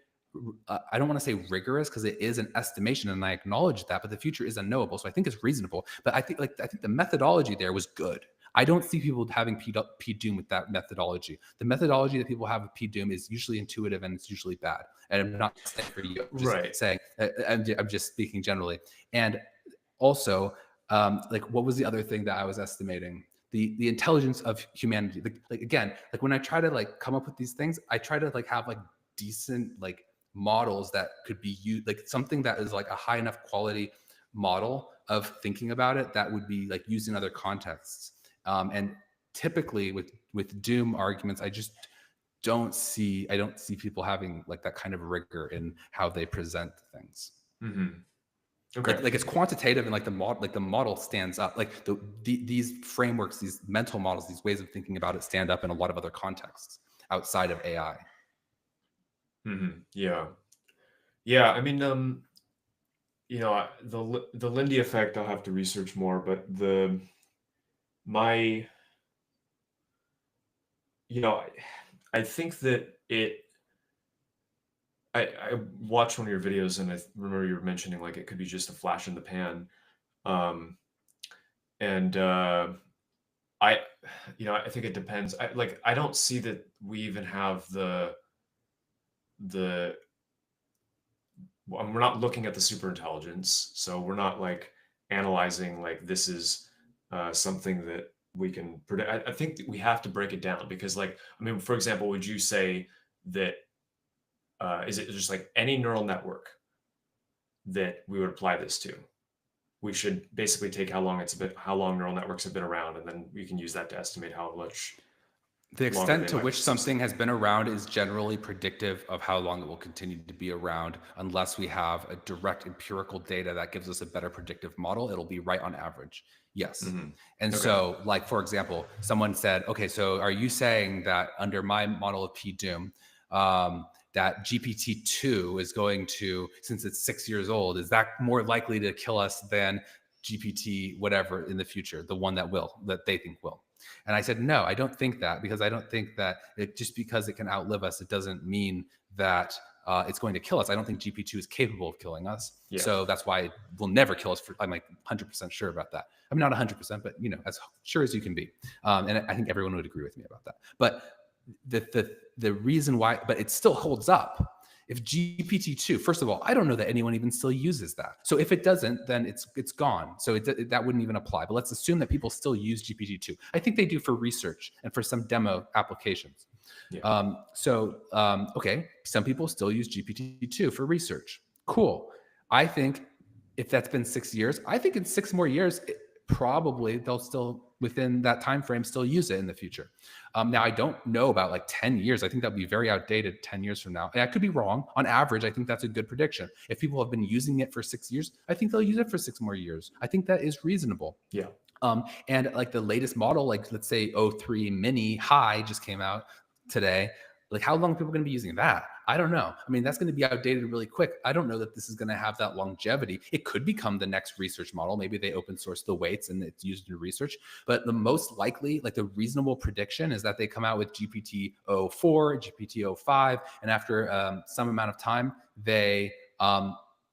I don't want to say rigorous, because it is an estimation and I acknowledge that, but the future is unknowable. So I think it's reasonable. But I think the methodology there was good. I don't see people having PDoom with that methodology. The methodology that people have with PDoom is usually intuitive and it's usually bad. And I'm not saying for you, I'm just saying, I'm just speaking generally. And also, like, what was the other thing that I was estimating? The intelligence of humanity. Like again, like when I try to like come up with these things, I try to like have like decent like models that could be used, like something that is like a high enough quality model of thinking about it that would be like used in other contexts. And typically with doom arguments, I just don't see people having like that kind of rigor in how they present things. Okay. Like it's quantitative, and like the model stands up. Like these frameworks, these mental models, these ways of thinking about it stand up in a lot of other contexts outside of AI. Yeah. I mean, the Lindy effect, I'll have to research more, but I think that I watched one of your videos, and I remember you were mentioning like it could be just a flash in the pan. And I think it depends. I don't see that we even have we're not looking at the superintelligence, so we're not like analyzing like this is something that we can predict. I think that we have to break it down, because like, I mean, for example, would you say that is it just like any neural network that we would apply this to? We should basically take how long neural networks have been around, and then we can use that to estimate how much. The extent to which something has been around is generally predictive of how long it will continue to be around, unless we have a direct empirical data that gives us a better predictive model. It'll be right on average. Yes. And so, like, for example, someone said, okay, so are you saying that under my model of PDoom, that GPT-2 is going to, since it's 6 years old, is that more likely to kill us than GPT whatever in the future, the one that they think will? And I said, no, I don't think that, because I don't think that just because it can outlive us, it doesn't mean that it's going to kill us. I don't think GP2 is capable of killing us. Yeah. So that's why it will never kill us. I'm like 100% sure about that. I'm not 100%, but as sure as you can be. And I think everyone would agree with me about that. But the reason why, but it still holds up. If GPT-2, first of all, I don't know that anyone even still uses that. So if it doesn't, then it's gone. So that wouldn't even apply. But let's assume that people still use GPT-2. I think they do for research and for some demo applications. Yeah. Okay, some people still use GPT-2 for research. Cool. I think if that's been 6 years, I think in 6 more years, probably they'll still, within that time frame, still use it in the future. Now, I don't know about like 10 years. I think that'll be very outdated 10 years from now. And I could be wrong. On average, I think that's a good prediction. If people have been using it for 6 years, I think they'll use it for 6 more years. I think that is reasonable. Yeah. And like the latest model, like let's say O3 Mini High just came out today. Like, how long are people going to be using that? I don't know. I mean, that's going to be outdated really quick. I don't know that this is going to have that longevity. It could become the next research model. Maybe they open source the weights and it's used in research. But the most likely, like the reasonable prediction, is that they come out with GPT-04, GPT-05, and after some amount of time, they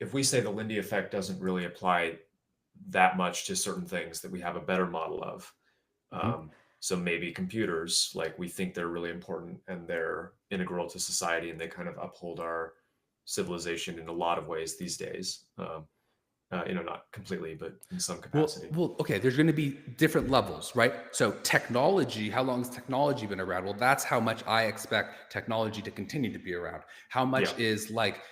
if we say the Lindy effect doesn't really apply that much to certain things that we have a better model of. Mhm. So maybe computers, like we think they're really important and they're integral to society and they kind of uphold our civilization in a lot of ways these days. Not completely, but in some capacity. Well, okay. There's going to be different levels, right? So technology, how long has technology been around? Well, that's how much I expect technology to continue to be around. How Yeah. much is like,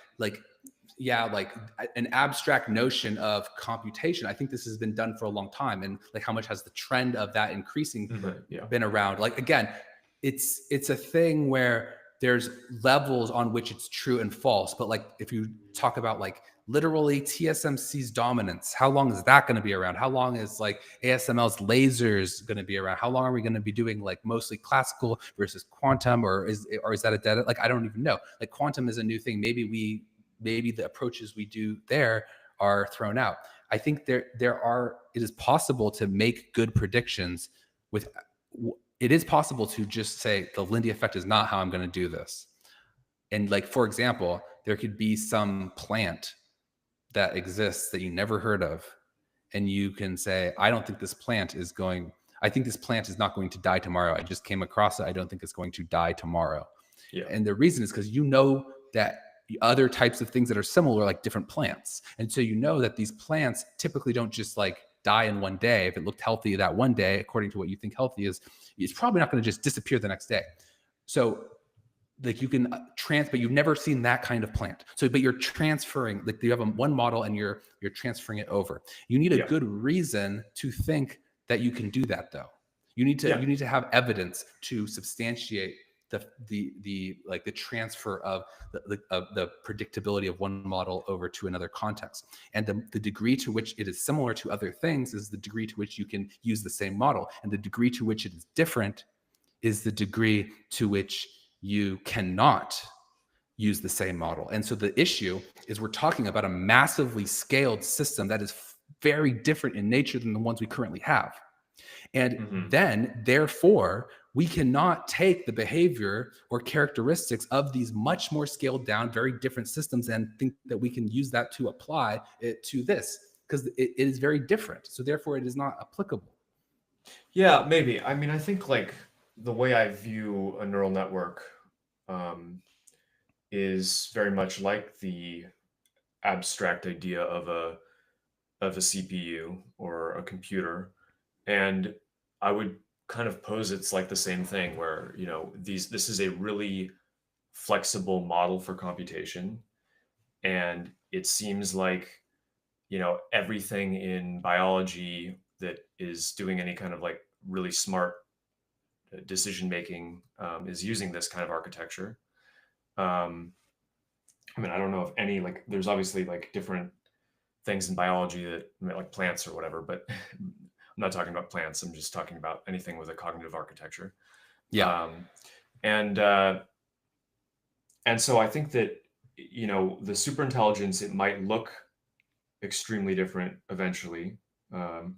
yeah, like an abstract notion of computation. I think this has been done for a long time, and like how much has the trend of that increasing Mhm. Yeah. been around? Like again, it's a thing where there's levels on which it's true and false. But like if you talk about like literally TSMC's dominance, how long is that going to be around? How long is like ASML's lasers going to be around? How long are we going to be doing like mostly classical versus quantum, or is that a dead, like I don't even know. Like quantum is a new thing. Maybe the approaches we do there are thrown out. I think it is possible to make good predictions with it is possible to just say the Lindy effect is not how I'm going to do this. And like, for example, there could be some plant that exists that you never heard of. And you can say, I think this plant is not going to die tomorrow. I just came across it. I don't think it's going to die tomorrow. Yeah. And the reason is because you know that the other types of things that are similar, like different plants. And so you know that these plants typically don't just like die in one day. If it looked healthy that one day, according to what you think healthy is, it's probably not going to just disappear the next day. So like you can but you've never seen that kind of plant. So but you're transferring, like you have one model and you're transferring it over. You need a Yeah. good reason to think that you can do that though. You need Yeah. to have evidence to substantiate the like the transfer of the predictability of one model over to another context. And the degree to which it is similar to other things is the degree to which you can use the same model, and the degree to which it is different is the degree to which you cannot use the same model. And so the issue is we're talking about a massively scaled system that is very different in nature than the ones we currently have. And Hmm. then, therefore, we cannot take the behavior or characteristics of these much more scaled down, very different systems and think that we can use that to apply it to this, because it is very different. So therefore, it is not applicable. Yeah, maybe. I mean, I think like the way I view a neural network um, is very much like the abstract idea of a CPU or a computer. And I would kind of pose it's like the same thing where, this is a really flexible model for computation. And it seems like, everything in biology that is doing any kind of like really smart decision making is using this kind of architecture. Um, I mean, I don't know if any, like, there's obviously like different things in biology that like plants or whatever, but I'm not talking about plants. I'm just talking about anything with a cognitive architecture. Yeah. Um, and uh, and so I think that the superintelligence, it might look extremely different eventually. Um,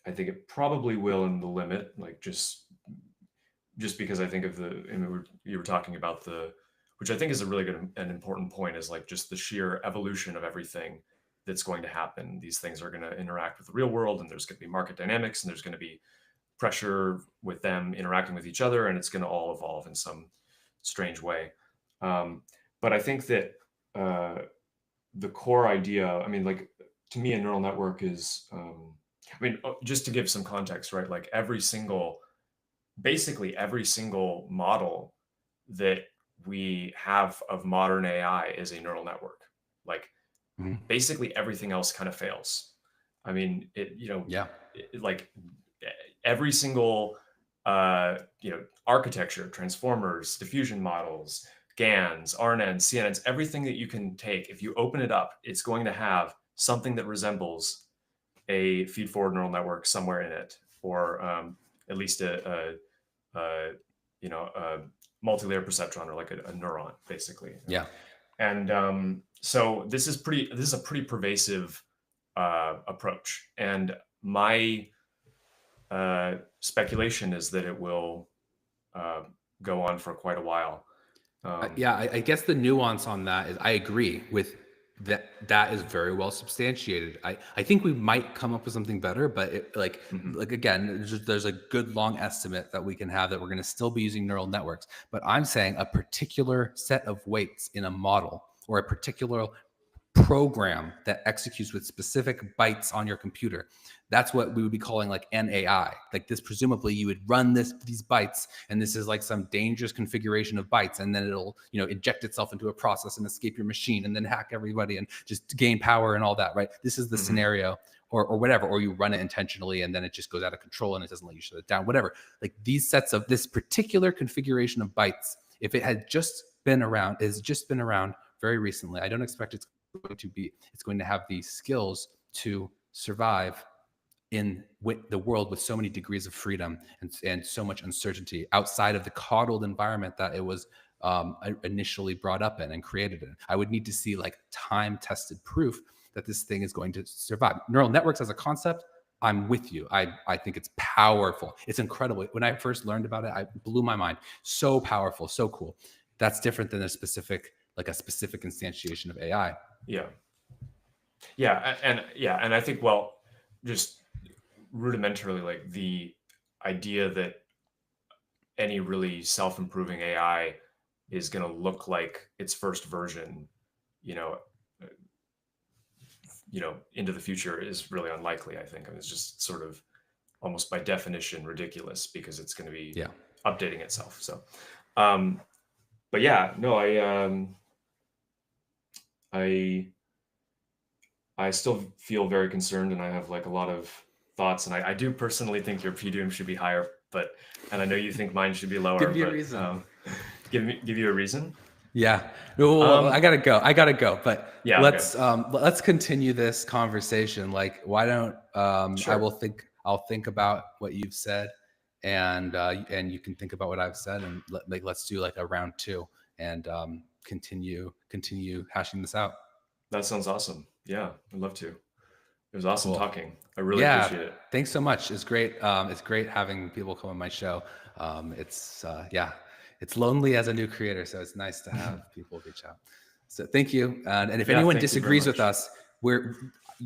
I think it probably will in the limit, like just because I think of you were talking about which I think is a really good and important point, is like just the sheer evolution of everything that's going to happen. These things are going to interact with the real world, and there's going to be market dynamics, and there's going to be pressure with them interacting with each other, and it's going to all evolve in some strange way. Um, but I think that the core idea, I mean, like to me, a neural network is, just to give some context, right? Like basically every single model that we have of modern AI is a neural network. Like Mhm. basically everything else kind of fails. I mean, Yeah. like every single, architecture, transformers, diffusion models, GANs, RNNs, CNNs, everything that you can take, if you open it up, it's going to have something that resembles a feed-forward neural network somewhere in it, or at least a multi-layer perceptron, or like a neuron, basically. Yeah. And so this is a pretty pervasive approach. And my speculation is that it will uh, go on for quite a while. Yeah, I guess the nuance on that is I agree with That is very well substantiated. I think we might come up with something better, but like again, there's a good long estimate that we can have that we're going to still be using neural networks. But I'm saying a particular set of weights in a model or a particular program that executes with specific bytes on your computer. That's what we would be calling like an AI. Like this, presumably you would run these bytes, and this is like some dangerous configuration of bytes, and then it'll, inject itself into a process and escape your machine and then hack everybody and just gain power and all that, right? This is the scenario, or whatever, or you run it intentionally and then it just goes out of control and it doesn't let you shut it down, whatever. Like these sets of this particular configuration of bytes, if it had just been around, very recently, I don't expect it's going to have the skills to survive in the world with so many degrees of freedom and so much uncertainty outside of the coddled environment that it was initially brought up in and created in. I would need to see like time-tested proof that this thing is going to survive. Neural networks as a concept, I'm with you. I think it's powerful. It's incredible. When I first learned about it, it blew my mind. So powerful, so cool. That's different than a specific instantiation of AI. And I think, well, just rudimentarily, like the idea that any really self-improving AI is going to look like its first version, into the future is really unlikely. I think, it's just sort of almost by definition ridiculous because it's going to be updating itself. So, but yeah, no, I still feel very concerned, and I have like a lot of thoughts, and I do personally think your PDUM should be higher, and I know you think mine should be lower. Give me a reason. Give you a reason. Yeah. Well, I gotta go. But yeah, let's continue this conversation. Like, why don't sure. I'll think about what you've said, and you can think about what I've said, and let's do like a round 2 and continue hashing this out. That sounds awesome. Yeah, I'd love to. It was awesome talking. I really appreciate it. Thanks so much. It's great. It's great having people come on my show. It's lonely as a new creator, so it's nice to have people reach out. So thank you. And if anyone disagrees with us,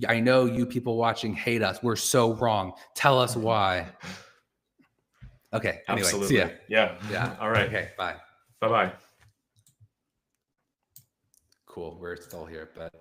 I know you people watching hate us. We're so wrong. Tell us why. Okay. Anyway, absolutely. See ya. Yeah. All right. Okay. Bye. Bye. Cool. We're still here, but